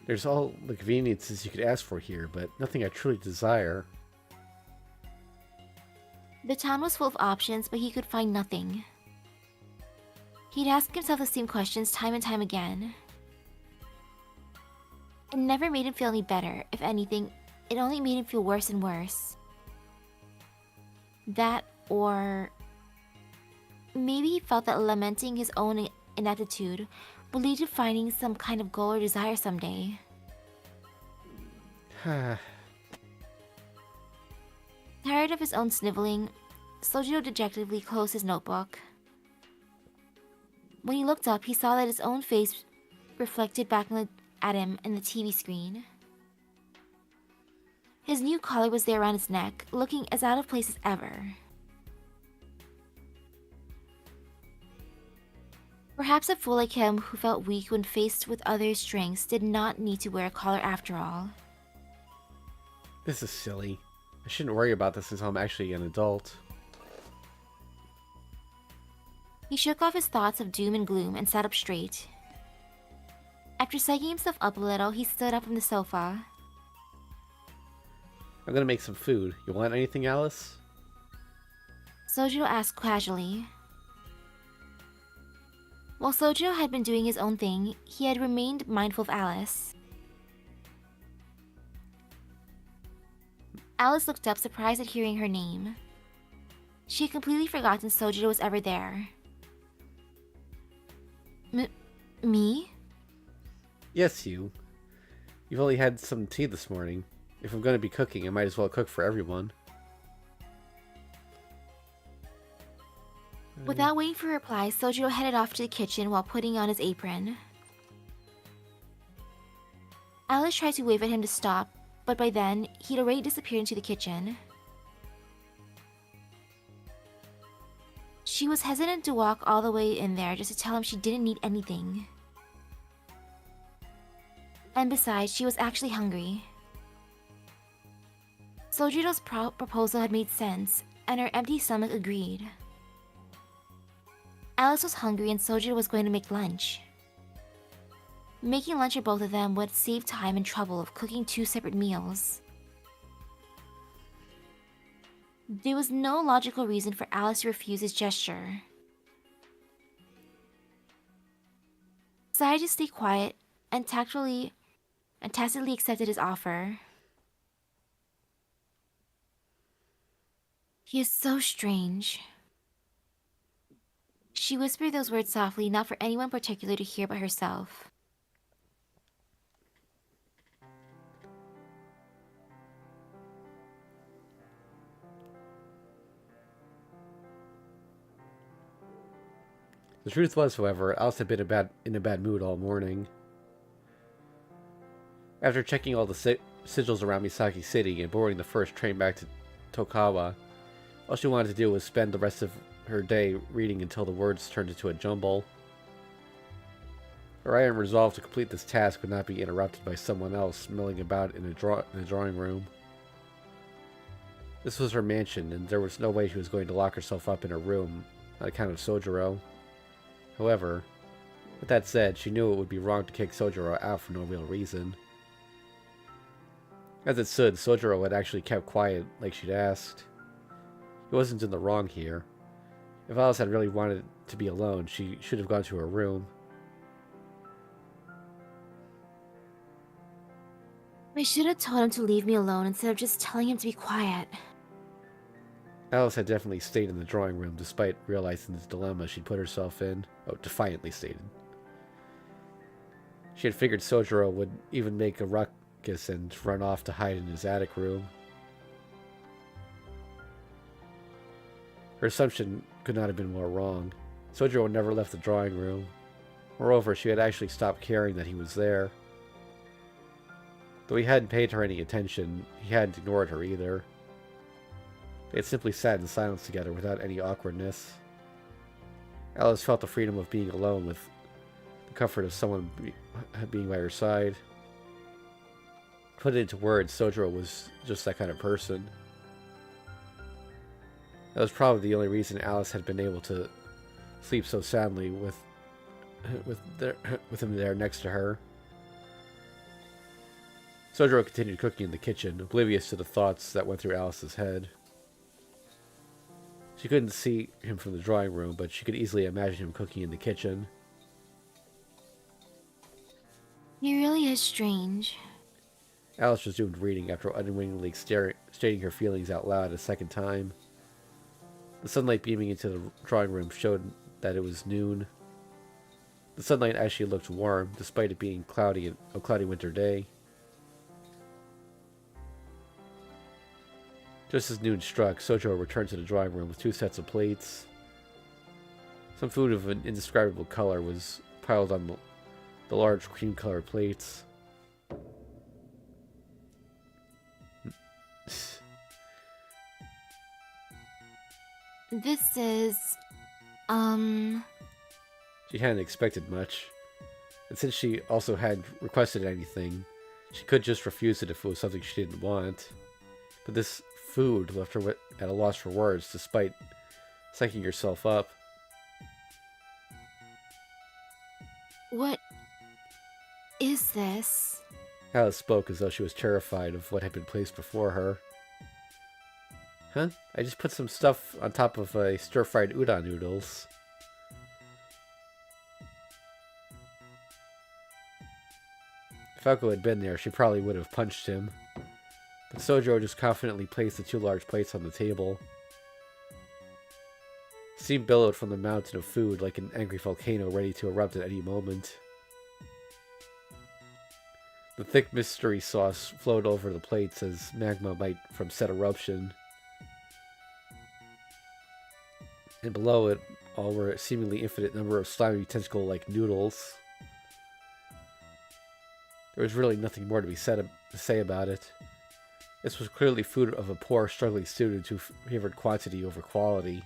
There's all the conveniences you could ask for here, but nothing I truly desire. The town was full of options, but he could find nothing. He'd ask himself the same questions time and time again. It never made him feel any better. If anything, it only made him feel worse and worse. That, or maybe he felt that lamenting his own ineptitude would lead to finding some kind of goal or desire someday. Tired of his own sniveling, Sojiro dejectedly closed his notebook. When he looked up, he saw that his own face reflected back at him in the TV screen. His new collar was there around his neck, looking as out of place as ever. Perhaps a fool like him who felt weak when faced with others' strengths did not need to wear a collar after all. This is silly. I shouldn't worry about this until I'm actually an adult. He shook off his thoughts of doom and gloom and sat up straight. After psyching himself up a little, he stood up from the sofa. I'm gonna make some food. You want anything, Alice? Sojiro asked casually. While Sojiro had been doing his own thing, he had remained mindful of Alice. Alice looked up, surprised at hearing her name. She had completely forgotten Sojiro was ever there. Me? Yes, you. You've only had some tea this morning. If I'm going to be cooking, I might as well cook for everyone. Without waiting for a reply, Sojiro headed off to the kitchen while putting on his apron. Alice tried to wave at him to stop, but by then, he'd already disappeared into the kitchen. She was hesitant to walk all the way in there just to tell him she didn't need anything. And besides, she was actually hungry. Sojiro's proposal had made sense, and her empty stomach agreed. Alice was hungry and Sojiro was going to make lunch. Making lunch for both of them would save time and trouble of cooking 2 separate meals. There was no logical reason for Alice to refuse his gesture. Decided to stay quiet and tactfully and tacitly accepted his offer. He is so strange. She whispered those words softly, not for anyone particular to hear but herself. The truth was, however, Alice had been in a bad mood all morning. After checking all the sigils around Misaki City and boarding the first train back to Tokawa, all she wanted to do was spend the rest of her day reading until the words turned into a jumble. Her iron resolve to complete this task would not be interrupted by someone else milling about in a drawing room. This was her mansion, and there was no way she was going to lock herself up in her room on account of Sojiro. However, with that said, she knew it would be wrong to kick Sojiro out for no real reason. As it stood, Sojiro had actually kept quiet like she'd asked. He wasn't in the wrong here. If Alice had really wanted to be alone, she should have gone to her room. I should have told him to leave me alone instead of just telling him to be quiet. Alice had definitely stayed in the drawing room despite realizing the dilemma she'd put herself in. Oh, defiantly stated. She had figured Sojiro would even make a ruckus and run off to hide in his attic room. Her assumption could not have been more wrong. Sojiro never left the drawing room. Moreover, she had actually stopped caring that he was there. Though he hadn't paid her any attention, he hadn't ignored her either. They had simply sat in silence together without any awkwardness. Alice felt the freedom of being alone with the comfort of someone being by her side. Put it into words, Sojiro was just that kind of person. That was probably the only reason Alice had been able to sleep so soundly with him there next to her. Sojiro continued cooking in the kitchen, oblivious to the thoughts that went through Alice's head. She couldn't see him from the drawing room, but she could easily imagine him cooking in the kitchen. He really is strange. Alice resumed reading after unwittingly stating her feelings out loud a second time. The sunlight beaming into the drawing room showed that it was noon. The sunlight actually looked warm, despite it being a cloudy winter day. Just as noon struck, Sojiro returned to the drawing room with 2 sets of plates. Some food of an indescribable color was piled on the large cream-colored plates. This is... She hadn't expected much. And since she also hadn't requested anything, she could just refuse it if it was something she didn't want. But this food left her at a loss for words, despite psyching herself up. What is this? Alice spoke as though she was terrified of what had been placed before her. Huh? I just put some stuff on top of a stir-fried udon noodles. If Aoko had been there, she probably would have punched him. But Sojiro just confidently placed the 2 large plates on the table. Steam billowed from the mountain of food like an angry volcano ready to erupt at any moment. The thick mystery sauce flowed over the plates as magma might from said eruption. And below it all were a seemingly infinite number of slimy tentacle-like noodles. There was really nothing more to say about it. This was clearly food of a poor, struggling student who favored quantity over quality.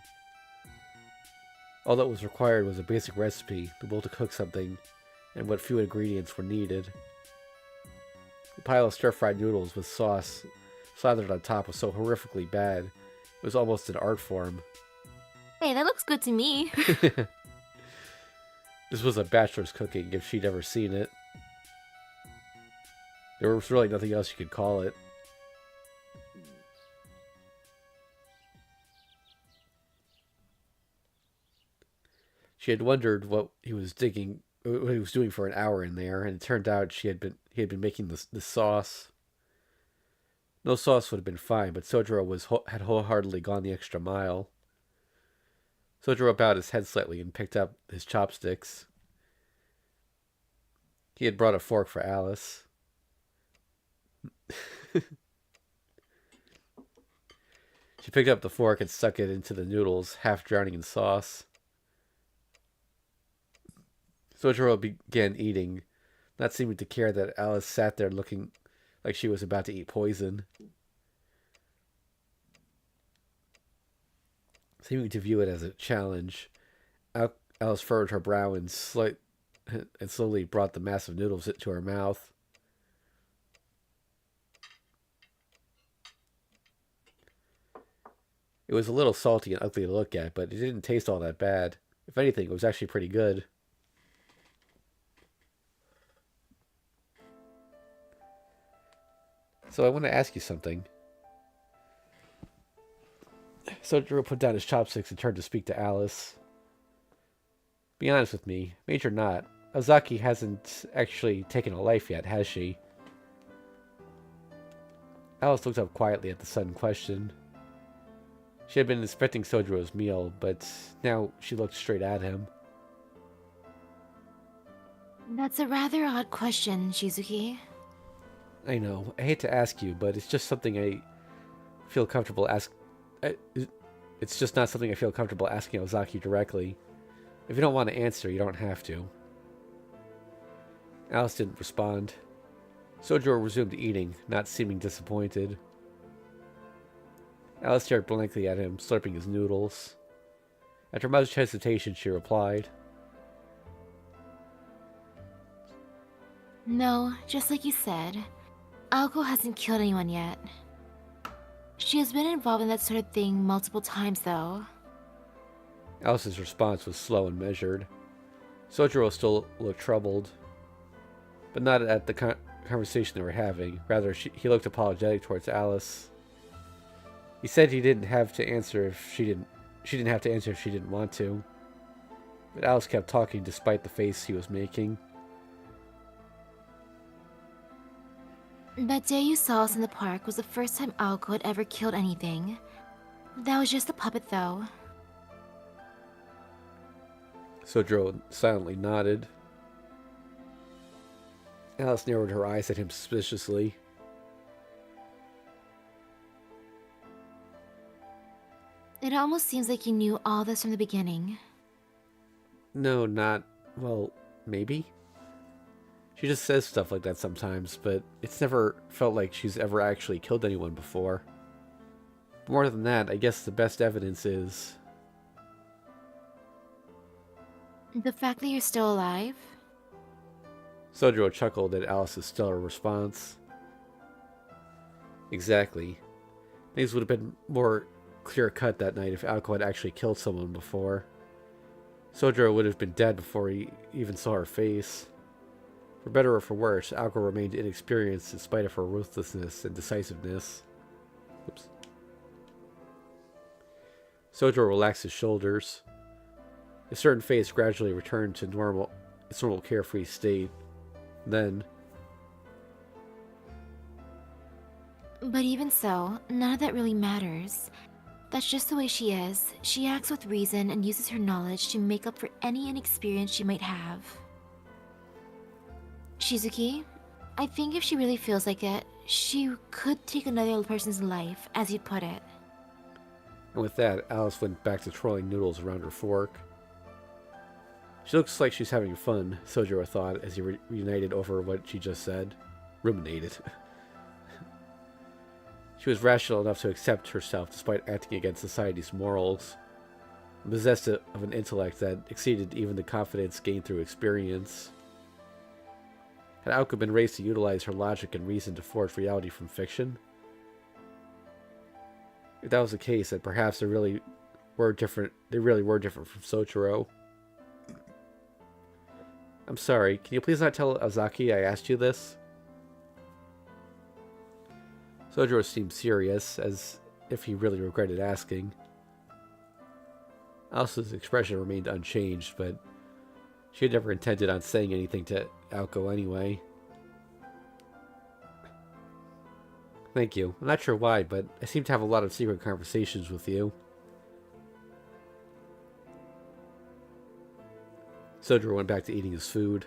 All that was required was a basic recipe, the will to cook something, and what few ingredients were needed. The pile of stir-fried noodles with sauce slathered on top was so horrifically bad, it was almost an art form. Hey, that looks good to me. This was a bachelor's cooking if she'd ever seen it. There was really nothing else you could call it. She had wondered what he was doing for an hour in there, and it turned out he had been making the sauce. No sauce would have been fine, but Sojiro had wholeheartedly gone the extra mile. Sojiro bowed his head slightly and picked up his chopsticks. He had brought a fork for Alice. She picked up the fork and stuck it into the noodles, half drowning in sauce. Sojiro began eating, not seeming to care that Alice sat there looking like she was about to eat poison. Seeming to view it as a challenge, Alice furrowed her brow and slowly brought the massive noodles to her mouth. It was a little salty and ugly to look at, but it didn't taste all that bad. If anything, it was actually pretty good. So I want to ask you something. Sojiro put down his chopsticks and turned to speak to Alice. Be honest with me, Major not. Ozaki hasn't actually taken a life yet, has she? Alice looked up quietly at the sudden question. She had been inspecting Sojiro's meal, but now she looked straight at him. That's a rather odd question, Shizuki. I know, I hate to ask you, but it's just something I feel comfortable ask. It's just not something I feel comfortable asking Ozaki directly. If you don't want to answer, you don't have to. Alice didn't respond. Sojiro resumed eating, not seeming disappointed. Alice stared blankly at him, slurping his noodles. After much hesitation, she replied, No, just like you said, Aoko hasn't killed anyone yet. She has been involved in that sort of thing multiple times, though. Alice's response was slow and measured. Sojiro still looked troubled, but not at the conversation they were having. Rather, he looked apologetic towards Alice. He said he didn't have to answer if she didn't have to answer if she didn't want to. But Alice kept talking despite the face he was making. That day you saw us in the park was the first time Aoko had ever killed anything. That was just a puppet, though. Sojiro silently nodded. Alice narrowed her eyes at him suspiciously. It almost seems like you knew all this from the beginning. No, not... well, maybe? She just says stuff like that sometimes, but it's never felt like she's ever actually killed anyone before. More than that, I guess the best evidence is... The fact that you're still alive? Sojiro chuckled at Alice's stellar response. Exactly. Things would have been more clear-cut that night if Aoko had actually killed someone before. Sojiro would have been dead before he even saw her face. For better or for worse, Aoko remained inexperienced in spite of her ruthlessness and decisiveness. Oops. Sojiro relaxed his shoulders. His certain face gradually returned to its normal carefree state. Then... But even so, none of that really matters. That's just the way she is. She acts with reason and uses her knowledge to make up for any inexperience she might have. Shizuki, I think if she really feels like it, she could take another person's life, as you put it. And with that, Alice went back to twirling noodles around her fork. She looks like she's having fun, Sojiro thought as he reunited over what she just said. Ruminated. She was rational enough to accept herself despite acting against society's morals, and possessed of an intellect that exceeded even the confidence gained through experience. Had Aoko been raised to utilize her logic and reason to forge reality from fiction? If that was the case, then perhaps they really were different from Sojiro. I'm sorry, can you please not tell Ozaki I asked you this? Sojiro seemed serious, as if he really regretted asking. Alice's expression remained unchanged, but she had never intended on saying anything to Aoko anyway. Thank you. I'm not sure why, but I seem to have a lot of secret conversations with you. Sojiro went back to eating his food.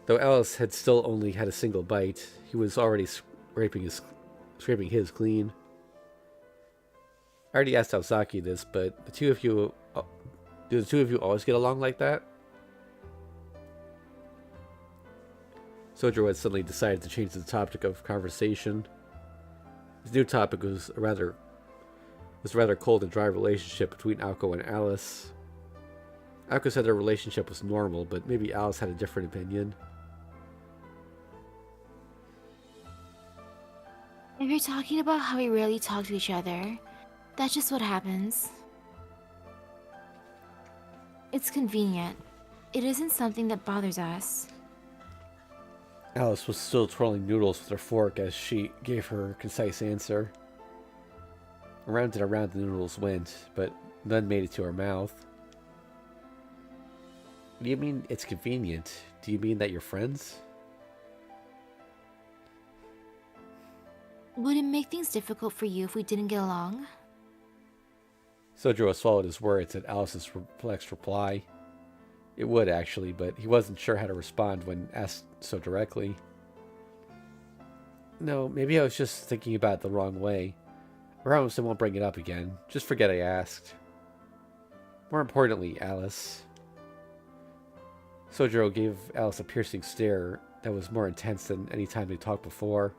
Though Alice had still only had a single bite, he was already scraping his clean. I already asked Aozaki this, but do the two of you always get along like that? Sojiro had suddenly decided to change the topic of conversation. His new topic was a rather cold and dry relationship between Aoko and Alice. Aoko said their relationship was normal, but maybe Alice had a different opinion. If you're talking about how we rarely talk to each other, that's just what happens. It's convenient. It isn't something that bothers us. Alice was still twirling noodles with her fork as she gave her concise answer. Around and around the noodles went, but none made it to her mouth. What do you mean it's convenient? Do you mean that you're friends? Would it make things difficult for you if we didn't get along? Sojiro swallowed his words at Alice's perplexed reply. It would, actually, but he wasn't sure how to respond when asked so directly. No, maybe I was just thinking about it the wrong way. I promise I won't bring it up again. Just forget I asked. More importantly, Alice. Sojiro gave Alice a piercing stare that was more intense than any time they talked before.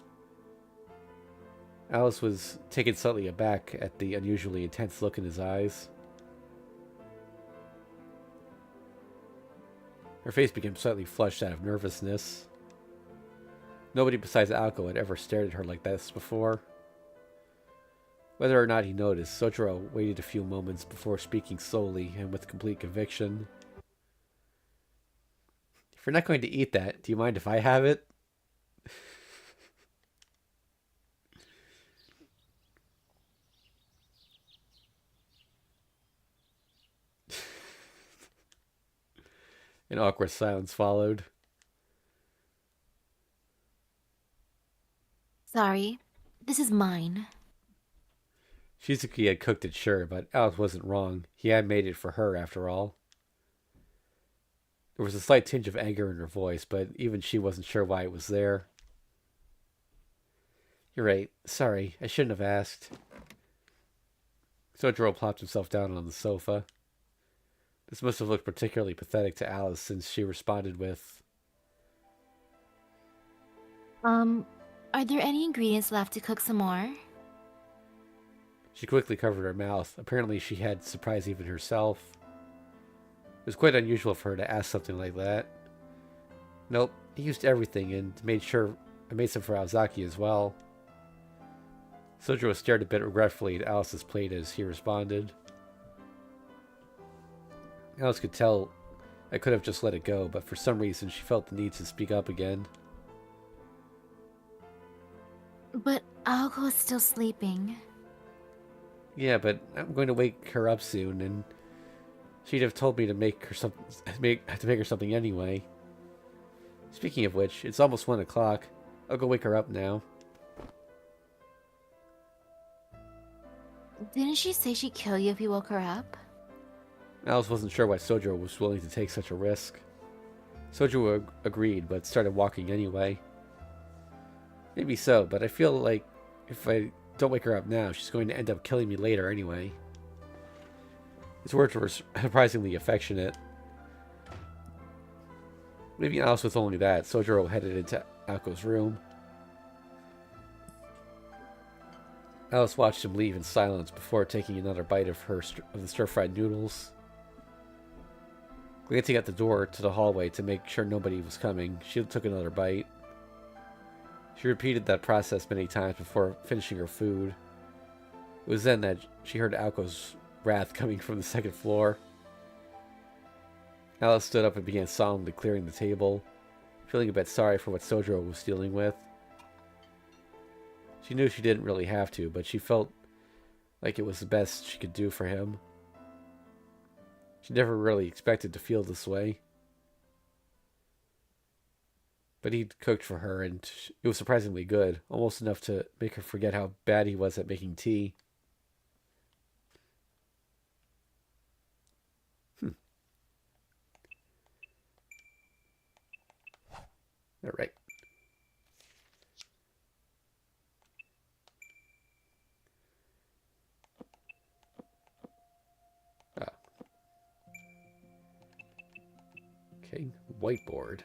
Alice was taken slightly aback at the unusually intense look in his eyes. Her face became slightly flushed out of nervousness. Nobody besides Aoko had ever stared at her like this before. Whether or not he noticed, Sojiro waited a few moments before speaking slowly and with complete conviction. If you're not going to eat that, do you mind if I have it? An awkward silence followed. Sorry, this is mine. Shizuki had cooked it, sure, but Alice wasn't wrong. He had made it for her, after all. There was a slight tinge of anger in her voice, but even she wasn't sure why it was there. You're right. Sorry, I shouldn't have asked. Sojiro plopped himself down on the sofa. This must have looked particularly pathetic to Alice since she responded with, Are there any ingredients left to cook some more? She quickly covered her mouth. Apparently she had surprised even herself. It was quite unusual for her to ask something like that. Nope, he used everything and made some for Aozaki as well. Sojiro stared a bit regretfully at Alice's plate as he responded. Alice could tell I could have just let it go, but for some reason she felt the need to speak up again. But Aoko is still sleeping. Yeah, but I'm going to wake her up soon, and she'd have told me to make her something anyway. Speaking of which, it's almost 1 o'clock. I'll go wake her up now. Didn't she say she'd kill you if you woke her up? Alice wasn't sure why Sojiro was willing to take such a risk. Sojiro agreed, but started walking anyway. Maybe so, but I feel like if I don't wake her up now, she's going to end up killing me later anyway. His words were surprisingly affectionate. Maybe Alice was only that. Sojiro headed into Aoko's room. Alice watched him leave in silence before taking another bite of the stir-fried noodles. Glancing at the door to the hallway to make sure nobody was coming, she took another bite. She repeated that process many times before finishing her food. It was then that she heard Aoko's wrath coming from the second floor. Alice stood up and began solemnly clearing the table, feeling a bit sorry for what Sojiro was dealing with. She knew she didn't really have to, but she felt like it was the best she could do for him. She never really expected to feel this way. But he'd cooked for her, and it was surprisingly good, almost enough to make her forget how bad he was at making tea. All right. Okay, whiteboard.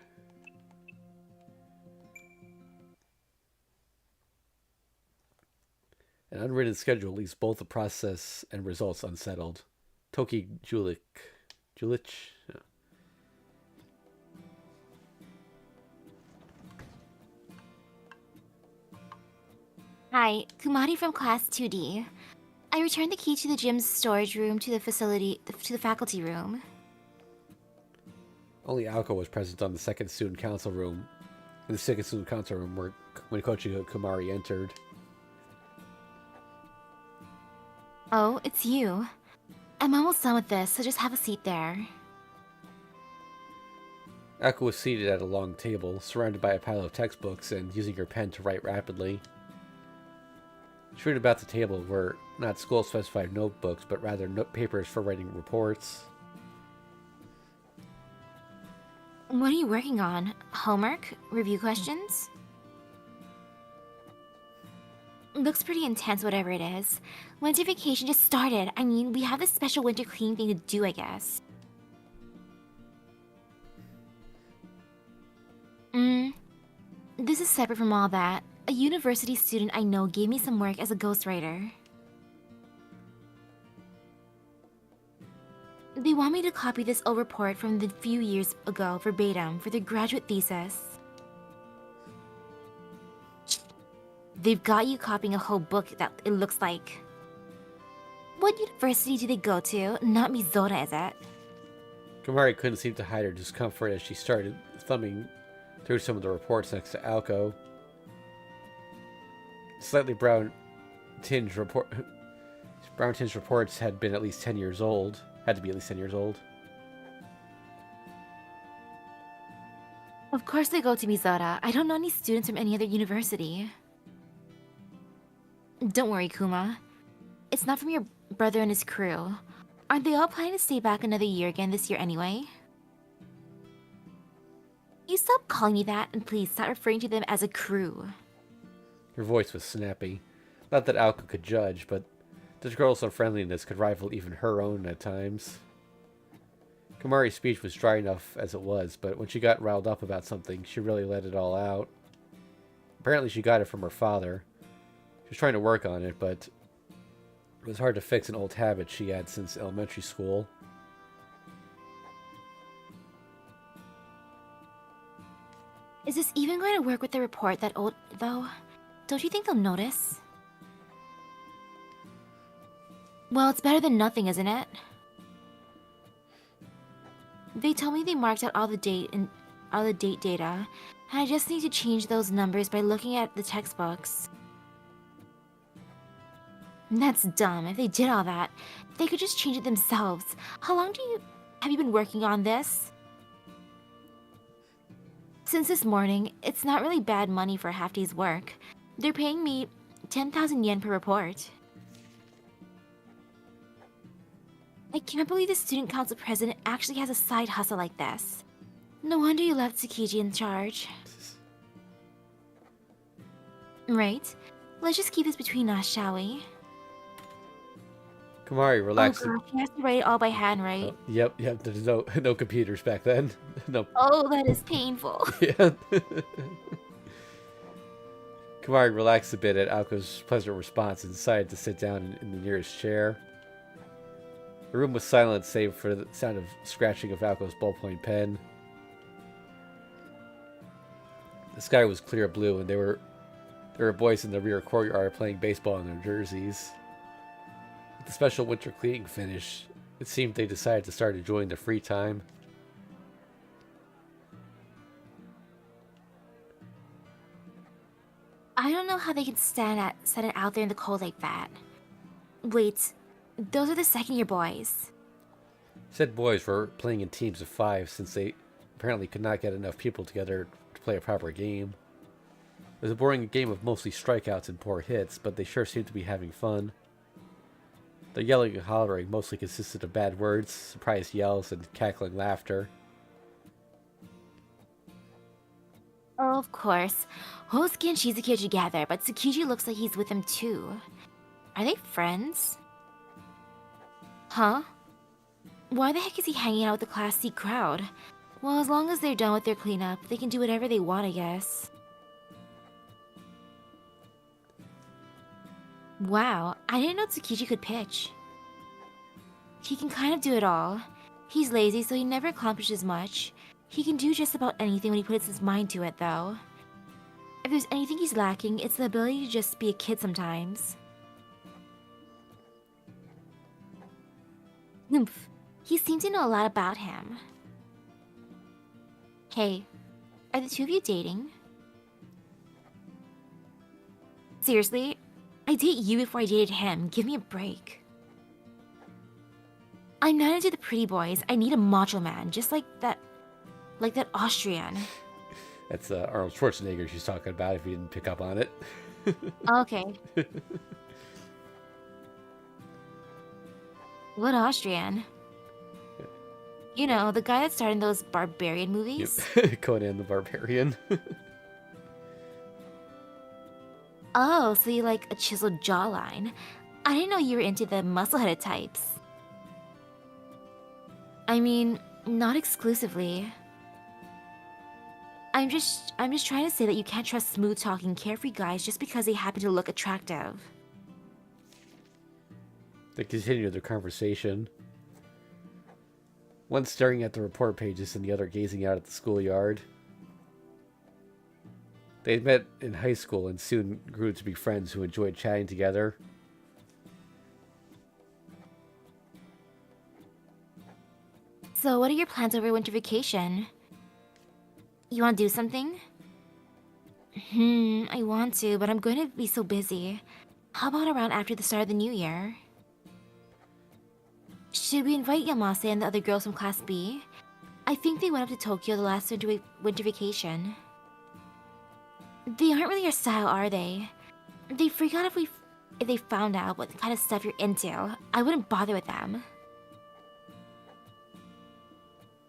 An unwritten schedule leaves both the process and results unsettled. Toki Julich. Julich? Yeah. Hi, Kumari from Class 2D. I returned the key to the gym's storage room to the faculty room. Only Aoko was present on the second student council room. In the second student council room when Koichi Kumari entered. Oh, it's you. I'm almost done with this, so just have a seat there. Aoko was seated at a long table, surrounded by a pile of textbooks and using her pen to write rapidly. Strewn about the table were not school-specified notebooks, but rather papers for writing reports. What are you working on? Homework? Review questions? Looks pretty intense, whatever it is. Winter vacation just started. I mean, we have this special winter cleaning thing to do, I guess. This is separate from all that. A university student I know gave me some work as a ghostwriter. They want me to copy this old report from the few years ago verbatim for their graduate thesis. They've got you copying a whole book that it looks like. What university do they go to? Not Mizora, is it? Kumari couldn't seem to hide her discomfort as she started thumbing through some of the reports next to Aoko. Slightly brown-tinged reports had been at least 10 years old. Had to be at least 10 years old. Of course they go to Mizora. I don't know any students from any other university. Don't worry, Kuma. It's not from your brother and his crew. Aren't they all planning to stay back another year again this year anyway? You stop calling me that, and please stop referring to them as a crew. Her voice was snappy. Not that Aoko could judge, but this girl's unfriendliness could rival even her own at times. Kumari's speech was dry enough as it was, but when she got riled up about something, she really let it all out. Apparently she got it from her father. She was trying to work on it, but it was hard to fix an old habit she had since elementary school. Is this even going to work with the report that old, though? Don't you think they'll notice? Well, it's better than nothing, isn't it? They told me they marked out all the date data, and I just need to change those numbers by looking at the textbooks. That's dumb. If they did all that, they could just change it themselves. How long have you been working on this? Since this morning, it's not really bad money for a half day's work. They're paying me 10,000 yen per report. I can't believe the student council president actually has a side hustle like this. No wonder you left Tsukiji in charge. Right? Let's just keep this between us, shall we? Kumari relaxed. Oh gosh, you have to write it all by hand, right? Yep. There's no computers back then. No. Oh, that is painful. Yeah. Kumari relaxed a bit at Aoko's pleasant response and decided to sit down in the nearest chair. The room was silent save for the sound of scratching of Aoko's ballpoint pen. The sky was clear blue, and there were boys in the rear courtyard playing baseball in their jerseys. With the special winter cleaning finish, it seemed they decided to start enjoying their free time. I don't know how they can set it out there in the cold like that. Wait, those are the second-year boys. Said boys were playing in teams of 5 since they apparently could not get enough people together to play a proper game. It was a boring game of mostly strikeouts and poor hits, but they sure seemed to be having fun. The yelling and hollering mostly consisted of bad words, surprised yells, and cackling laughter. Oh, of course. Hosuke and Shizuki are together, but Tsukiji looks like he's with them too. Are they friends? Huh? Why the heck is he hanging out with the Class C crowd? Well, as long as they're done with their cleanup, they can do whatever they want, I guess. Wow, I didn't know Tsukiji could pitch. He can kind of do it all. He's lazy, so he never accomplishes much. He can do just about anything when he puts his mind to it, though. If there's anything he's lacking, it's the ability to just be a kid sometimes. Nymph. He seemed to know a lot about him. Hey, are the two of you dating? Seriously? I date you before I dated him. Give me a break. I'm not into the pretty boys. I need a macho man, just like that Austrian. That's Arnold Schwarzenegger she's talking about, if you didn't pick up on it. Okay. What Austrian? You know, the guy that starred in those barbarian movies? Yep. Conan the Barbarian. Oh, so you like a chiseled jawline. I didn't know you were into the muscle-headed types. I mean, not exclusively. I'm just trying to say that you can't trust smooth-talking, carefree guys just because they happen to look attractive. They continue their conversation. One staring at the report pages and the other gazing out at the schoolyard. They had met in high school and soon grew to be friends who enjoyed chatting together. So what are your plans over winter vacation? You want to do something? I want to, but I'm going to be so busy. How about around after the start of the new year? Should we invite Yamase and the other girls from Class B? I think they went up to Tokyo the last winter vacation. They aren't really your style, are they? They freak out if they found out what kind of stuff you're into. I wouldn't bother with them.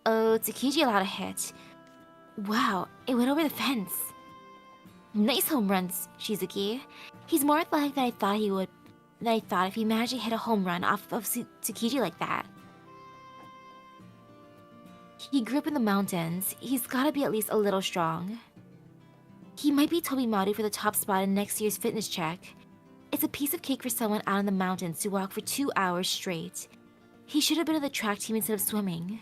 Oh, Tsukiji allowed a hit. Wow, it went over the fence. Nice home runs, Shizuki. He's more athletic than I thought he would. Than I thought if he managed to hit a home run off of Tsukiji like that. He grew up in the mountains. He's gotta be at least a little strong. He might be Toby Maru for the top spot in next year's fitness check. It's a piece of cake for someone out in the mountains to walk for 2 hours straight. He should have been on the track team instead of swimming.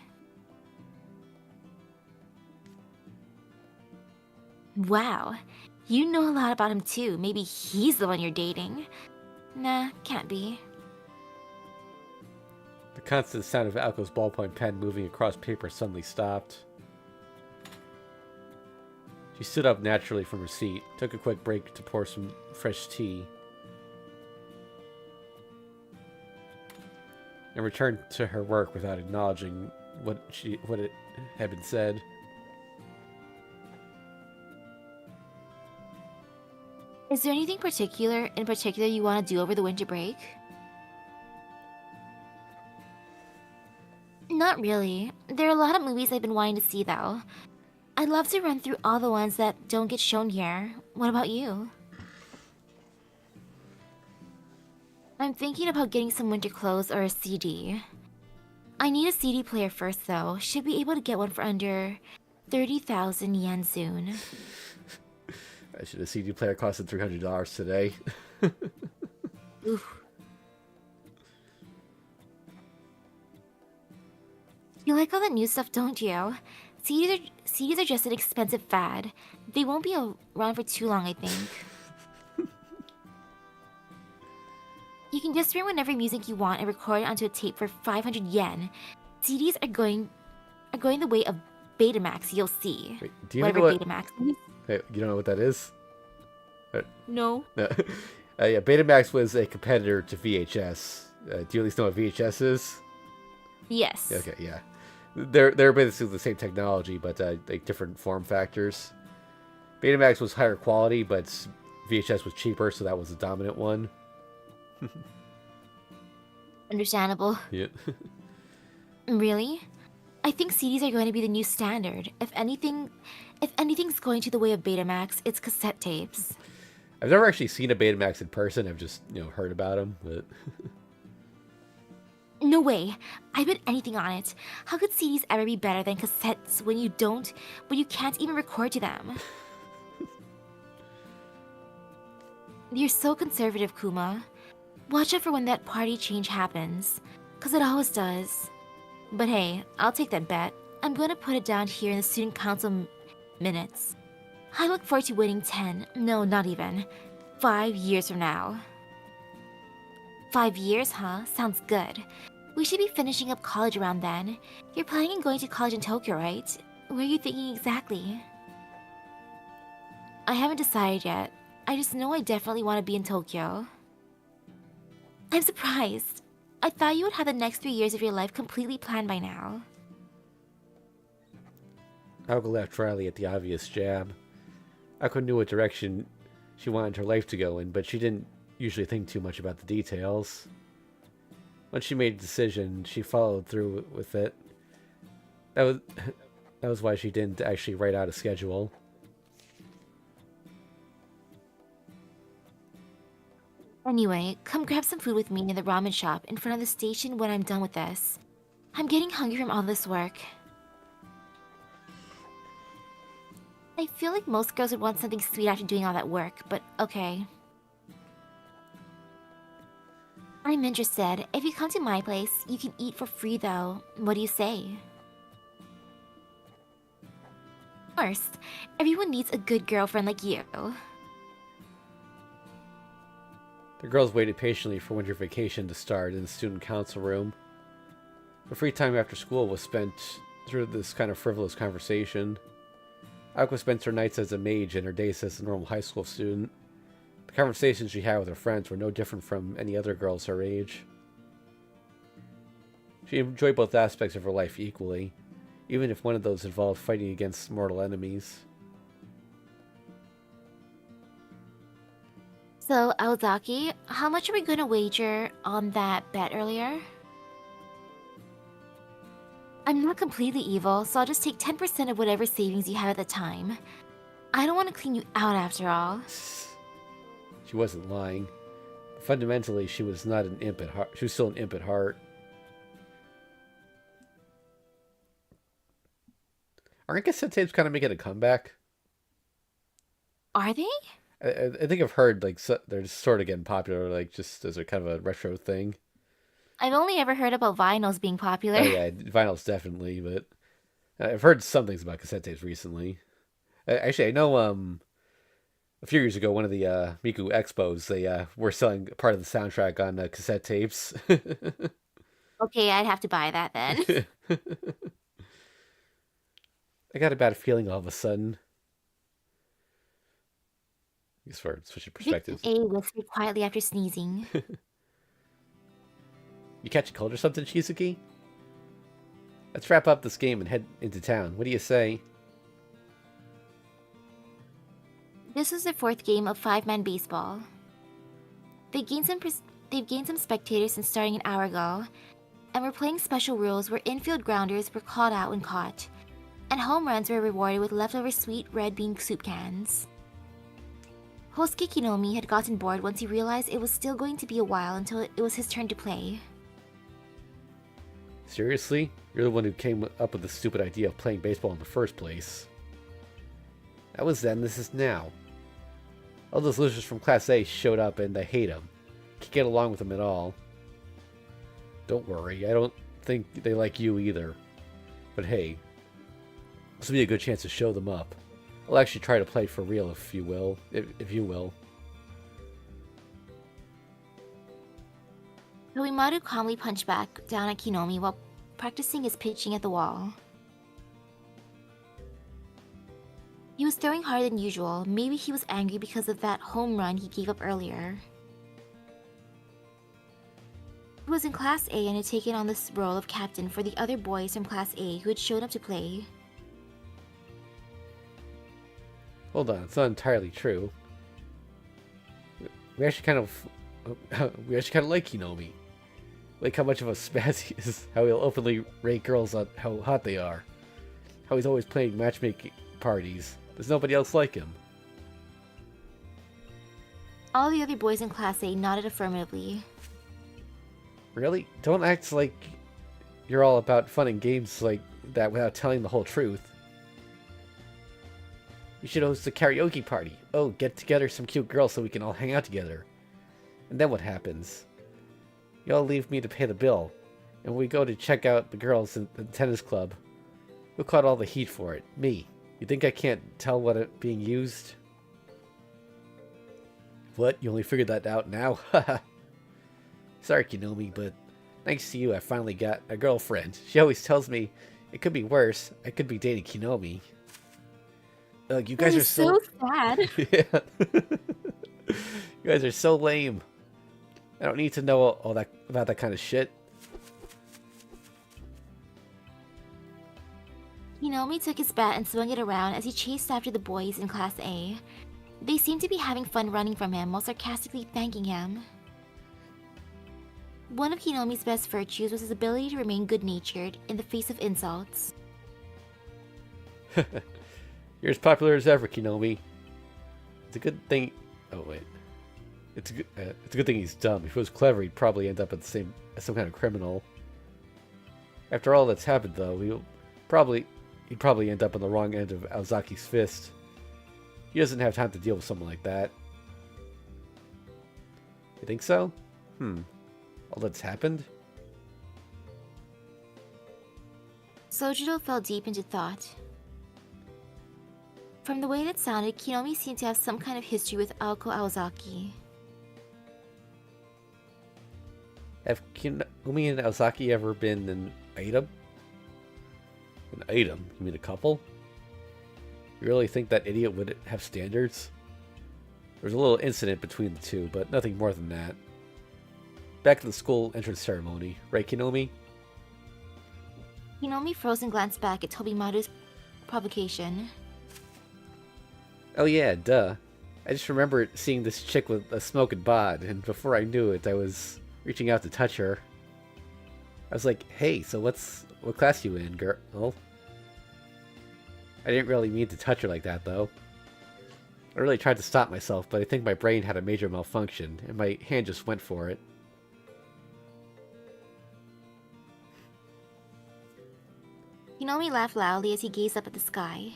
Wow, you know a lot about him too. Maybe he's the one you're dating. Nah, can't be. The constant sound of Aoko's ballpoint pen moving across paper suddenly stopped. She stood up naturally from her seat, took a quick break to pour some fresh tea, and returned to her work without acknowledging what it had been said. Is there anything in particular you want to do over the winter break? Not really. There are a lot of movies I've been wanting to see though. I'd love to run through all the ones that don't get shown here. What about you? I'm thinking about getting some winter clothes or a CD. I need a CD player first though. Should be able to get one for under 30,000 yen soon. I should have CD player costed $300 today. Oof. You like all that new stuff, don't you? CDs are just an expensive fad. They won't be around for too long, I think. You can just stream whenever music you want and record it onto a tape for 500 yen. CDs are going the way of Betamax, you'll see. Wait, do you know what Betamax is? Hey, you don't know what that is? No. Yeah, Betamax was a competitor to VHS. Do you at least know what VHS is? Yes. Okay, yeah. They're basically the same technology, but like different form factors. Betamax was higher quality, but VHS was cheaper, so that was the dominant one. Understandable. Yeah. Really? I think CDs are going to be the new standard. If anything's going to the way of Betamax, it's cassette tapes. I've never actually seen a Betamax in person. I've just, heard about them, but... No way. I bet anything on it. How could CDs ever be better than cassettes when you can't even record to them? You're so conservative, Kuma. Watch out for when that party change happens, 'cause it always does. But hey, I'll take that bet. I'm going to put it down here in the student council minutes. I look forward to winning 10, no, not even, 5 years from now. 5 years, huh? Sounds good. We should be finishing up college around then. You're planning on going to college in Tokyo, right? Where are you thinking exactly? I haven't decided yet. I just know I definitely want to be in Tokyo. I'm surprised. I thought you would have the next 3 years of your life completely planned by now. Aoko laughed dryly at the obvious jab. Aoko knew what direction she wanted her life to go in, but she didn't usually think too much about the details. Once she made a decision, she followed through with it. That was that was why she didn't actually write out a schedule. Anyway, come grab some food with me in the ramen shop in front of the station when I'm done with this. I'm getting hungry from all this work. I feel like most girls would want something sweet after doing all that work, but okay. I'm interested. If you come to my place, you can eat for free though. What do you say? Of course, everyone needs a good girlfriend like you. The girls waited patiently for winter vacation to start in the student council room. The free time after school was spent through this kind of frivolous conversation. Aoko spent her nights as a mage and her days as a normal high school student. The conversations she had with her friends were no different from any other girls her age. She enjoyed both aspects of her life equally, even if one of those involved fighting against mortal enemies. So, Aozaki, how much are we gonna wager on that bet earlier? I'm not completely evil, so I'll just take 10% of whatever savings you have at the time. I don't want to clean you out after all. She wasn't lying. Fundamentally, she was not an imp at heart. She was still an imp at heart. Aren't cassette tapes kind of making a comeback? Are they? I think I've heard like they're just sort of getting popular, like just as a kind of a retro thing. I've only ever heard about vinyls being popular. Oh yeah, vinyls definitely, but I've heard some things about cassette tapes recently. Actually, I know a few years ago, one of the Miku Expos, they were selling part of the soundtrack on cassette tapes. Okay, I'd have to buy that then. I got a bad feeling all of a sudden. I guess for switching perspectives. A whispered quietly after sneezing. You catch a cold or something, Shizuki? Let's wrap up this game and head into town. What do you say? This was their fourth game of five-man baseball. They've gained some spectators since starting an hour ago, and we're playing special rules where infield grounders were called out when caught, and home runs were rewarded with leftover sweet red bean soup cans. Host Kikinomi had gotten bored once he realized it was still going to be a while until it was his turn to play. Seriously? You're the one who came up with the stupid idea of playing baseball in the first place. That was then, this is now. All those losers from Class A showed up and I hate them. Can't get along with them at all. Don't worry, I don't think they like you either. But hey, this will be a good chance to show them up. I'll actually try to play for real if you will. If you will. Noimaru calmly punched back down at Kinomi while practicing his pitching at the wall. He was throwing harder than usual. Maybe he was angry because of that home run he gave up earlier. He was in Class A and had taken on this role of captain for the other boys from Class A who had showed up to play. Hold on, it's not entirely true. We actually kind of like Kinomi. Like how much of a spaz he is, how he'll openly rate girls on how hot they are. How he's always playing matchmaking parties. There's nobody else like him. All the other boys in Class A nodded affirmatively. Really? Don't act like you're all about fun and games like that without telling the whole truth. We should host a karaoke party. Oh, get together some cute girls so we can all hang out together. And then what happens? You all leave me to pay the bill. And we go to check out the girls in the tennis club. Who caught all the heat for it? Me. You think I can't tell what it's being used? What? You only figured that out now? Haha. Sorry, Kinomi, but thanks to you, I finally got a girlfriend. She always tells me It could be worse. I could be dating Kinomi. Ugh, you That guys are is so sad. yeah. You guys are so lame. I don't need to know all that about that kind of shit. Hinomi took his bat and swung it around as he chased after the boys in Class A. They seemed to be having fun running from him while sarcastically thanking him. One of Hinomi's best virtues was his ability to remain good-natured in the face of insults. You're as popular as ever, Kinomi. It's a good thing. Oh wait, it's a good thing he's dumb. If he was clever, he'd probably end up at the same as some kind of criminal. After all that's happened, though, he'd probably end up on the wrong end of Aozaki's fist. He doesn't have time to deal with someone like that. You think so? All that's happened? Sojiro fell deep into thought. From the way it sounded, Kinomi seemed to have some kind of history with Aoko Aozaki. Have Kinomi and Aozaki ever been an item? An item? You mean a couple? You really think that idiot would have standards? There was a little incident between the two, but nothing more than that. Back to the school entrance ceremony, right, Kinomi? Hinomi froze and glanced back at Tobimaru's provocation. Oh yeah, duh. I just remember seeing this chick with a smoking bod, and before I knew it, I was reaching out to touch her. I was like, hey, so what class you in, girl? I didn't really mean to touch her like that, though. I really tried to stop myself, but I think my brain had a major malfunction, and my hand just went for it. Hinomi laughed loudly as he gazed up at the sky.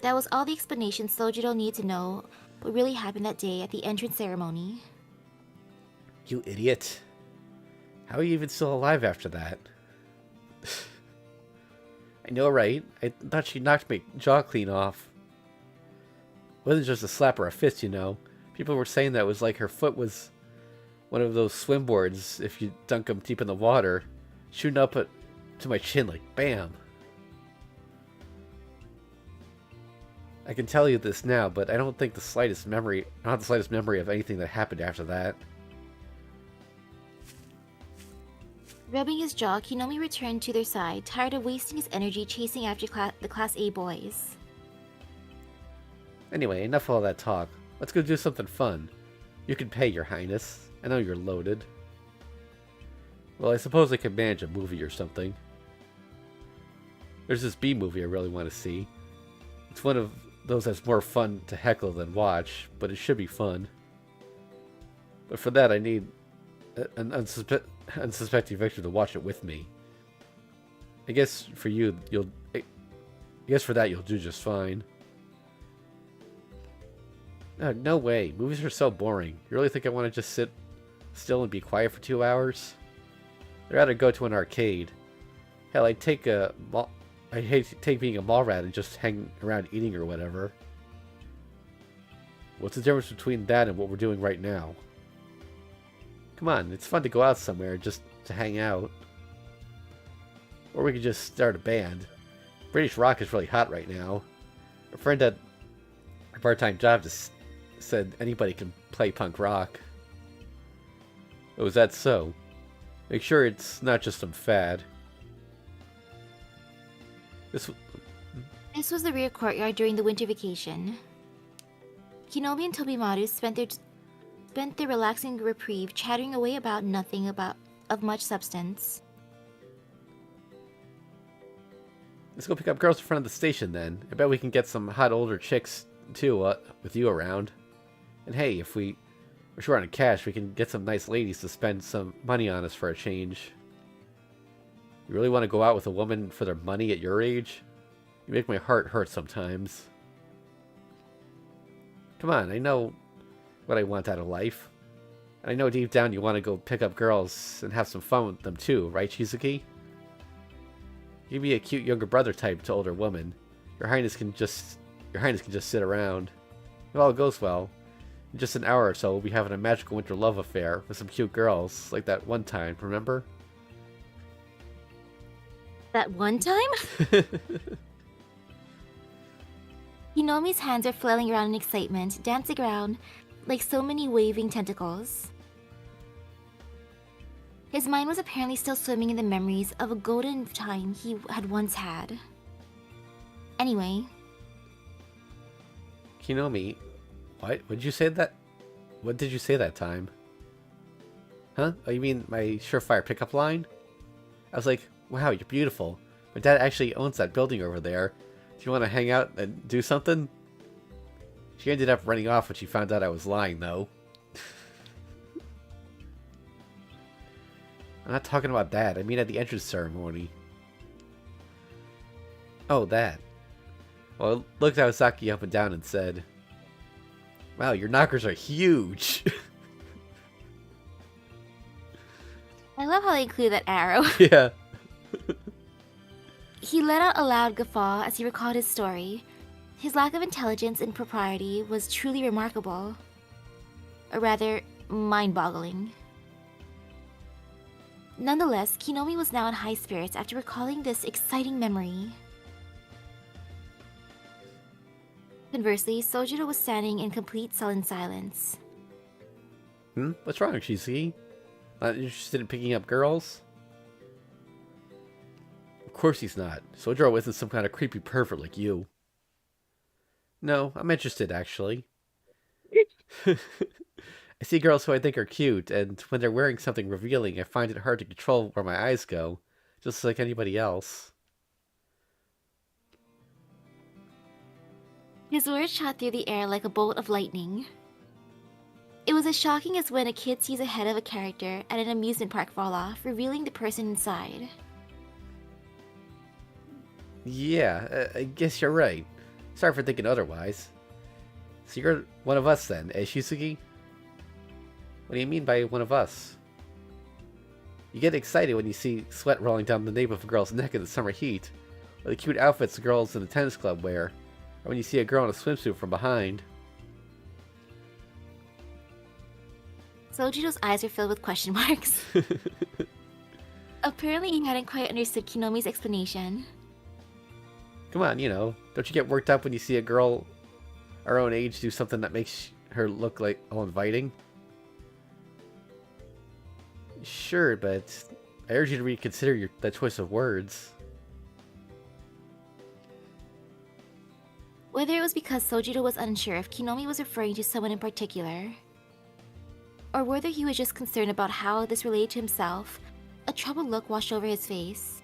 That was all the explanation Sojiro needed to know what really happened that day at the entrance ceremony. You idiot. How are you even still alive after that? I know, right? I thought she knocked my jaw clean off. It wasn't just a slap or a fist, you know. People were saying that it was like her foot was one of those swim boards if you dunk them deep in the water, shooting up to my chin like bam. I can tell you this now, but I don't have the slightest memory of anything that happened after that. Rubbing his jaw, Kinomi returned to their side, tired of wasting his energy chasing after the Class A boys. Anyway, enough of all that talk. Let's go do something fun. You can pay, Your Highness. I know you're loaded. Well, I suppose I could manage a movie or something. There's this B movie I really want to see. It's one of those that's more fun to heckle than watch, but it should be fun. But for that, I need an unsuspecting victim to watch it with me. I guess for you, I guess for that you'll do just fine. No way. Movies are so boring. You really think I want to just sit still and be quiet for 2 hours? I'd rather go to an arcade. Hell, I'd take being a mall rat and just hang around eating or whatever. What's the difference between that and what we're doing right now? Come on, it's fun to go out somewhere just to hang out. Or we could just start a band. British rock is really hot right now. A friend at a part-time job just said anybody can play punk rock. Oh, is that so? Make sure it's not just some fad. This was the rear courtyard during the winter vacation. Kinomi and Tobimaru spent their relaxing reprieve chattering away about nothing of much substance. Let's go pick up girls in front of the station then. I bet we can get some hot older chicks too, with you around. And hey, if we're short on cash, we can get some nice ladies to spend some money on us for a change. You really want to go out with a woman for their money at your age? You make my heart hurt sometimes. Come on, I know what I want out of life. And I know deep down you want to go pick up girls and have some fun with them too, right, Shizuki? You'd be a cute younger brother type to older woman. Your Highness can just sit around. If all goes well, in just an hour or so, we'll be having a magical winter love affair with some cute girls, like that one time, remember? That one time? Hinomi's hands are flailing around in excitement, dancing around like so many waving tentacles. His mind was apparently still swimming in the memories of a golden time he had once had. Anyway. Kinomi, what? What did you say that? What did you say that time? Huh? Oh, you mean my surefire pickup line? I was like, wow, you're beautiful. My dad actually owns that building over there. Do you want to hang out and do something? She ended up running off when she found out I was lying, though. I'm not talking about that. I mean at the entrance ceremony. Oh, that. Well, I looked Aozaki up and down and said, wow, your knockers are huge. I love how they include that arrow. Yeah. He let out a loud guffaw as he recalled his story. His lack of intelligence and propriety was truly remarkable. Or rather, mind-boggling. Nonetheless, Kinomi was now in high spirits after recalling this exciting memory. Conversely, Sojiro was standing in complete sullen silence. What's wrong, Shizuki? Not interested in picking up girls? Of course he's not. Sojiro isn't some kind of creepy pervert like you. No, I'm interested, actually. I see girls who I think are cute, and when they're wearing something revealing, I find it hard to control where my eyes go, just like anybody else. His words shot through the air like a bolt of lightning. It was as shocking as when a kid sees a head of a character at an amusement park fall off, revealing the person inside. Yeah, I guess you're right. Sorry for thinking otherwise. So you're one of us then, eh, Shizuki? What do you mean by one of us? You get excited when you see sweat rolling down the nape of a girl's neck in the summer heat, or the cute outfits the girls in the tennis club wear, or when you see a girl in a swimsuit from behind. Sojiro's eyes were filled with question marks. Apparently he hadn't quite understood Kinomi's explanation. Come on, don't you get worked up when you see a girl our own age do something that makes her look like all inviting? Sure, but I urge you to reconsider that choice of words. Whether it was because Sojiro was unsure if Kinomi was referring to someone in particular, or whether he was just concerned about how this related to himself, a troubled look washed over his face.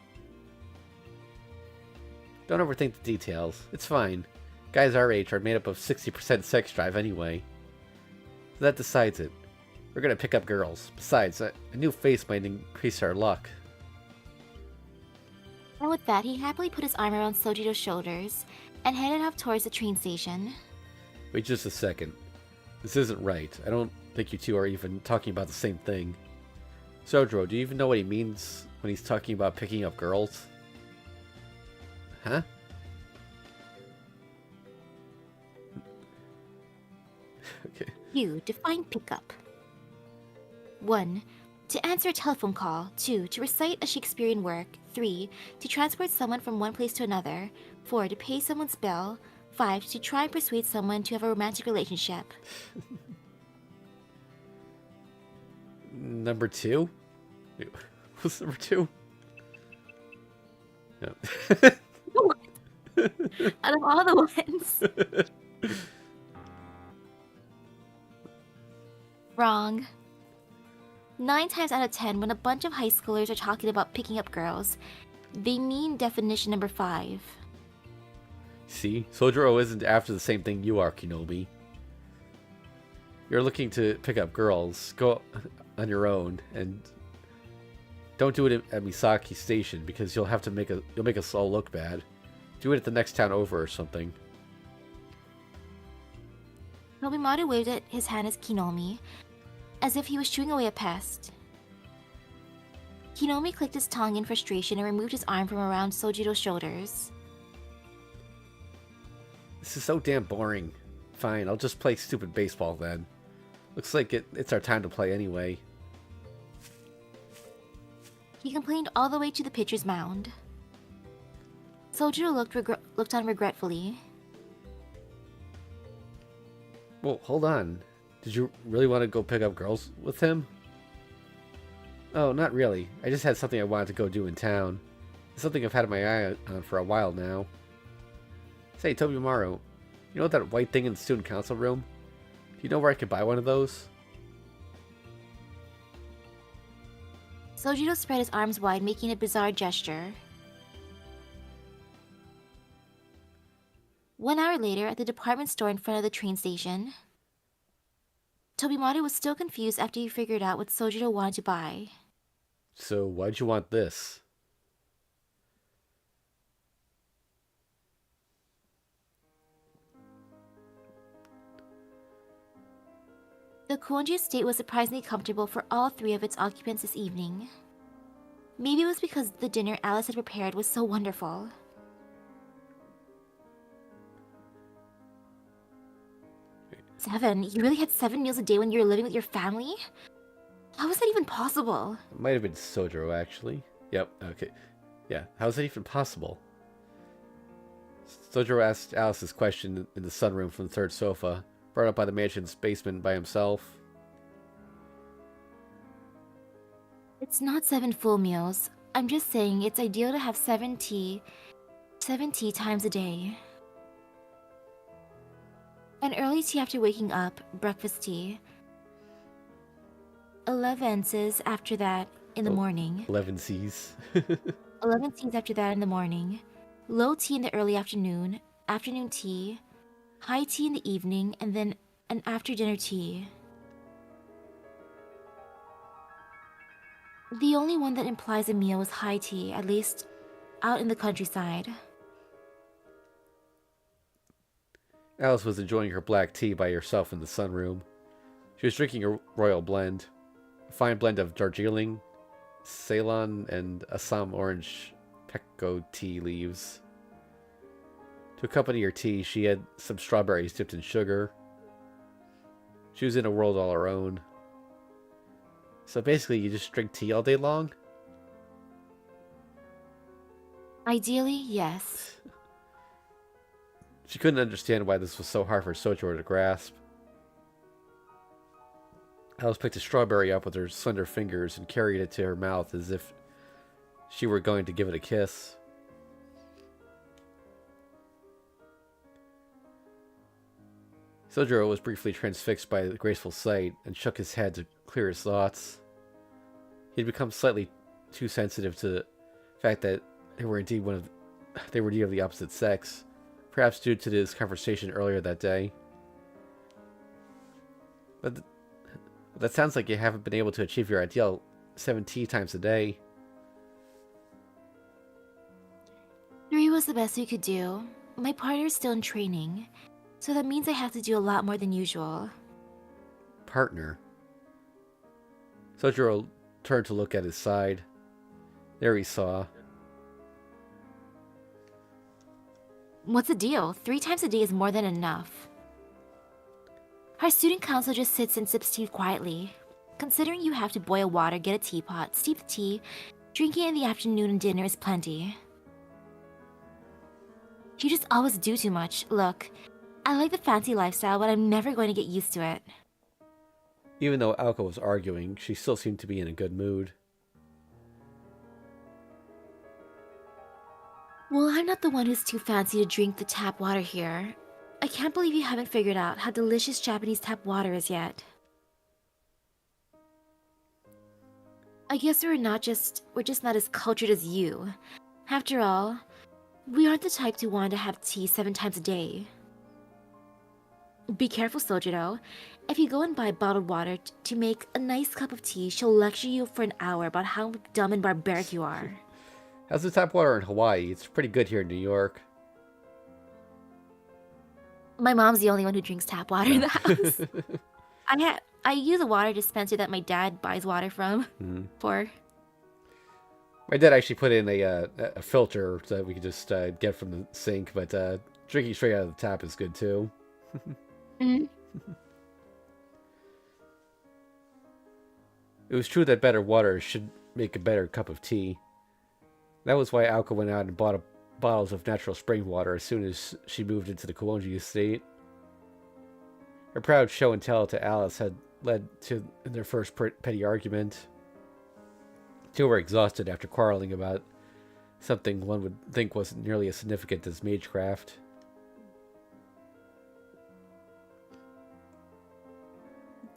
Don't overthink the details. It's fine. Guys our age are made up of 60% sex drive anyway. So that decides it. We're gonna pick up girls. Besides, a new face might increase our luck. And with that, he happily put his arm around Sojiro's shoulders and headed off towards the train station. Wait just a second. This isn't right. I don't think you two are even talking about the same thing. Sojiro, do you even know what he means when he's talking about picking up girls? Huh? Okay. You define pickup. 1. To answer a telephone call. 2. To recite a Shakespearean work. 3. To transport someone from one place to another. 4. To pay someone's bill. 5. To try and persuade someone to have a romantic relationship. Number 2? What's number 2? No. What? Out of all the ones. Wrong. 9 times out of 10, when a bunch of high schoolers are talking about picking up girls, they mean definition number 5. See? Sojiro isn't after the same thing you are, Kinomi. You're looking to pick up girls. Go on your own, and don't do it at Misaki Station because you'll make us all look bad. Do it at the next town over or something. Nobimaru waved at his hand as Kinomi, as if he was chewing away a pest. Kinomi clicked his tongue in frustration and removed his arm from around Sojiro's shoulders. This is so damn boring. Fine, I'll just play stupid baseball then. Looks like it's our time to play anyway. He complained all the way to the pitcher's mound. Sojiro looked on regretfully. Well, hold on. Did you really want to go pick up girls with him? Oh, not really. I just had something I wanted to go do in town. It's something I've had my eye on for a while now. Say, Tobimaru, you know that white thing in the student council room? Do you know where I could buy one of those? Sojiro spread his arms wide, making a bizarre gesture. 1 hour later, at the department store in front of the train station, Tobimaru was still confused after he figured out what Sojiro wanted to buy. So, why'd you want this? The Koonji estate was surprisingly comfortable for all 3 of its occupants this evening. Maybe it was because the dinner Alice had prepared was so wonderful. 7? You really had 7 meals a day when you were living with your family? How was that even possible? It might have been Sojiro, actually. Yep, okay. Yeah, how is that even possible? Sojiro asked Alice this question in the sunroom from the third sofa, brought up by the mansion's basement by himself. It's not 7 full meals. I'm just saying it's ideal to have 7 tea times a day. An early tea after waking up, breakfast tea. 11 Cs after that in the morning. 11 Cs. 11 teas after that in the morning. Low tea in the early afternoon, afternoon tea, high tea in the evening, and then an after dinner tea. The only one that implies a meal was high tea, at least out in the countryside. Alice was enjoying her black tea by herself in the sunroom. She was drinking a royal blend, a fine blend of Darjeeling, Ceylon, and Assam orange Pecco tea leaves. To accompany her tea, she had some strawberries dipped in sugar. She was in a world all her own. So basically, you just drink tea all day long? Ideally, yes. She couldn't understand why this was so hard for Sojiro to grasp. Alice picked a strawberry up with her slender fingers and carried it to her mouth as if she were going to give it a kiss. Sojiro was briefly transfixed by the graceful sight and shook his head to clear his thoughts. He'd become slightly too sensitive to the fact that they were indeed of the opposite sex, perhaps due to this conversation earlier that day. But that sounds like you haven't been able to achieve your ideal 7 tea times a day. 3 was the best we could do. My partner's still in training, so that means I have to do a lot more than usual. Partner. Sojiro turned to look at his side. There he saw. What's the deal? 3 times a day is more than enough. Our student council just sits and sips tea quietly. Considering you have to boil water, get a teapot, steep the tea, drinking it in the afternoon and dinner is plenty. You just always do too much. Look, I like the fancy lifestyle, but I'm never going to get used to it. Even though Aoko was arguing, she still seemed to be in a good mood. Well, I'm not the one who's too fancy to drink the tap water here. I can't believe you haven't figured out how delicious Japanese tap water is yet. I guess we're just not as cultured as you. After all, we aren't the type to want to have tea 7 times a day. Be careful, Sojiro. If you go and buy bottled water to make a nice cup of tea, she'll lecture you for an hour about how dumb and barbaric you are. How's the tap water in Hawaii? It's pretty good here in New York. My mom's the only one who drinks tap water in the house. I use a water dispenser that my dad buys water from for. My dad actually put in a filter so that we could just get from the sink, but drinking straight out of the tap is good too. It was true that better water should make a better cup of tea. That was why Aoko went out and bought a bottles of natural spring water as soon as she moved into the Kuonji estate. Her proud show and tell to Alice had led to their first petty argument. The two were exhausted after quarreling about something one would think wasn't nearly as significant as magecraft.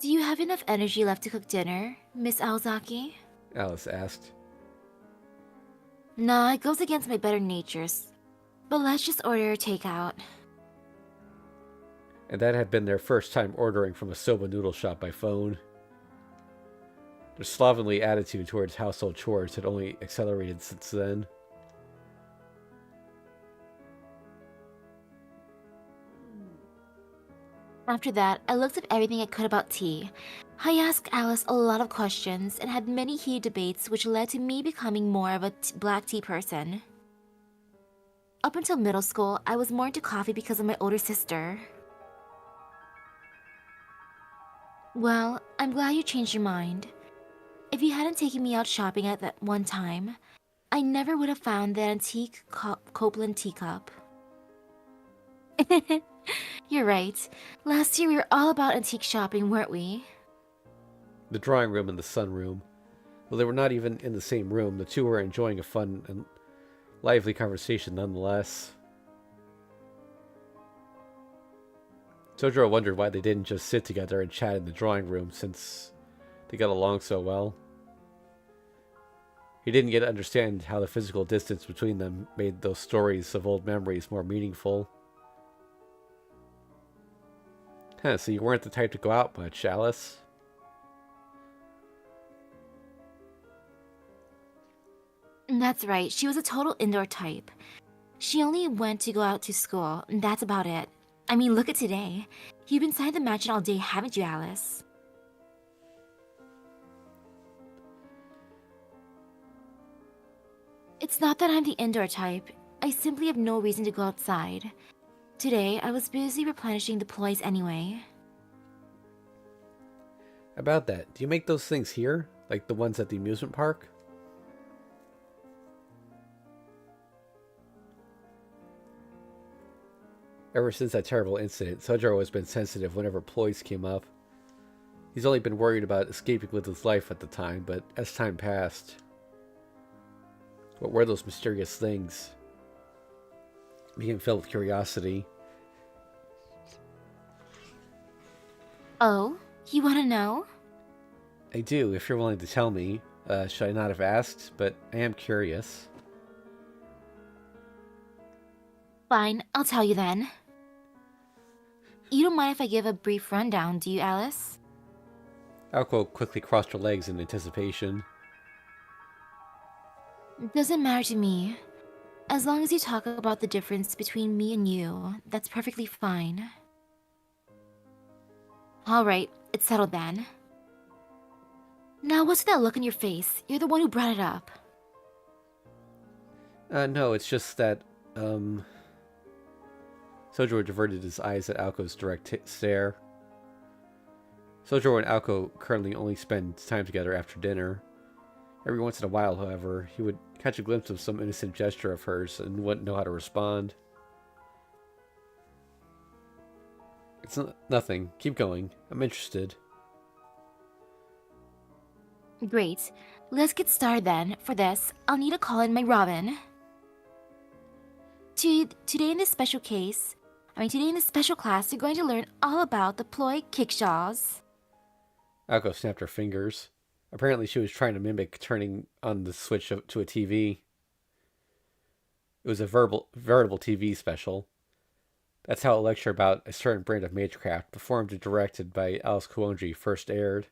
Do you have enough energy left to cook dinner, Miss Aozaki? Alice asked. Nah, it goes against my better natures. But let's just order takeout. And that had been their first time ordering from a soba noodle shop by phone. Their slovenly attitude towards household chores had only accelerated since then. After that, I looked up everything I could about tea. I asked Alice a lot of questions and had many heated debates which led to me becoming more of a black tea person. Up until middle school, I was more into coffee because of my older sister. Well, I'm glad you changed your mind. If you hadn't taken me out shopping at that one time, I never would have found the antique Copeland teacup. You're right. Last year we were all about antique shopping, weren't we? The drawing room and the sunroom. Though they were not even in the same room, the two were enjoying a fun and lively conversation nonetheless. Sojiro wondered why they didn't just sit together and chat in the drawing room since they got along so well. He didn't yet understand how the physical distance between them made those stories of old memories more meaningful. So you weren't the type to go out much, Alice? That's right, she was a total indoor type. She only went to go out to school, and that's about it. I mean, look at today. You've been inside the mansion all day, haven't you, Alice? It's not that I'm the indoor type. I simply have no reason to go outside. Today, I was busy replenishing the ploys anyway. About that, do you make those things here? Like the ones at the amusement park? Ever since that terrible incident, Sojiro has been sensitive whenever ploys came up. He's only been worried about escaping with his life at the time, but as time passed... What were those mysterious things? He became filled with curiosity. Oh? You want to know? I do, if you're willing to tell me. Should I not have asked? But I am curious. Fine, I'll tell you then. You don't mind if I give a brief rundown, do you, Alice? Aoko quickly crossed her legs in anticipation. It doesn't matter to me. As long as you talk about the difference between me and you, that's perfectly fine. Alright, it's settled then. Now what's that look on your face? You're the one who brought it up. No, it's just that, Sojiro diverted his eyes at Aoko's direct stare. Sojiro and Aoko currently only spend time together after dinner. Every once in a while, however, he would catch a glimpse of some innocent gesture of hers and wouldn't know how to respond. It's nothing. Keep going. I'm interested. Great. Let's get started then. For this, I'll need to call in my Robin. Today in this special class, you're going to learn all about the ploy kickshaws. Aoko snapped her fingers. Apparently she was trying to mimic turning on the switch to a TV. It was a veritable TV special. That's how a lecture about a certain brand of magecraft, performed and directed by Alice Kuonji, first aired.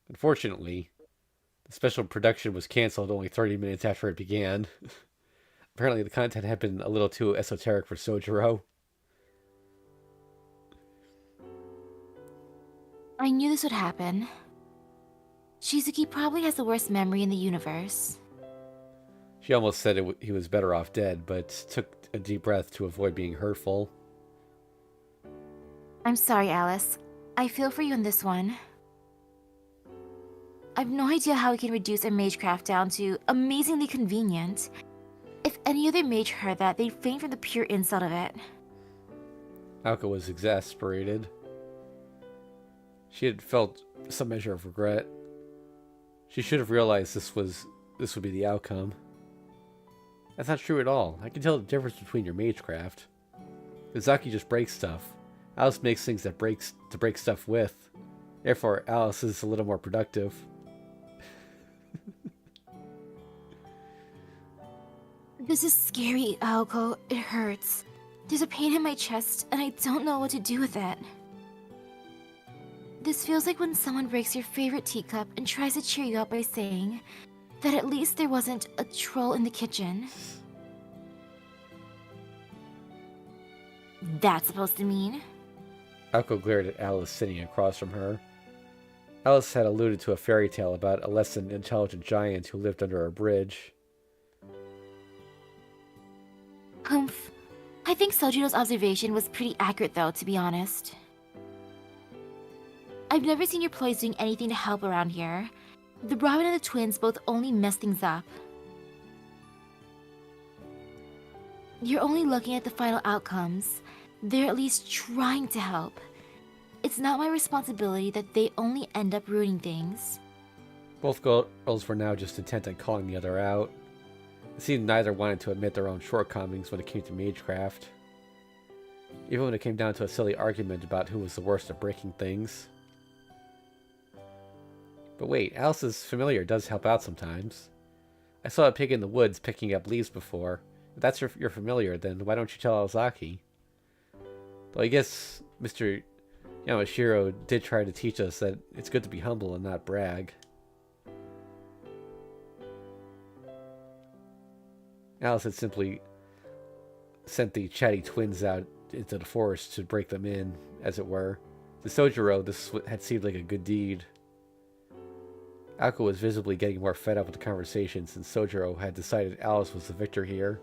Unfortunately, the special production was cancelled only 30 minutes after it began. Apparently the content had been a little too esoteric for Sojiro. I knew this would happen. Shizuki probably has the worst memory in the universe. She almost said he was better off dead, but took a deep breath to avoid being hurtful. I'm sorry, Alice. I feel for you in this one. I've no idea how we can reduce our magecraft down to amazingly convenient. If any other mage heard that, they'd faint from the pure insult of it. Aoko was exasperated. She had felt some measure of regret. She should have realized this would be the outcome. That's not true at all. I can tell the difference between your magecraft. Misaki just breaks stuff. Alice makes things that to break stuff with. Therefore, Alice is a little more productive. This is scary, Aoko. It hurts. There's a pain in my chest, and I don't know what to do with it. This feels like when someone breaks your favorite teacup and tries to cheer you up by saying that at least there wasn't a troll in the kitchen. That's supposed to mean? Aoko glared at Alice sitting across from her. Alice had alluded to a fairy tale about a less than intelligent giant who lived under a bridge. Humph. I think Sojiro's observation was pretty accurate though, to be honest. I've never seen your ploys doing anything to help around here. The Robin and the twins both only mess things up. You're only looking at the final outcomes. They're at least trying to help. It's not my responsibility that they only end up ruining things. Both girls were now just intent on calling the other out. It seemed neither wanted to admit their own shortcomings when it came to magecraft. Even when it came down to a silly argument about who was the worst at breaking things. But wait, Alice's familiar does help out sometimes. I saw a pig in the woods picking up leaves before. If that's your familiar, then why don't you tell Aozaki? Though I guess Mr. Yamashiro did try to teach us that it's good to be humble and not brag. Alice had simply sent the chatty twins out into the forest to break them in, as it were. To Sojiro, this had seemed like a good deed. Aoko was visibly getting more fed up with the conversation since Sojiro had decided Alice was the victor here.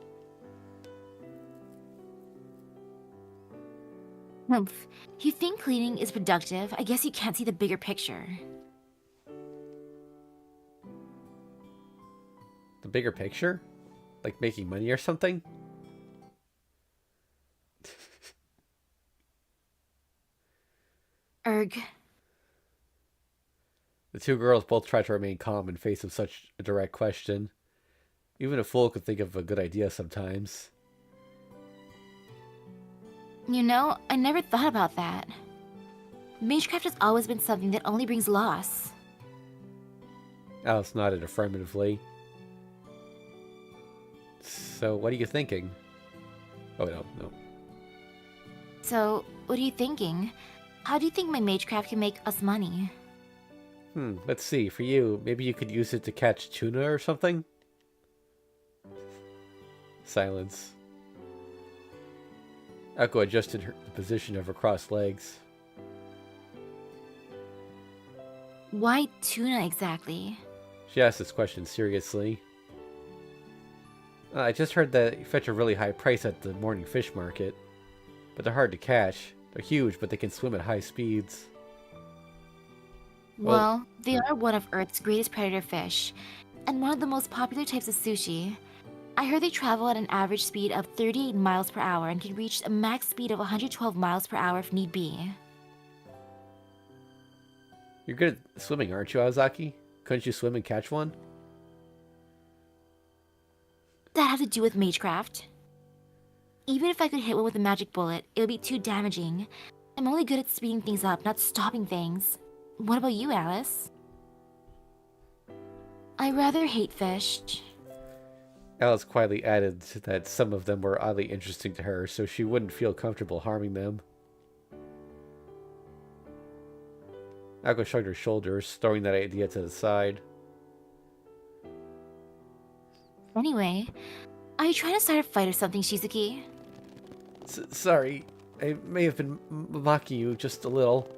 Humph. You think cleaning is productive? I guess you can't see the bigger picture. The bigger picture? Like making money or something? Erg. The two girls both tried to remain calm in face of such a direct question. Even a fool could think of a good idea sometimes. You know, I never thought about that. Magecraft has always been something that only brings loss. Alice nodded affirmatively. So, what are you thinking? Oh, no. So, what are you thinking? How do you think my magecraft can make us money? Let's see. For you, maybe you could use it to catch tuna or something? Silence. Aoko adjusted the position of her crossed legs. Why tuna exactly? She asked this question seriously. I just heard that you fetch a really high price at the morning fish market. But they're hard to catch. They're huge, but they can swim at high speeds. Well, they are one of Earth's greatest predator fish, and one of the most popular types of sushi. I heard they travel at an average speed of 38 miles per hour and can reach a max speed of 112 miles per hour if need be. You're good at swimming, aren't you, Aozaki? Couldn't you swim and catch one? That have to do with magecraft? Even if I could hit one with a magic bullet, it would be too damaging. I'm only good at speeding things up, not stopping things. What about you, Alice? I rather hate fish. Alice quietly added that some of them were oddly interesting to her, so she wouldn't feel comfortable harming them. Aoko shrugged her shoulders, throwing that idea to the side. Anyway, are you trying to start a fight or something, Shizuki? Sorry, I may have been mocking you just a little.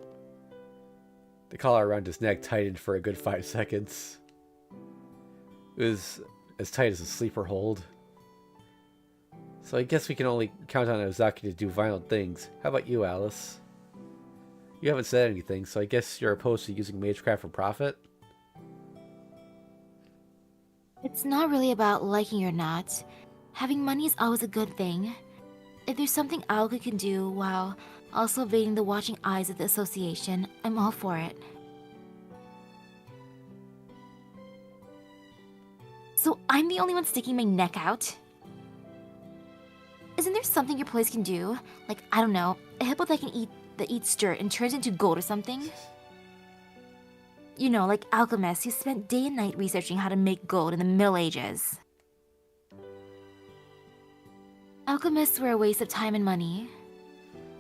The collar around his neck tightened for a good 5 seconds. It was as tight as a sleeper hold. So I guess we can only count on Aozaki to do violent things. How about you, Alice? You haven't said anything, so I guess you're opposed to using magecraft for profit? It's not really about liking or not. Having money is always a good thing. If there's something Aoka can do while also evading the watching eyes of the association, I'm all for it. So I'm the only one sticking my neck out? Isn't there something your place can do? Like, I don't know, a hippo that eats dirt and turns into gold or something? You know, like alchemists who spent day and night researching how to make gold in the Middle Ages. Alchemists were a waste of time and money.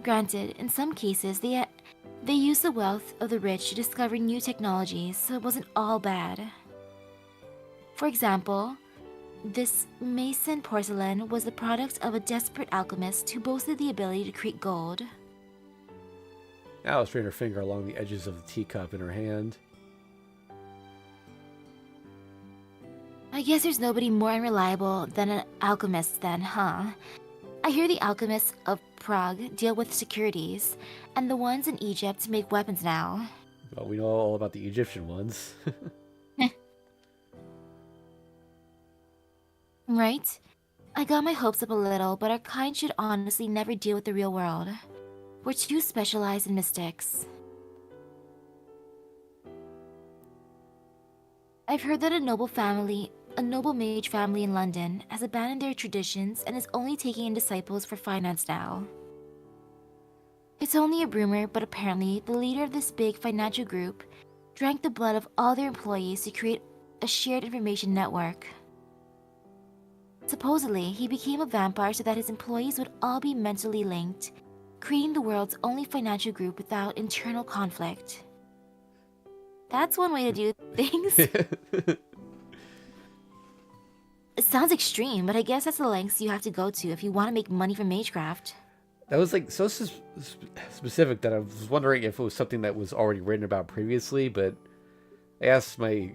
Granted, in some cases, they used the wealth of the rich to discover new technologies, so it wasn't all bad. For example, this mason porcelain was the product of a desperate alchemist who boasted the ability to create gold. Alice ran her finger along the edges of the teacup in her hand. I guess there's nobody more unreliable than an alchemist then, huh? I hear the alchemists of Prague deal with securities, and the ones in Egypt make weapons now. Well, we know all about the Egyptian ones. Right? I got my hopes up a little, but our kind should honestly never deal with the real world. We're too specialized in mystics. I've heard that a noble mage family in London, has abandoned their traditions and is only taking in disciples for finance now. It's only a rumor, but apparently the leader of this big financial group drank the blood of all their employees to create a shared information network. Supposedly, he became a vampire so that his employees would all be mentally linked, creating the world's only financial group without internal conflict. That's one way to do things. It sounds extreme, but I guess that's the lengths you have to go to if you want to make money from magecraft. That was like so specific that I was wondering if it was something that was already written about previously, but I asked my,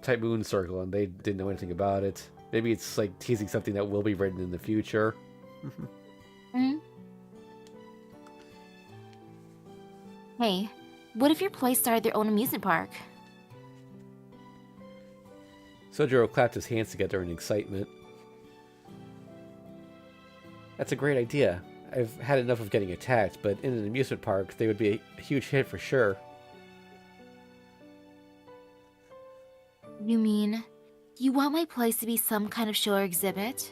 Type Moon Circle and they didn't know anything about it. Maybe it's like teasing something that will be written in the future. Hey, what if your place started their own amusement park? Sojiro clapped his hands together in excitement. That's a great idea. I've had enough of getting attacked, but in an amusement park, they would be a huge hit for sure. You mean, you want my place to be some kind of show or exhibit?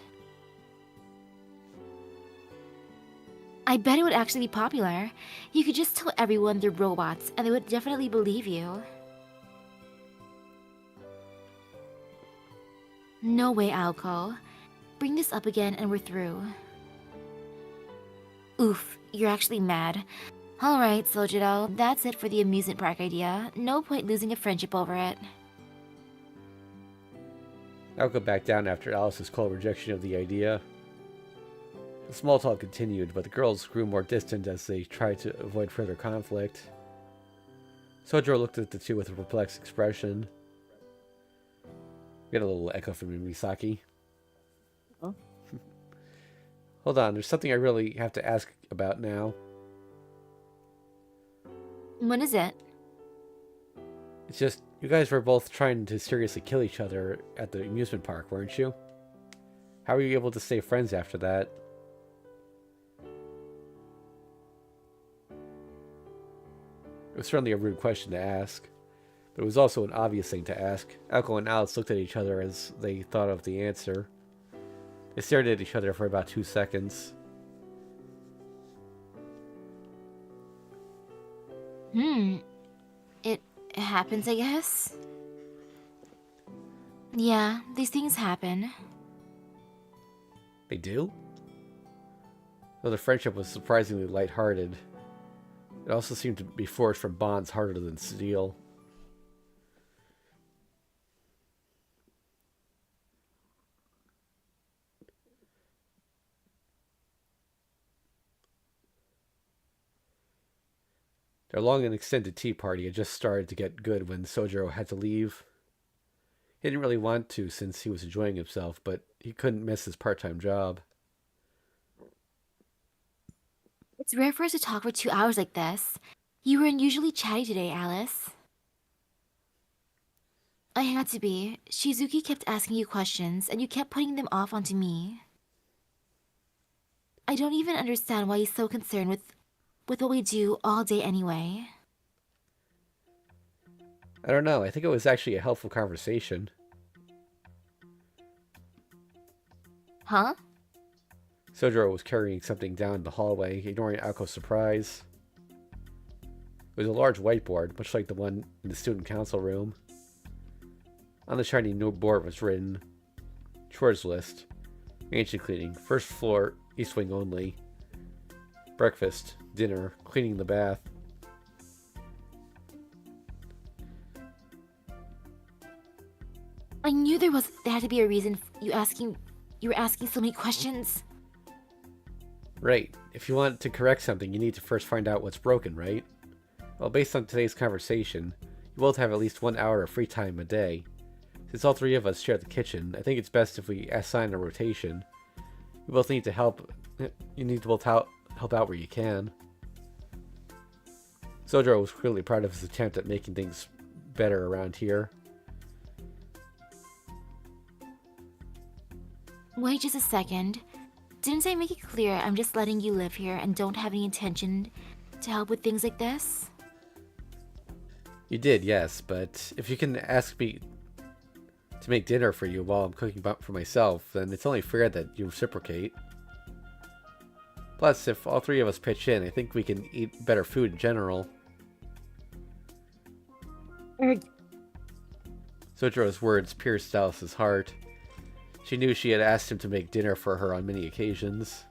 I bet it would actually be popular. You could just tell everyone they're robots, and they would definitely believe you. No way, Aoko. Bring this up again and we're through. Oof, you're actually mad. Alright, Sojiro, that's it for the amusement park idea. No point losing a friendship over it. Aoko backed down after Alice's cold rejection of the idea. The small talk continued, but the girls grew more distant as they tried to avoid further conflict. Sojiro looked at the two with a perplexed expression. We got a little echo from Misaki. Huh? Hold on, there's something I really have to ask about now. What is it? It's just, you guys were both trying to seriously kill each other at the amusement park, weren't you? How were you able to stay friends after that? It was certainly a rude question to ask, but it was also an obvious thing to ask. Aoko and Alice looked at each other as they thought of the answer. They stared at each other for about 2 seconds. It happens, I guess? Yeah, these things happen. They do? Though the friendship was surprisingly lighthearted, it also seemed to be forged from bonds harder than steel. Their long and extended tea party had just started to get good when Sojiro had to leave. He didn't really want to since he was enjoying himself, but he couldn't miss his part-time job. It's rare for us to talk for 2 hours like this. You were unusually chatty today, Alice. I had to be. Shizuki kept asking you questions, and you kept putting them off onto me. I don't even understand why he's so concerned with what we do all day anyway. I don't know. I think it was actually a helpful conversation. Huh? Sojiro was carrying something down the hallway, ignoring Aoko's surprise. It was a large whiteboard, much like the one in the student council room. On the shiny new board was written, chores list, mansion cleaning, first floor, east wing only, breakfast, dinner, cleaning the bath. I knew there had to be a reason you were asking so many questions. Right. If you want to correct something, you need to first find out what's broken, right? Well, based on today's conversation, you both have at least 1 hour of free time a day. Since all three of us share the kitchen, I think it's best if we assign a rotation. You both need to help. You need to both help out where you can. Sojiro was clearly proud of his attempt at making things better around here. Wait just a second. Didn't I make it clear I'm just letting you live here and don't have any intention to help with things like this? You did, yes, but if you can ask me to make dinner for you while I'm cooking for myself, then it's only fair that you reciprocate. Plus, if all three of us pitch in, I think we can eat better food in general. Sojiro's words pierced Alice's heart. She knew she had asked him to make dinner for her on many occasions.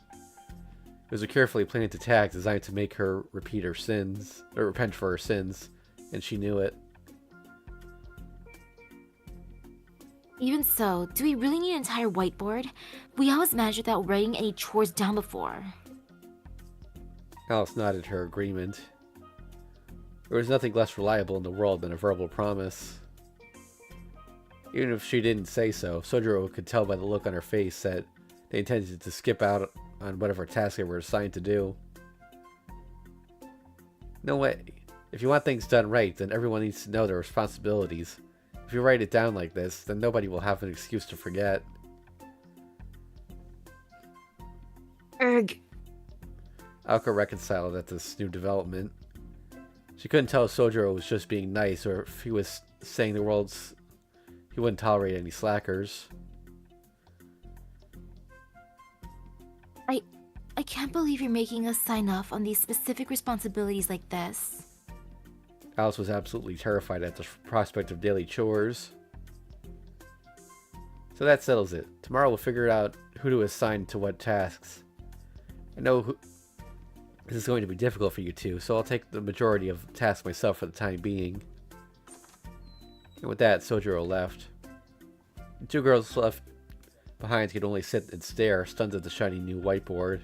It was a carefully planned attack designed to make her repent for her sins, and she knew it. Even so, do we really need an entire whiteboard? We always managed without writing any chores down before. Alice nodded her agreement. There was nothing less reliable in the world than a verbal promise. Even if she didn't say so, Sojiro could tell by the look on her face that they intended to skip out on whatever task they were assigned to do. No way. If you want things done right, then everyone needs to know their responsibilities. If you write it down like this, then nobody will have an excuse to forget. Erg. Aoko reconciled at this new development. She couldn't tell if Sojiro was just being nice or if he was saying he wouldn't tolerate any slackers. I can't believe you're making us sign off on these specific responsibilities like this. Alice was absolutely terrified at the prospect of daily chores. So that settles it. Tomorrow we'll figure out who to assign to what tasks. I know this is going to be difficult for you two, so I'll take the majority of tasks myself for the time being. And with that, Sojiro left. The two girls left behind could only sit and stare, stunned at the shiny new whiteboard.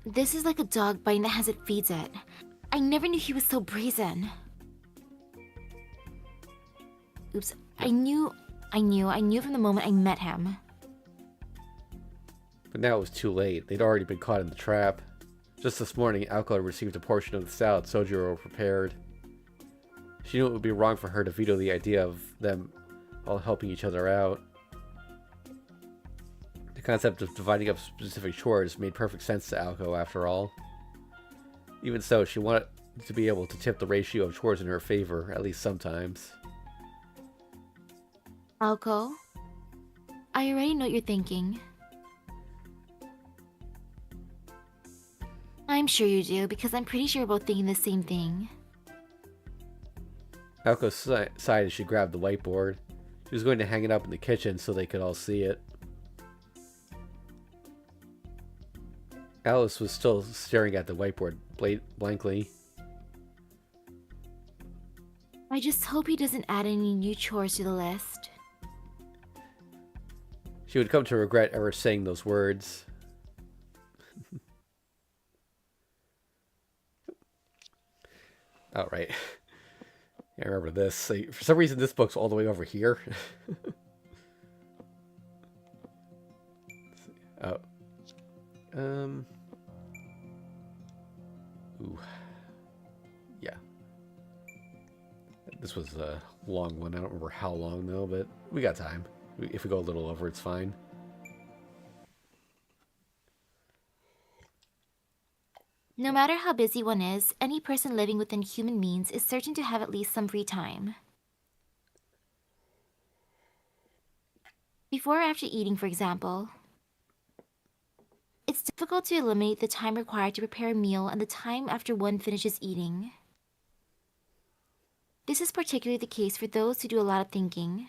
This is like a dog biting the hands it feeds it. I never knew he was so brazen. Oops, I knew from the moment I met him. But now it was too late. They'd already been caught in the trap. Just this morning, Aoko had received a portion of the salad Sojiro prepared. She knew it would be wrong for her to veto the idea of them all helping each other out. The concept of dividing up specific chores made perfect sense to Aoko, after all. Even so, she wanted to be able to tip the ratio of chores in her favor, at least sometimes. Aoko, I already know what you're thinking. I'm sure you do, because I'm pretty sure we're both thinking the same thing. Aoko sighed as she grabbed the whiteboard. She was going to hang it up in the kitchen so they could all see it. Alice was still staring at the whiteboard blankly. I just hope he doesn't add any new chores to the list. She would come to regret ever saying those words. Oh, right. I remember this. For some reason, this book's all the way over here. Oh. Ooh. This was a long one. I don't remember how long, though, but we got time. If we go a little over, it's fine. No matter how busy one is, any person living within human means is certain to have at least some free time. Before or after eating, for example. It's difficult to eliminate the time required to prepare a meal and the time after one finishes eating. This is particularly the case for those who do a lot of thinking.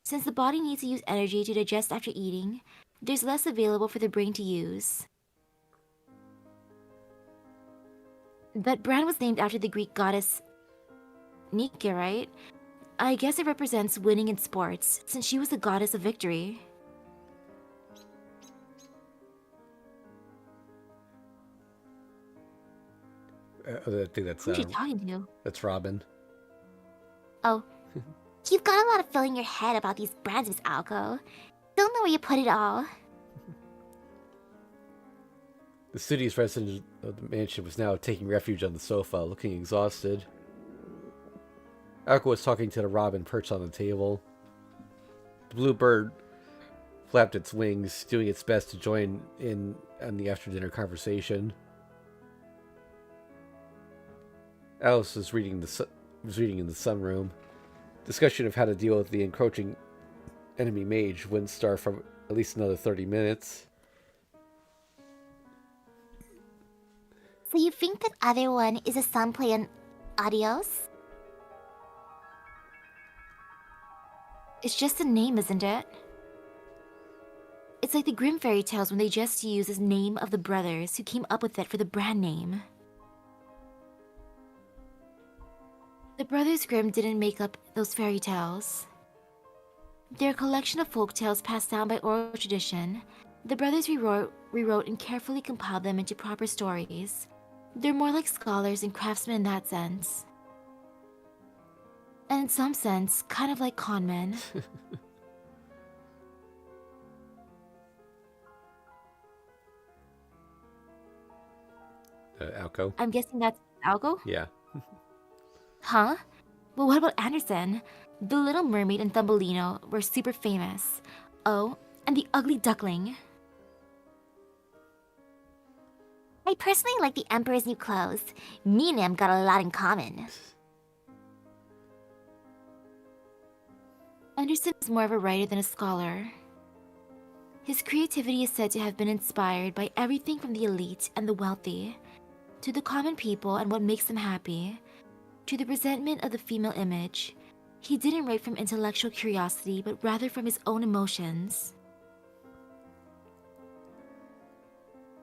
Since the body needs to use energy to digest after eating, there's less available for the brain to use. That brand was named after the Greek goddess Nike, right? I guess it represents winning in sports, since she was the goddess of victory. I think that's Who's she talking to? that's Robin. Oh, you've got a lot of filling your head about these brands, Miss Aoko. Don't know where you put it all. The studious resident of the mansion was now taking refuge on the sofa, looking exhausted. Aoko was talking to the robin perched on the table. The blue bird flapped its wings, doing its best to join in on the after-dinner conversation. Alice was reading in the sunroom. Discussion of how to deal with the encroaching enemy mage wouldn't start for at least another 30 minutes. So you think that other one is a sun play on Adios? It's just a name, isn't it? It's like the Grimm fairy tales when they just use the name of the brothers who came up with it for the brand name. The Brothers Grimm didn't make up those fairy tales. They're a collection of folk tales passed down by oral tradition. The brothers rewrote and carefully compiled them into proper stories. They're more like scholars and craftsmen in that sense. And in some sense, kind of like conmen. Aoko? I'm guessing that's Aoko? Yeah. Huh? Well, what about Anderson? The Little Mermaid and Thumbelino were super famous. Oh, and the Ugly Duckling. I personally like the Emperor's New Clothes. Me and him got a lot in common. Anderson is more of a writer than a scholar. His creativity is said to have been inspired by everything from the elite and the wealthy, to the common people and what makes them happy, to the resentment of the female image. He didn't write from intellectual curiosity, but rather from his own emotions.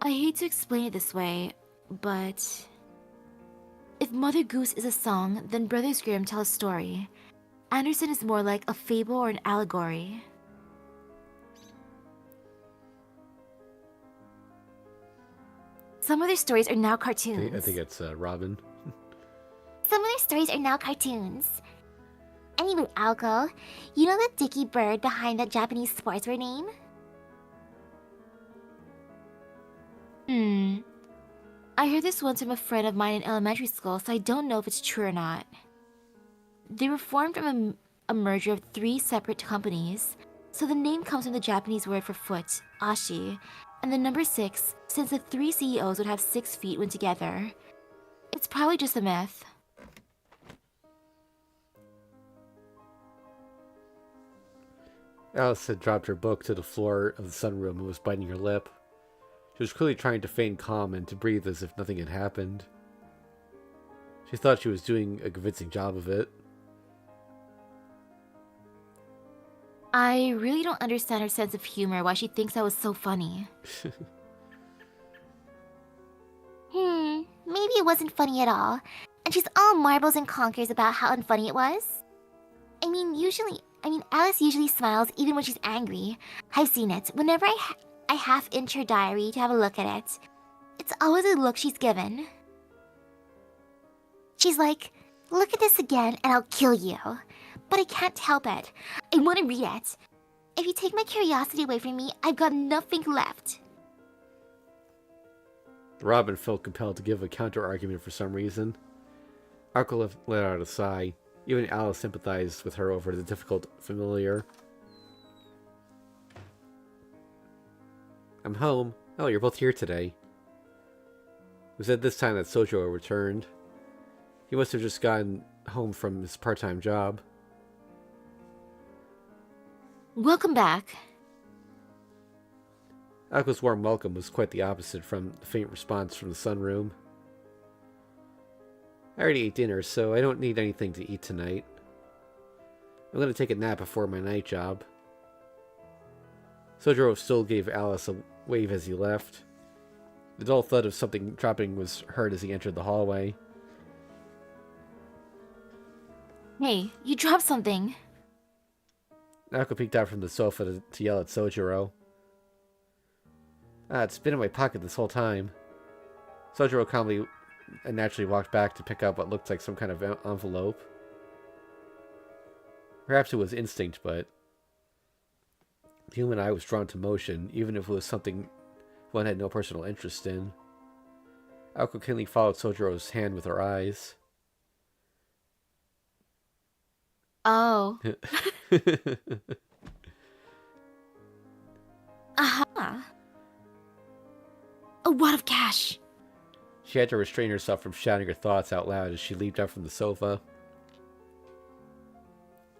I hate to explain it this way, but if Mother Goose is a song, then Brothers Grimm tell a story. Anderson is more like a fable or an allegory. Some of their stories are now cartoons. I think it's Robin. Some of their stories are now cartoons. Anyway, Aoko, you know the dicky bird behind that Japanese sportswear name? I heard this once from a friend of mine in elementary school, so I don't know if it's true or not. They were formed from a merger of 3 separate companies, so the name comes from the Japanese word for foot, ashi, and the number 6, since the 3 CEOs would have 6 feet when together. It's probably just a myth. Alice had dropped her book to the floor of the sunroom and was biting her lip. She was clearly trying to feign calm and to breathe as if nothing had happened. She thought she was doing a convincing job of it. I really don't understand her sense of humor, why she thinks that was so funny. Maybe it wasn't funny at all, and she's all marbles and conkers about how unfunny it was. I mean, Alice usually smiles even when she's angry. I've seen it. Whenever I half-inch her diary to have a look at it, it's always a look she's given. She's like, look at this again and I'll kill you. But I can't help it. I want to read it. If you take my curiosity away from me, I've got nothing left. Robin felt compelled to give a counter-argument for some reason. Aoko let out a sigh. Even Alice sympathized with her over the difficult familiar. I'm home. Oh, you're both here today. It was at this time that Sojiro returned. He must have just gotten home from his part-time job. Welcome back. Ako's warm welcome was quite the opposite from the faint response from the sunroom. I already ate dinner, so I don't need anything to eat tonight. I'm going to take a nap before my night job. Sojiro still gave Alice a wave as he left. The dull thud of something dropping was heard as he entered the hallway. Hey, you dropped something. Aoko peeked out from the sofa to yell at Sojiro. It's been in my pocket this whole time. Sojiro calmly and naturally walked back to pick up what looked like some kind of envelope. Perhaps it was instinct, but the human eye was drawn to motion, even if it was something one had no personal interest in. Aoko keenly followed Sojiro's hand with her eyes. Oh. Aha. A wad of cash. She had to restrain herself from shouting her thoughts out loud as she leaped up from the sofa.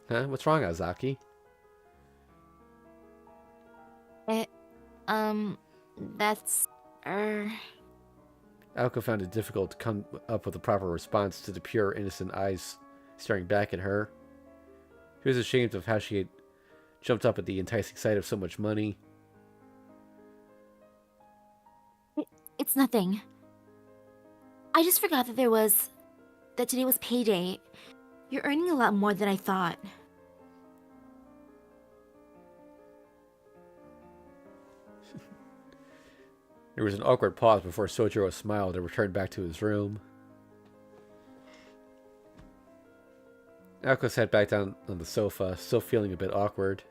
Huh? What's wrong, Aozaki? That's... Aoko found it difficult to come up with a proper response to the pure, innocent eyes staring back at her. She was ashamed of how she had jumped up at the enticing sight of so much money. It's nothing. I just forgot that today was payday. You're earning a lot more than I thought. There was an awkward pause before Sojiro smiled and returned back to his room. Aoko sat back down on the sofa, still feeling a bit awkward.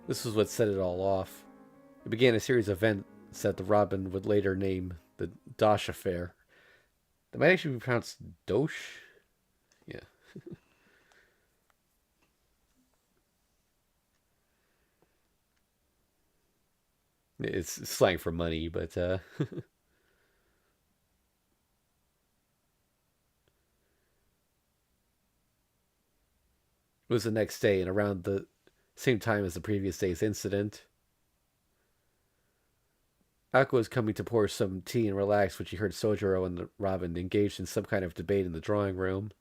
This was what set it all off. It began a series of events that the Robin would later name the Dosh Affair. That might actually be pronounced Dosh? Yeah. It's slang for money, but it was the next day and around the same time as the previous day's incident. Aoko was coming to pour some tea and relax when she heard Sojiro and the Robin engaged in some kind of debate in the drawing room.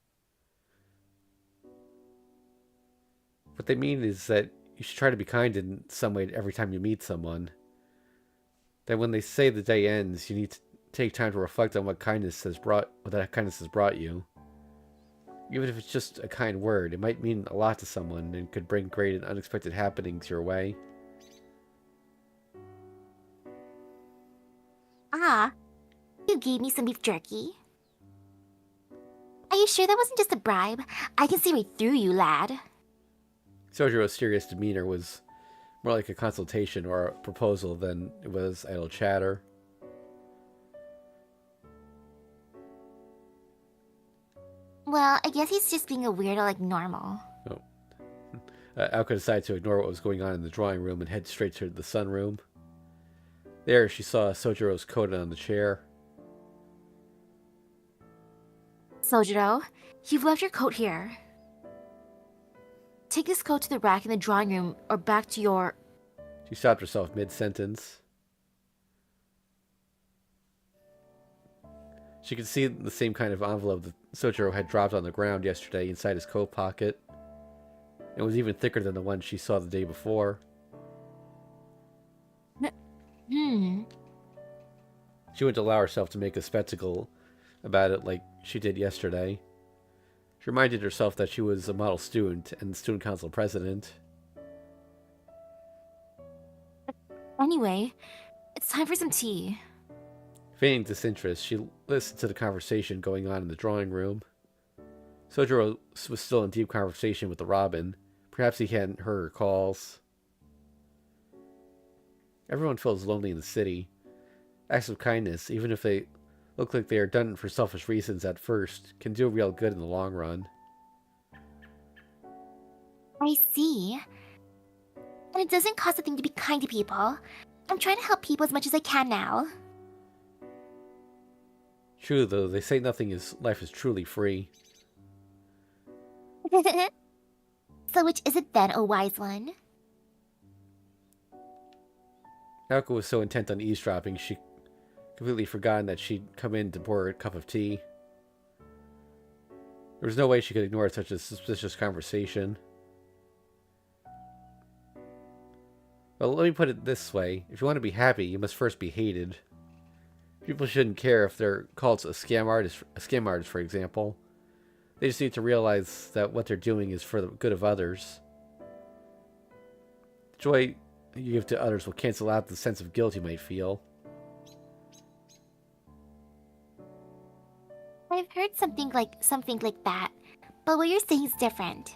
What they mean is that you should try to be kind in some way every time you meet someone. That when they say the day ends, you need to take time to reflect on what that kindness has brought you. Even if it's just a kind word, it might mean a lot to someone and could bring great and unexpected happenings your way. Ah, you gave me some beef jerky. Are you sure that wasn't just a bribe? I can see right through you, lad. Sojiro's serious demeanor was more like a consultation or a proposal than it was idle chatter. Well, I guess he's just being a weirdo like normal. Oh. Aoko decided to ignore what was going on in the drawing room and head straight to the sunroom. There, she saw Sojiro's coat on the chair. Sojiro, you've left your coat here. Take this coat to the rack in the drawing room or back to your... She stopped herself mid-sentence. She could see the same kind of envelope that Sojiro had dropped on the ground yesterday inside his coat pocket. It was even thicker than the one she saw the day before. She wouldn't allow herself to make a spectacle about it like she did yesterday. She reminded herself that she was a model student and student council president. Anyway, it's time for some tea. Feigning disinterest, she listened to the conversation going on in the drawing room. Sojiro was still in deep conversation with the Robin. Perhaps he hadn't heard her calls. Everyone feels lonely in the city. Acts of kindness, even if they look like they are done for selfish reasons at first can do real good in the long run. I see. And it doesn't cost a thing to be kind to people. I'm trying to help people as much as I can now. True, though, they say life is truly free. So which is it then, a wise one? Aoko was so intent on eavesdropping, she completely forgotten that she'd come in to pour her a cup of tea. There was no way she could ignore such a suspicious conversation. Well, let me put it this way. If you want to be happy, you must first be hated. People shouldn't care if they're called a scam artist, for example. They just need to realize that what they're doing is for the good of others. The joy you give to others will cancel out the sense of guilt you might feel. I've heard something like that, but what you're saying is different.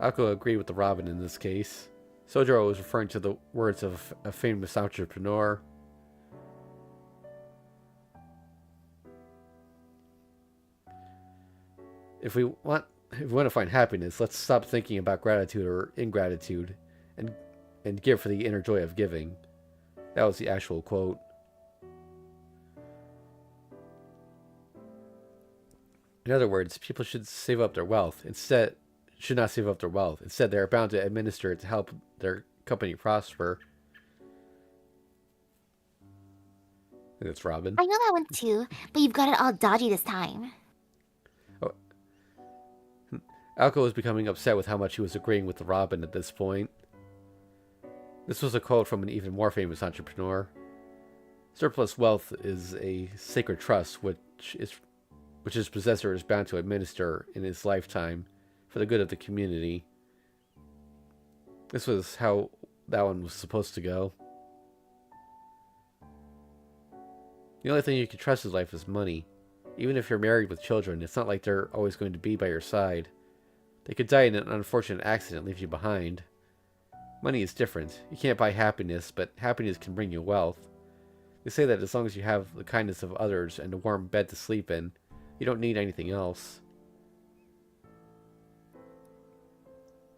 Aoko agreed with the Robin in this case. Sojiro was referring to the words of a famous entrepreneur. If we want to find happiness, let's stop thinking about gratitude or ingratitude, and give for the inner joy of giving. That was the actual quote. In other words, people should save up their wealth. Should not save up their wealth. Instead, they are bound to administer it to help their company prosper. I think that's Robin. I know that one too, but you've got it all dodgy this time. Oh. Aoko was becoming upset with how much he was agreeing with the Robin at this point. This was a quote from an even more famous entrepreneur. Surplus wealth is a sacred trust which its possessor is bound to administer in his lifetime for the good of the community. This was how that one was supposed to go. The only thing you can trust in life is money. Even if you're married with children, it's not like they're always going to be by your side. They could die in an unfortunate accident and leave you behind. Money is different. You can't buy happiness, but happiness can bring you wealth. They say that as long as you have the kindness of others and a warm bed to sleep in, you don't need anything else.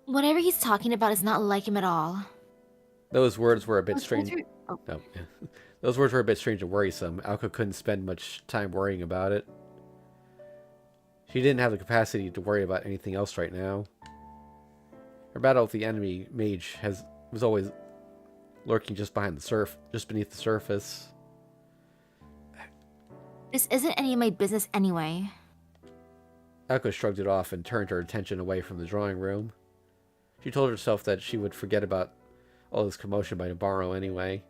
Whatever he's talking about is not like him at all. Those words were a bit strange. Oh. No, yeah. Those words were a bit strange and worrisome. Aoko couldn't spend much time worrying about it. She didn't have the capacity to worry about anything else right now. Her battle with the enemy mage was always lurking just beneath the surface. This isn't any of my business anyway. Aoko shrugged it off and turned her attention away from the drawing room. She told herself that she would forget about all this commotion by tomorrow anyway.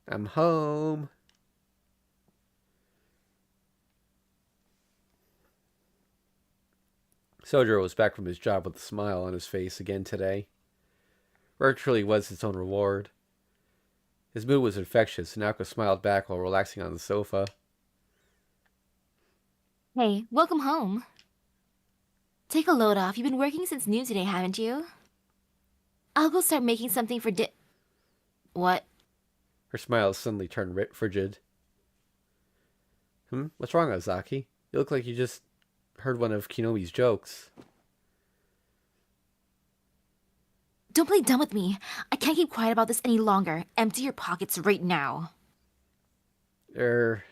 I'm home. Sojiro was back from his job with a smile on his face again today. Work truly was its own reward. His mood was infectious, and Aoko smiled back while relaxing on the sofa. Hey, welcome home. Take a load off. You've been working since noon today, haven't you? I'll go start making something for What? Her smile suddenly turned frigid. What's wrong, Aozaki? You look like you just heard one of Kinomi's jokes. Don't play dumb with me. I can't keep quiet about this any longer. Empty your pockets right now. Sojiro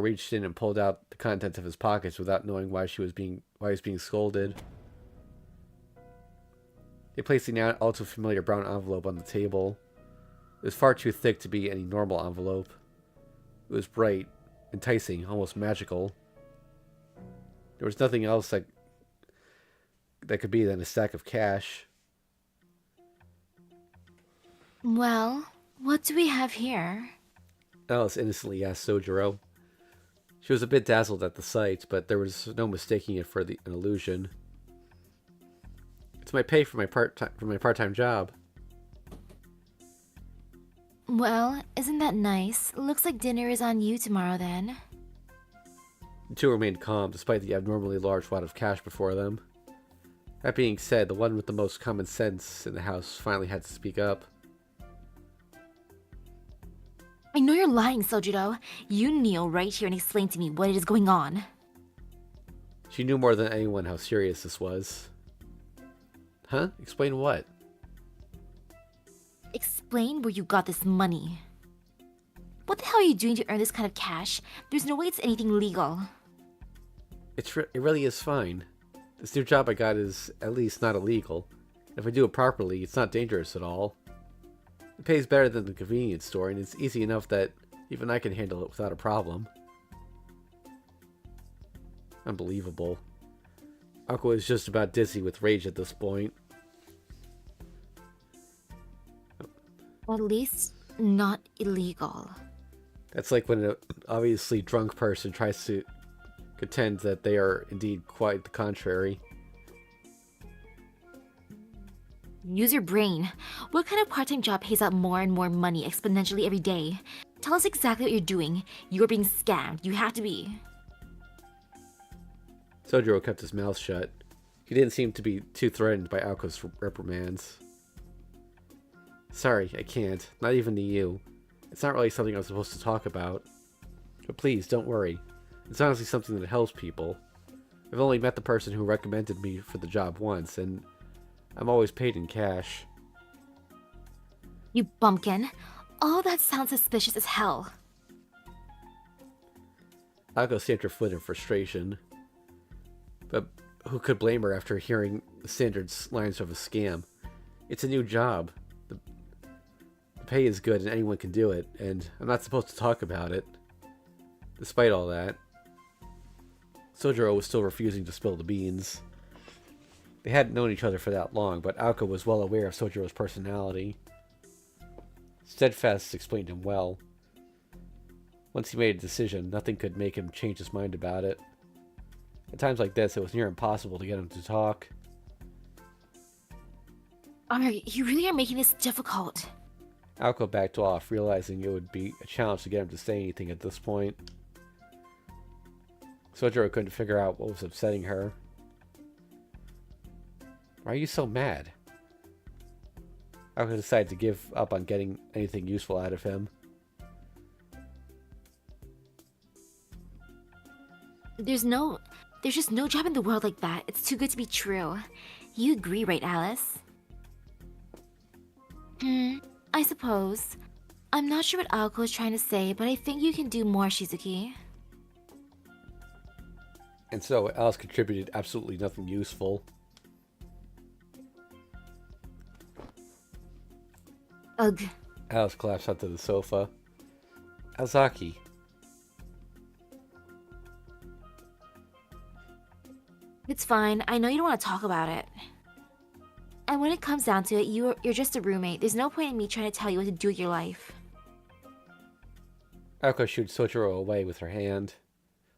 reached in and pulled out the contents of his pockets without knowing why he was being scolded. He placed the now all too familiar brown envelope on the table. It was far too thick to be any normal envelope. It was bright, enticing, almost magical. There was nothing else that could be than a stack of cash. Well, what do we have here? Alice innocently asked Sojiro. She was a bit dazzled at the sight, but there was no mistaking it for an illusion. It's my pay for my part-time job. Well, isn't that nice? Looks like dinner is on you tomorrow then. The two remained calm despite the abnormally large wad of cash before them. That being said, the one with the most common sense in the house finally had to speak up. I know you're lying, Sojiro. You kneel right here and explain to me what it is going on. She knew more than anyone how serious this was. Huh? Explain what? Explain where you got this money. What the hell are you doing to earn this kind of cash? There's no way it's anything legal. It really is fine. This new job I got is at least not illegal. If I do it properly, it's not dangerous at all. It pays better than the convenience store, and it's easy enough that even I can handle it without a problem. Unbelievable. Aoko is just about dizzy with rage at this point. At least, not illegal. That's like when an obviously drunk person tries to contend that they are indeed quite the contrary. Use your brain. What kind of part-time job pays out more and more money exponentially every day? Tell us exactly what you're doing. You're being scammed. You have to be. Sojiro kept his mouth shut. He didn't seem to be too threatened by Aoko's reprimands. Sorry, I can't. Not even to you. It's not really something I'm supposed to talk about. But please, don't worry. It's honestly something that helps people. I've only met the person who recommended me for the job once, and I'm always paid in cash. You bumpkin. All that sounds suspicious as hell. Aoko stamped her foot in frustration. But who could blame her after hearing the standard lines of a scam? It's a new job. The pay is good and anyone can do it, and I'm not supposed to talk about it. Despite all that, Sojiro was still refusing to spill the beans. They hadn't known each other for that long, but Aoko was well aware of Sojiro's personality. Steadfast explained him well. Once he made a decision, nothing could make him change his mind about it. At times like this, it was near impossible to get him to talk. Alright, you really are making this difficult. Aoko backed off, realizing it would be a challenge to get him to say anything at this point. Sojiro couldn't figure out what was upsetting her. Why are you so mad? Aoko decided to give up on getting anything useful out of him. There's just no job in the world like that. It's too good to be true. You agree, right, Alice? I suppose. I'm not sure what Aoko is trying to say, but I think you can do more, Shizuki. And so, Alice contributed absolutely nothing useful. Ugh. Alice collapsed onto the sofa. Aozaki. It's fine. I know you don't want to talk about it. And when it comes down to it, you're just a roommate. There's no point in me trying to tell you what to do with your life. Aoko shooed Sojiro away with her hand.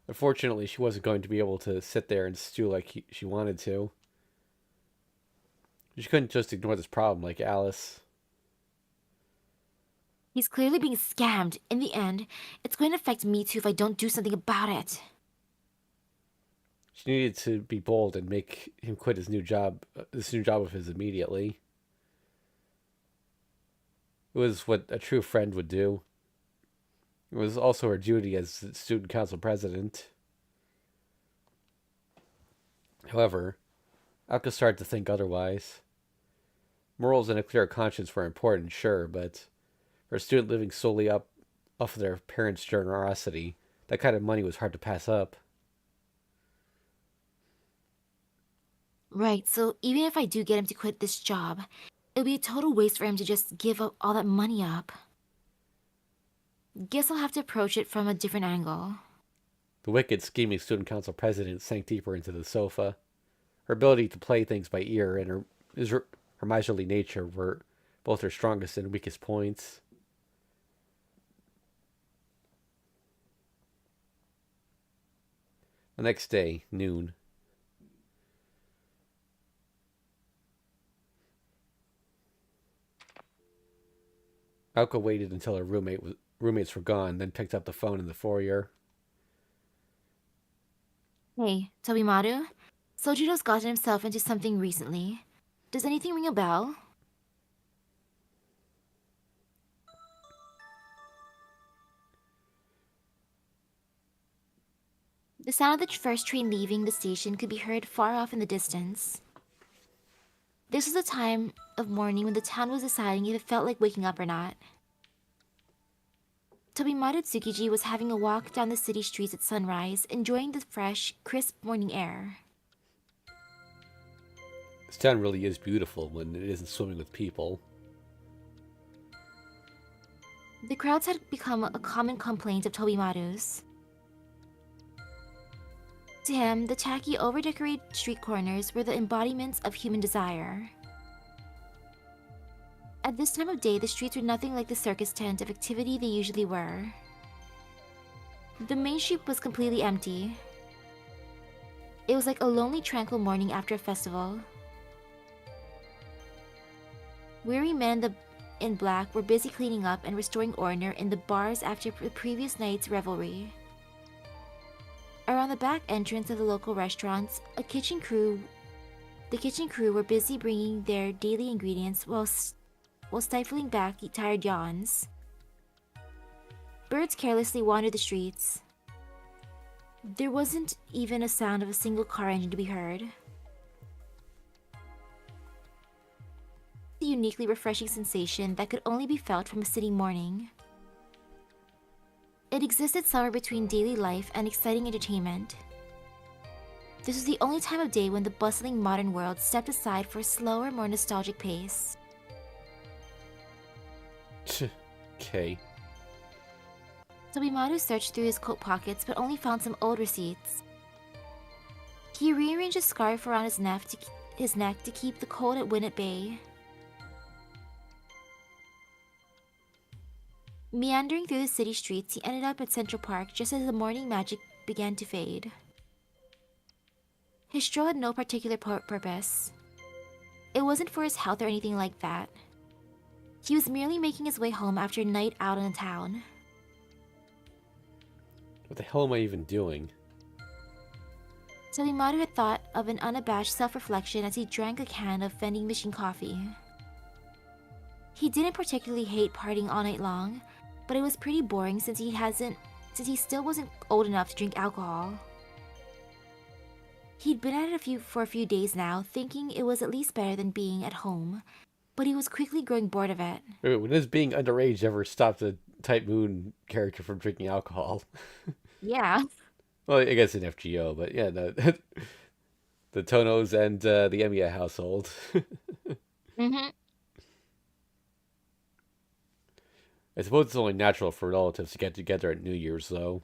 Unfortunately, she wasn't going to be able to sit there and stew like she wanted to. She couldn't just ignore this problem like Alice. He's clearly being scammed. In the end, it's going to affect me too if I don't do something about it. She needed to be bold and make him quit his new job, this new job of his immediately. It was what a true friend would do. It was also her duty as the student council president. However, Aoko started to think otherwise. Morals and a clear conscience were important, sure, but for a student living solely off of their parents' generosity, that kind of money was hard to pass up. Right, so even if I do get him to quit this job, it'll be a total waste for him to just give up all that money up. Guess I'll have to approach it from a different angle. The wicked, scheming student council president sank deeper into the sofa. Her ability to play things by ear and her miserly nature were both her strongest and weakest points. The next day, noon. Aoko waited until her roommates were gone, then picked up the phone in the foyer. Hey, Tobimaru? Sojiro's gotten himself into something recently. Does anything ring a bell? The sound of the first train leaving the station could be heard far off in the distance. This was a time of morning when the town was deciding if it felt like waking up or not. Tobimaru Tsukiji was having a walk down the city streets at sunrise, enjoying the fresh, crisp morning air. This town really is beautiful when it isn't swimming with people. The crowds had become a common complaint of Tobimaru's. To him, the tacky, over-decorated street corners were the embodiments of human desire. At this time of day, the streets were nothing like the circus tent of activity they usually were. The main street was completely empty. It was like a lonely, tranquil morning after a festival. Weary men in black were busy cleaning up and restoring order in the bars after the previous night's revelry. Around the back entrance of the local restaurants, the kitchen crew were busy bringing their daily ingredients while stifling back tired yawns. Birds carelessly wandered the streets. There wasn't even a sound of a single car engine to be heard. A uniquely refreshing sensation that could only be felt from a city morning. It existed somewhere between daily life and exciting entertainment. This was the only time of day when the bustling modern world stepped aside for a slower, more nostalgic pace. Okay. Tobimaru searched through his coat pockets but only found some old receipts. He rearranged a scarf around his neck to keep the cold at wind at bay. Meandering through the city streets, he ended up at Central Park just as the morning magic began to fade. His stroll had no particular purpose. It wasn't for his health or anything like that. He was merely making his way home after a night out in the town. What the hell am I even doing? Tobimaru had thought of an unabashed self-reflection as he drank a can of vending machine coffee. He didn't particularly hate partying all night long, but it was pretty boring since he still wasn't old enough to drink alcohol. He'd been at it for a few days now, thinking it was at least better than being at home, but he was quickly growing bored of it. Wait, when does being underage ever stop the Type Moon character from drinking alcohol? Yeah. Well, I guess in FGO, but yeah, the Tonos and the Emiya household. Mm-hmm. I suppose it's only natural for relatives to get together at New Year's, though.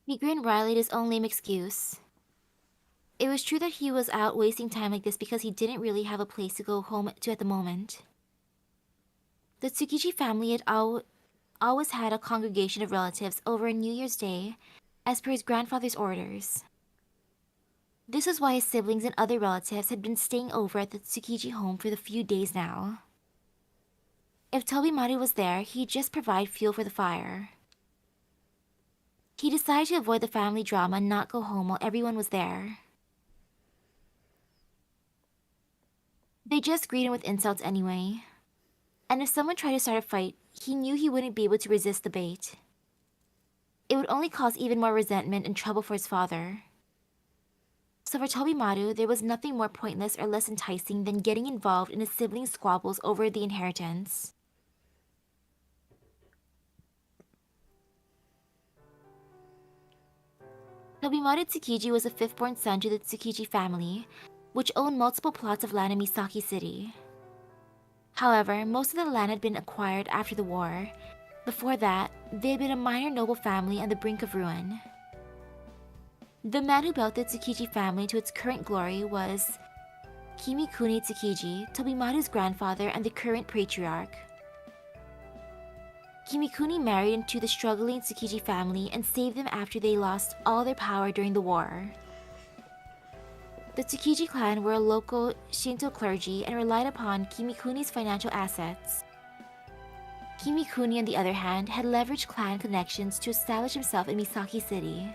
He grinned wryly at his own lame excuse. It was true that he was out wasting time like this because he didn't really have a place to go home to at the moment. The Tsukiji family had always had a congregation of relatives over New Year's Day, as per his grandfather's orders. This was why his siblings and other relatives had been staying over at the Tsukiji home for the few days now. If Tobimaru was there, he'd just provide fuel for the fire. He decided to avoid the family drama and not go home while everyone was there. They just greeted him with insults anyway. And if someone tried to start a fight, he knew he wouldn't be able to resist the bait. It would only cause even more resentment and trouble for his father. So for Tobimaru, there was nothing more pointless or less enticing than getting involved in his siblings' squabbles over the inheritance. Tobimaru Tsukiji was the fifth-born son to the Tsukiji family, which owned multiple plots of land in Misaki City. However, most of the land had been acquired after the war. Before that, they had been a minor noble family on the brink of ruin. The man who built the Tsukiji family to its current glory was Kimikuni Tsukiji, Tobimaru's grandfather and the current patriarch. Kimikuni married into the struggling Tsukiji family and saved them after they lost all their power during the war. The Tsukiji clan were a local Shinto clergy and relied upon Kimikuni's financial assets. Kimikuni, on the other hand, had leveraged clan connections to establish himself in Misaki City.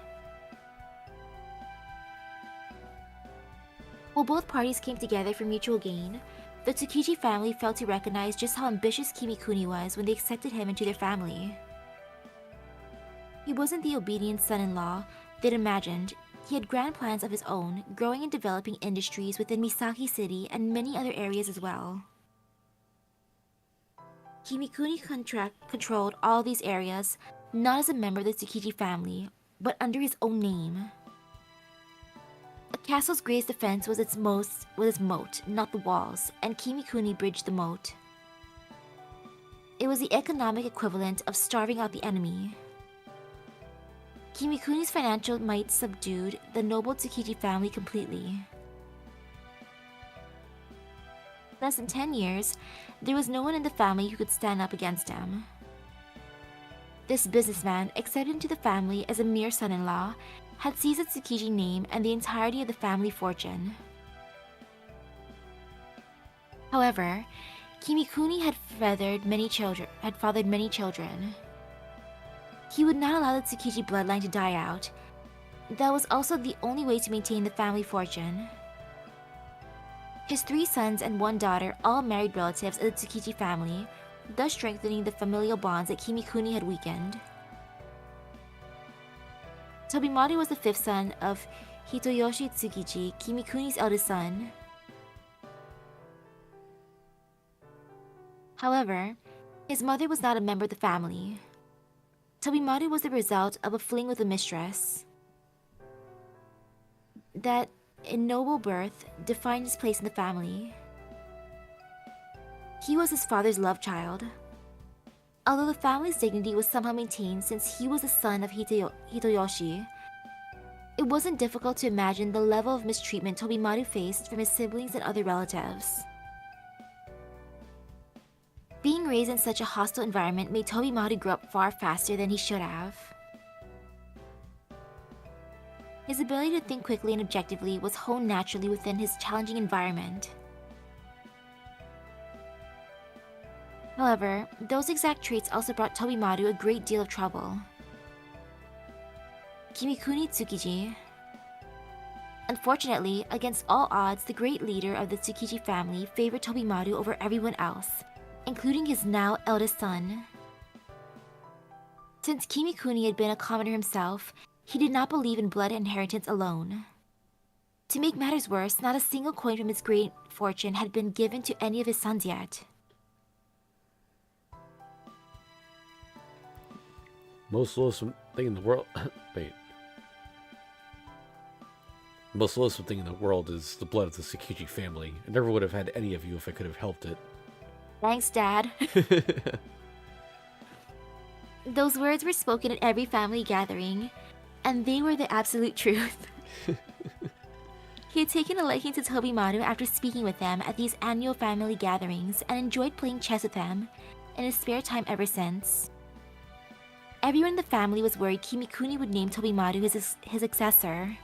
While both parties came together for mutual gain, the Tsukiji family failed to recognize just how ambitious Kimikuni was when they accepted him into their family. He wasn't the obedient son-in-law they'd imagined. He had grand plans of his own, growing and developing industries within Misaki City and many other areas as well. Kimikuni controlled all these areas, not as a member of the Tsukiji family, but under his own name. A castle's greatest defense was its moat, not the walls, and Kimikuni bridged the moat. It was the economic equivalent of starving out the enemy. Kimikuni's financial might subdued the noble Tsukiji family completely. In less than 10 years, there was no one in the family who could stand up against him. This businessman, accepted into the family as a mere son-in-law, had seized the Tsukiji name and the entirety of the family fortune. However, Kimikuni had fathered many children. He would not allow the Tsukiji bloodline to die out. That was also the only way to maintain the family fortune. His 3 sons and 1 daughter all married relatives of the Tsukiji family, thus strengthening the familial bonds that Kimikuni had weakened. Tobimari was the 5th son of Hitoyoshi Tsukiji, Kimikuni's eldest son. However, his mother was not a member of the family. Tobimari was the result of a fling with a mistress. That, in noble birth, defined his place in the family. He was his father's love child. Although the family's dignity was somehow maintained since he was the son of Hitoyoshi, it wasn't difficult to imagine the level of mistreatment Tobimari faced from his siblings and other relatives. Being raised in such a hostile environment made Tobimari grow up far faster than he should have. His ability to think quickly and objectively was honed naturally within his challenging environment. However, those exact traits also brought Tobimari a great deal of trouble. Kimikuni Tsukiji. Unfortunately, against all odds, the great leader of the Tsukiji family favored Tobimari over everyone else, including his now eldest son. Since Kimikuni had been a commoner himself, he did not believe in blood inheritance alone. To make matters worse, not a single coin from his great fortune had been given to any of his sons yet. Most loathsome thing in the world. Wait. The most loathsome thing in the world is the blood of the Tsukiji family. I never would have had any of you if I could have helped it. Thanks, Dad. Those words were spoken at every family gathering, and they were the absolute truth. He had taken a liking to Tobimari after speaking with them at these annual family gatherings and enjoyed playing chess with him in his spare time ever since. Everyone in the family was worried Kimikuni would name Tobimari his successor.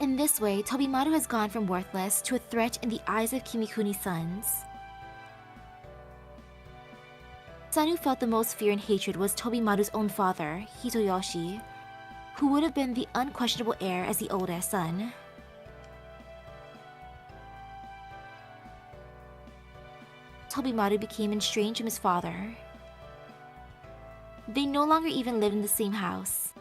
In this way, Tobimari has gone from worthless to a threat in the eyes of Kimikuni's sons. The son who felt the most fear and hatred was Tobimaru's own father, Hitoyoshi, who would have been the unquestionable heir as the oldest son. Tobimaru became estranged from his father. They no longer even lived in the same house.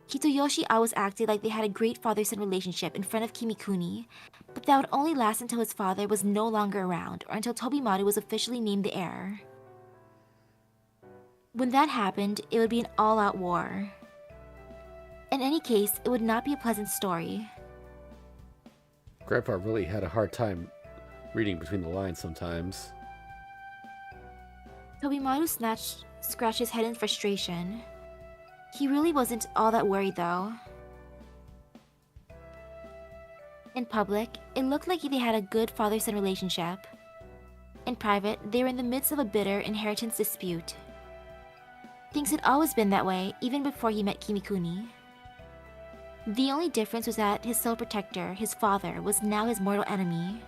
Hitoyoshi always acted like they had a great father-son relationship in front of Kimikuni, but that would only last until his father was no longer around or until Tobimaru was officially named the heir. When that happened, it would be an all-out war. In any case, it would not be a pleasant story. Grandpa really had a hard time reading between the lines sometimes. Tobimaru scratched his head in frustration. He really wasn't all that worried, though. In public, it looked like they had a good father-son relationship. In private, they were in the midst of a bitter inheritance dispute. Things had always been that way, even before he met Kimikuni. The only difference was that his sole protector, his father, was now his mortal enemy.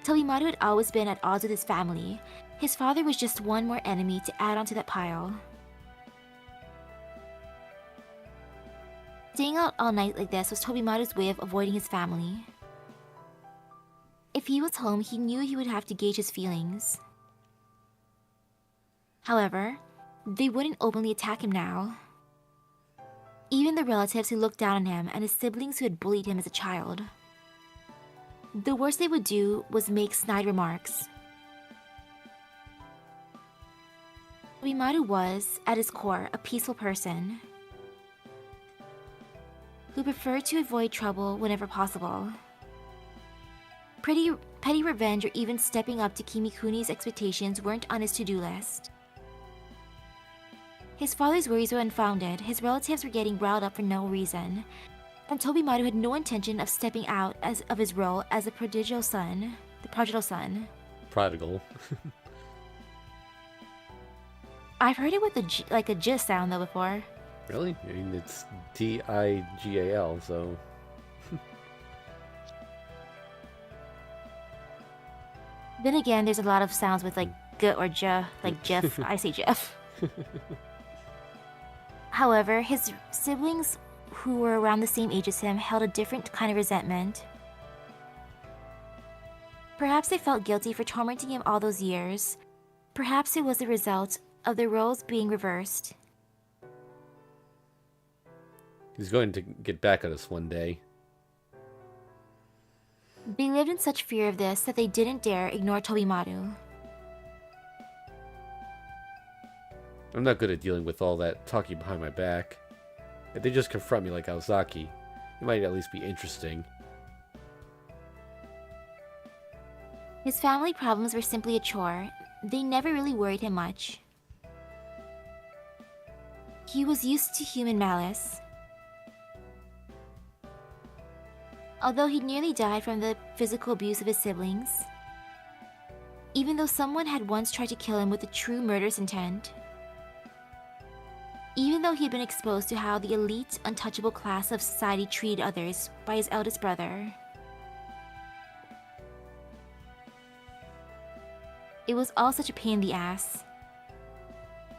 Tobimaru had always been at odds with his family. His father was just one more enemy to add onto that pile. Staying out all night like this was Tobimaru's way of avoiding his family. If he was home, he knew he would have to gauge his feelings. However, they wouldn't openly attack him now. Even the relatives who looked down on him and his siblings who had bullied him as a child. The worst they would do was make snide remarks. Tobimaru was, at his core, a peaceful person who preferred to avoid trouble whenever possible. Petty revenge or even stepping up to Kimikuni's expectations weren't on his to-do list. His father's worries were unfounded, his relatives were getting riled up for no reason, and Tobimaru had no intention of stepping out of his role as the prodigal son. Prodigal. I've heard it with a J sound though before. Really? I mean, it's Digal, so... Then again, there's a lot of sounds with like G or J, like Jeff. I say Jeff. However, his siblings, who were around the same age as him, held a different kind of resentment. Perhaps they felt guilty for tormenting him all those years. Perhaps it was the result of the roles being reversed. He's going to get back at us one day. They lived in such fear of this that they didn't dare ignore Tobimaru. I'm not good at dealing with all that talking behind my back. If they just confront me like Aozaki, it might at least be interesting. His family problems were simply a chore. They never really worried him much. He was used to human malice. Although he nearly died from the physical abuse of his siblings, even though someone had once tried to kill him with a true murderous intent, even though he'd been exposed to how the elite, untouchable class of society treated others by his eldest brother. It was all such a pain in the ass.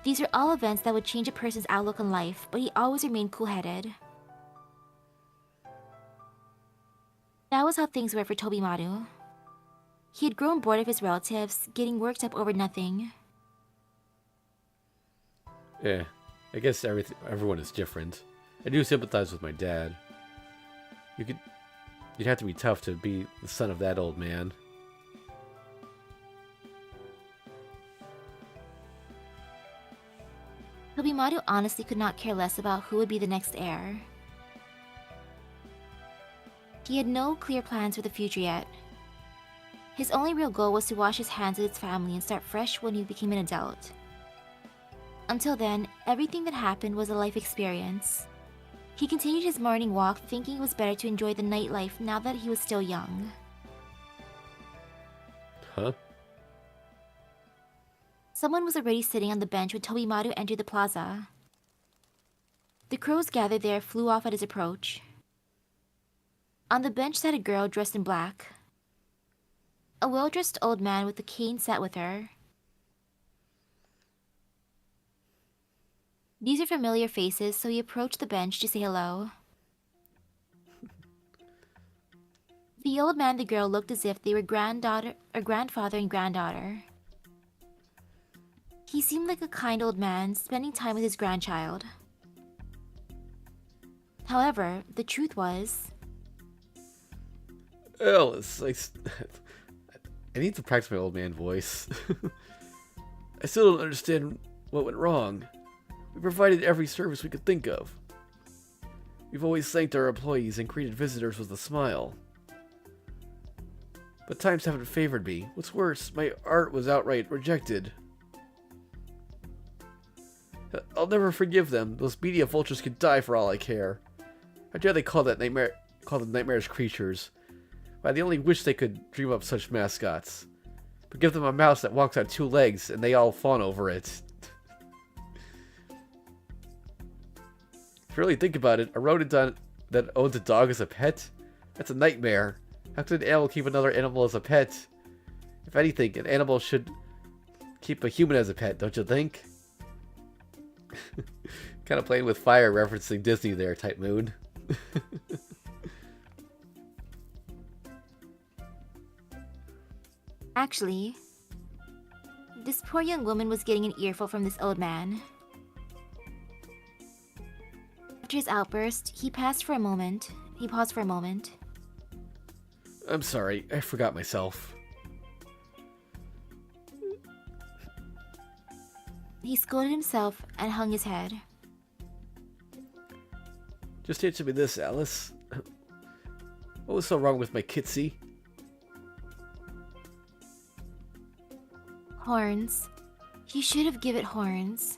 These were all events that would change a person's outlook on life, but he always remained cool-headed. That was how things were for Tobimaru. He had grown bored of his relatives, getting worked up over nothing. Yeah, I guess everyone is different. I do sympathize with my dad. You'd have to be tough to be the son of that old man. Tobimaru honestly could not care less about who would be the next heir. He had no clear plans for the future yet. His only real goal was to wash his hands with his family and start fresh when he became an adult. Until then, everything that happened was a life experience. He continued his morning walk, thinking it was better to enjoy the nightlife now that he was still young. Huh? Someone was already sitting on the bench when Tobimaru entered the plaza. The crows gathered there flew off at his approach. On the bench sat a girl dressed in black. A well-dressed old man with a cane sat with her. These are familiar faces, so he approached the bench to say hello. The old man and the girl looked as if they were grandfather and granddaughter. He seemed like a kind old man spending time with his grandchild. However, the truth was... Alice, I need to practice my old man voice. I still don't understand what went wrong. We provided every service we could think of. We've always thanked our employees and greeted visitors with a smile. But times haven't favored me. What's worse, my art was outright rejected. I'll never forgive them. Those media vultures could die for all I care. How dare they call them nightmarish creatures? Why, they only wish they could dream up such mascots. But give them a mouse that walks on 2 legs and they all fawn over it. If you really think about it, a rodent that owns a dog as a pet? That's a nightmare. How could an animal keep another animal as a pet? If anything, an animal should keep a human as a pet, don't you think? Kind of playing with fire, referencing Disney there, type mood. Actually, this poor young woman was getting an earful from this old man. After his outburst, he paused for a moment. I'm sorry, I forgot myself. He scolded himself and hung his head. Just answer me this, Alice. What was so wrong with my kitsy? Horns. You should have given it horns.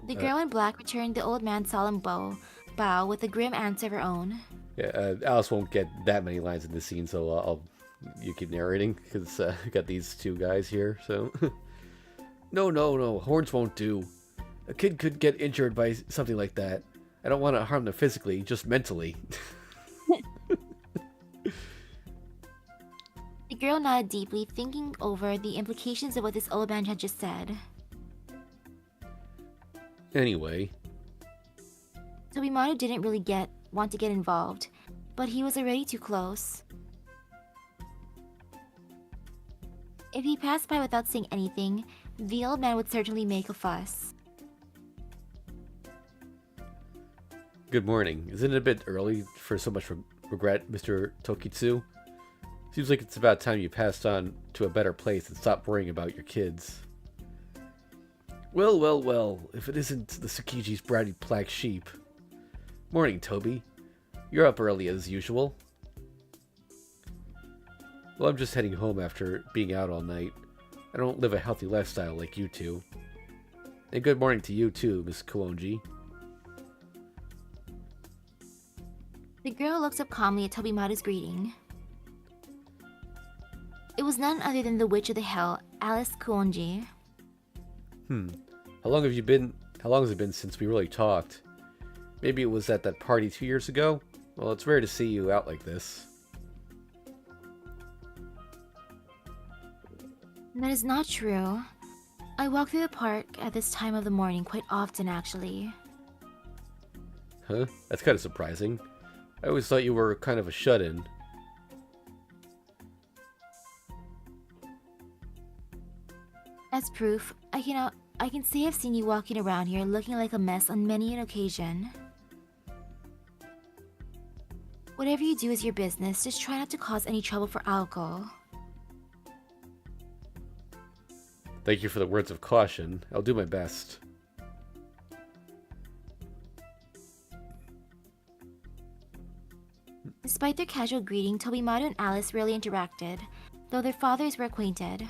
The girl in black returned the old man's solemn bow with a grim answer of her own. Yeah, Alice won't get that many lines in this scene, so you keep narrating, because I got these two guys here, so... No, horns won't do. A kid could get injured by something like that. I don't want to harm them physically, just mentally. The girl nodded deeply, thinking over the implications of what this old man had just said. Anyway. Tobimaro didn't really want to get involved, but he was already too close. If he passed by without saying anything, the old man would certainly make a fuss. Good morning. Isn't it a bit early for so much regret, Mr. Tokitsu? Seems like it's about time you passed on to a better place and stopped worrying about your kids. Well, if it isn't the Tsukiji's bratty black sheep. Morning, Toby. You're up early as usual. Well, I'm just heading home after being out all night. I don't live a healthy lifestyle like you two. And good morning to you too, Miss Kuonji. The girl looked up calmly at Tobimaru's greeting. It was none other than the Witch of the Hell, Alice Kuonji. How long has it been since we really talked? Maybe it was at that party 2 years ago? Well, it's rare to see you out like this. That is not true. I walk through the park at this time of the morning quite often, actually. Huh? That's kind of surprising. I always thought you were kind of a shut-in. As proof, I can say I've seen you walking around here looking like a mess on many an occasion. Whatever you do is your business, just try not to cause any trouble for Aoko. Thank you for the words of caution. I'll do my best. Despite their casual greeting, Tobimaru and Alice rarely interacted, though their fathers were acquainted.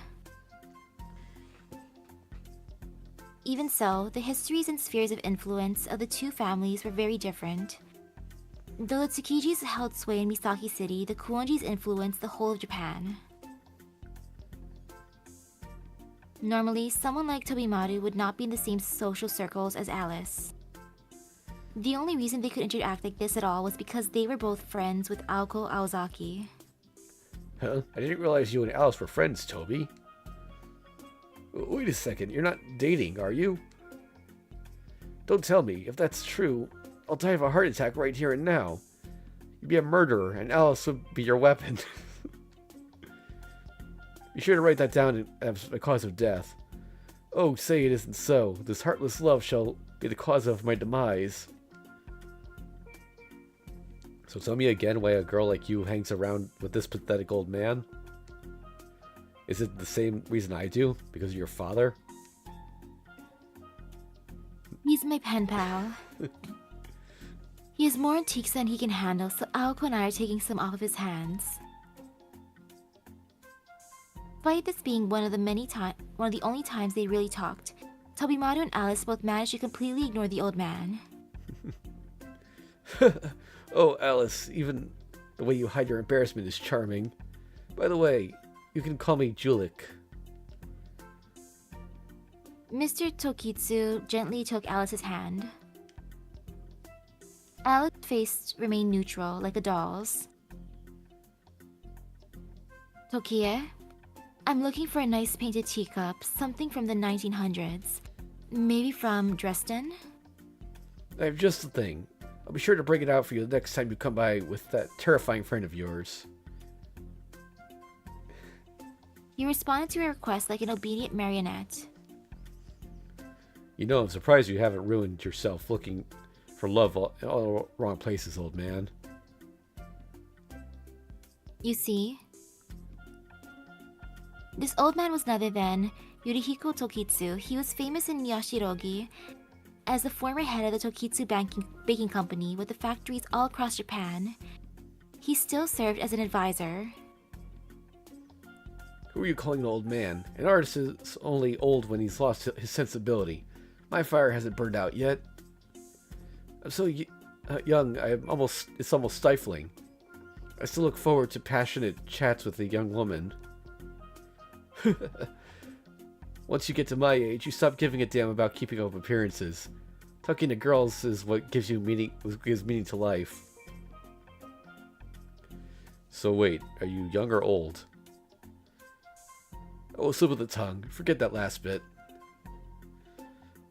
Even so, the histories and spheres of influence of the two families were very different. Though the Tsukijis held sway in Misaki City, the Kuonjis influenced the whole of Japan. Normally, someone like Tobimaru would not be in the same social circles as Alice. The only reason they could interact like this at all was because they were both friends with Aoko Aozaki. Huh? I didn't realize you and Alice were friends, Toby. Wait a second, you're not dating, are you? Don't tell me. If that's true, I'll die of a heart attack right here and now. You'd be a murderer, and Alice would be your weapon. Be sure to write that down as a cause of death. Oh, say it isn't so. This heartless love shall be the cause of my demise. So tell me again why a girl like you hangs around with this pathetic old man? Is it the same reason I do? Because of your father? He's my pen pal. He has more antiques than he can handle, so Aoko and I are taking some off of his hands. Despite this being one of the only times they really talked, Tobimaru and Alice both managed to completely ignore the old man. Oh, Alice, even the way you hide your embarrassment is charming. By the way, you can call me Julik. Mr. Tokitsu gently took Alice's hand. Alice's face remained neutral, like a doll's. Tokie, I'm looking for a nice painted teacup, something from the 1900s. Maybe from Dresden? I have just the thing. I'll be sure to bring it out for you the next time you come by with that terrifying friend of yours. He responded to her request like an obedient marionette. You know, I'm surprised you haven't ruined yourself looking for love in all the wrong places, old man. You see? This old man was none other than Yurihiko Tokitsu. He was famous in Yashirogi as the former head of the Tokitsu baking company with the factories all across Japan. He still served as an advisor. Who are you calling an old man? An artist is only old when he's lost his sensibility. My fire hasn't burned out yet. I'm so young, it's almost stifling. I still look forward to passionate chats with a young woman. Once you get to my age, you stop giving a damn about keeping up appearances. Talking to girls is what gives meaning to life. So wait, are you young or old? Oh, slip of the tongue. Forget that last bit.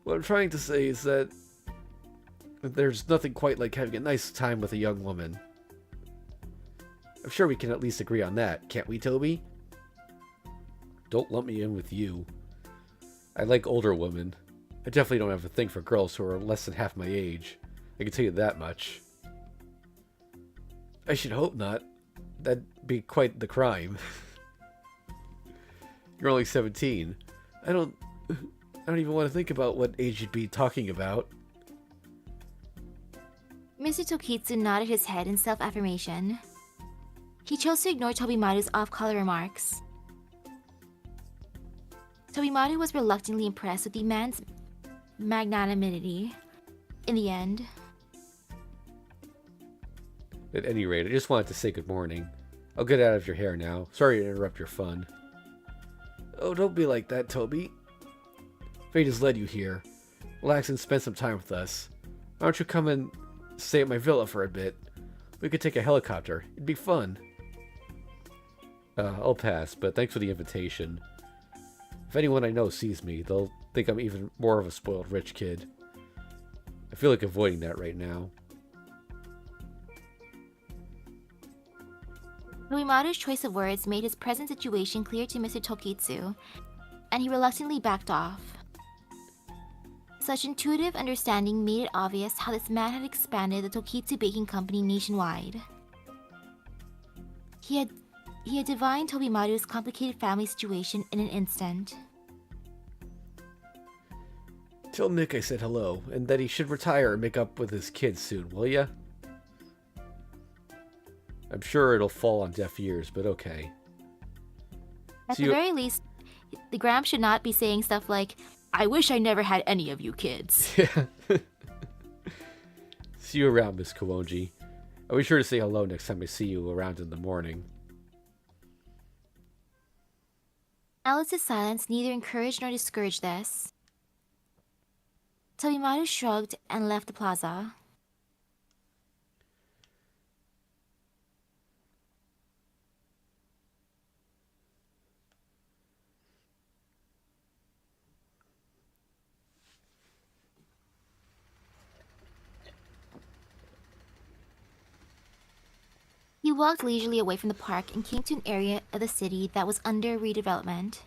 What I'm trying to say is that there's nothing quite like having a nice time with a young woman. I'm sure we can at least agree on that, can't we, Toby? Don't lump me in with you. I like older women. I definitely don't have a thing for girls who are less than half my age. I can tell you that much. I should hope not. That'd be quite the crime. You're only 17. I don't even want to think about what age you'd be talking about. Mr. Tokitsu nodded his head in self-affirmation. He chose to ignore Tobimaru's off-color remarks. Tobimaru was reluctantly impressed with the man's magnanimity. In the end. At any rate, I just wanted to say good morning. I'll get out of your hair now. Sorry to interrupt your fun. Oh, don't be like that, Toby. Fate has led you here. Relax and spend some time with us. Why don't you come and stay at my villa for a bit? We could take a helicopter. It'd be fun. I'll pass, but thanks for the invitation. If anyone I know sees me, they'll think I'm even more of a spoiled rich kid. I feel like avoiding that right now. Tobimaru's choice of words made his present situation clear to Mr. Tokitsu, and he reluctantly backed off. Such intuitive understanding made it obvious how this man had expanded the Tokitsu baking company nationwide. He had divined Tobimaru's complicated family situation in an instant. Tell Nick I said hello, and that he should retire and make up with his kids soon, will ya? I'm sure it'll fall on deaf ears, but okay. At the very least, the Gram should not be saying stuff like, I wish I never had any of you kids. Yeah. See you around, Miss Kawonji. I'll be sure to say hello next time I see you around in the morning. Alice's silence neither encouraged nor discouraged this. Tobimaru shrugged and left the plaza. He walked leisurely away from the park and came to an area of the city that was under redevelopment.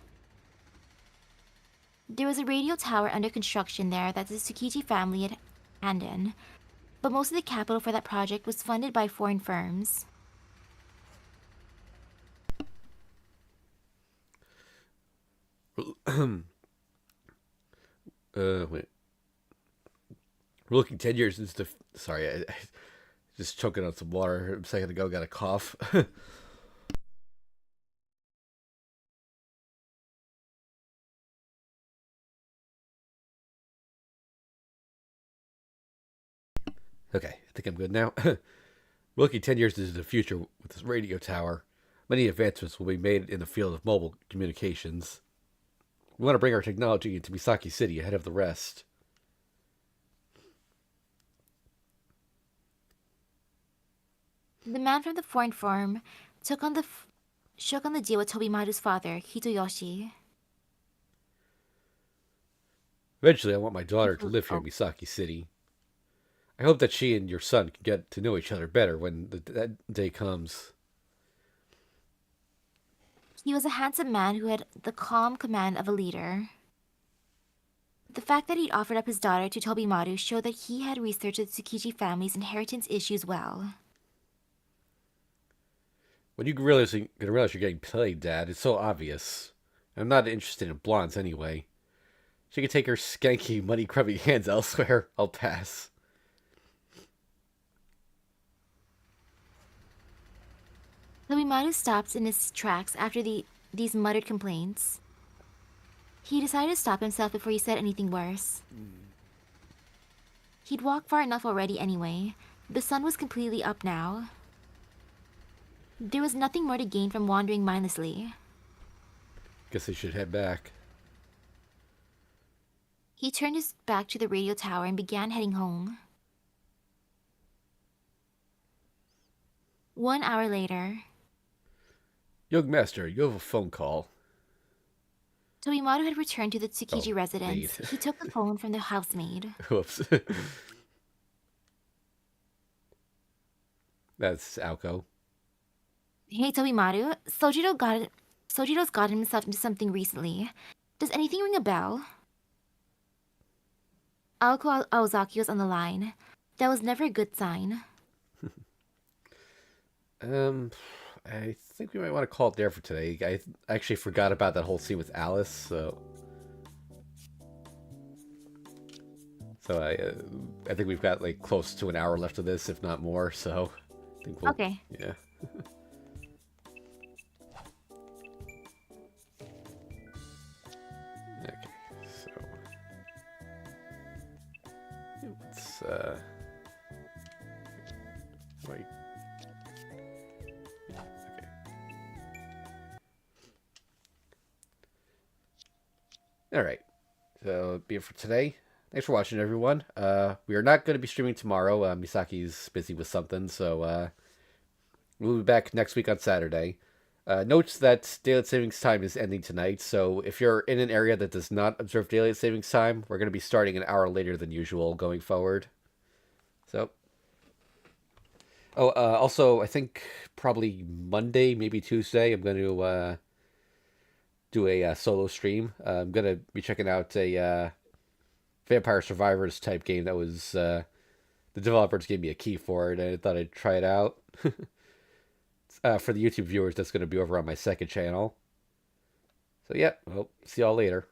There was a radio tower under construction there that the Tsukiji family had hand in, but most of the capital for that project was funded by foreign firms. Wait. We're looking 10 years into the... Sorry, I just choking on some water a second ago, got a cough. Okay, I think I'm good now. We're looking 10 years into the future with this radio tower. Many advancements will be made in the field of mobile communications. We want to bring our technology into Misaki City ahead of the rest. The man from the foreign firm shook on the deal with Tobimaru's father, Hitoyoshi. Eventually, I want my daughter to live here in Oh. Misaki City. I hope that she and your son can get to know each other better when that day comes. He was a handsome man who had the calm command of a leader. The fact that he'd offered up his daughter to Tobimaru showed that he had researched the Tsukiji family's inheritance issues well. When you realize you're getting played, Dad, it's so obvious. I'm not interested in blondes anyway. She can take her skanky, money-grubbing hands elsewhere. I'll pass. Tobimaru stopped in his tracks after these muttered complaints. He decided to stop himself before he said anything worse. He'd walked far enough already anyway. The sun was completely up now. There was nothing more to gain from wandering mindlessly. Guess I should head back. He turned his back to the radio tower and began heading home. 1 hour later, Young Master, you have a phone call. Tobimaru had returned to the Tsukiji residence. maid. He took the phone from the housemaid. Whoops. That's Aoko. Hey, Tobimaru. Sojiro's gotten himself into something recently. Does anything ring a bell? Aoko Aozaki was on the line. That was never a good sign. I think we might want to call it there for today. I actually forgot about that whole scene with Alice, so I think we've got like close to an hour left of this, if not more. So I think we'll, Okay. yeah. Okay, so let's wait. Okay. All right. So that'll be it for today. Thanks for watching, everyone. We are not going to be streaming tomorrow. Misaki's busy with something, so we'll be back next week on Saturday. Note that daylight savings time is ending tonight, so if you're in an area that does not observe daylight savings time, we're going to be starting an hour later than usual going forward. So, also, I think probably Monday, maybe Tuesday, I'm going to do a solo stream. I'm going to be checking out a Vampire Survivors type game that was the developers gave me a key for it, and I thought I'd try it out. For the YouTube viewers, that's going to be over on my second channel. So yeah, well, see y'all later.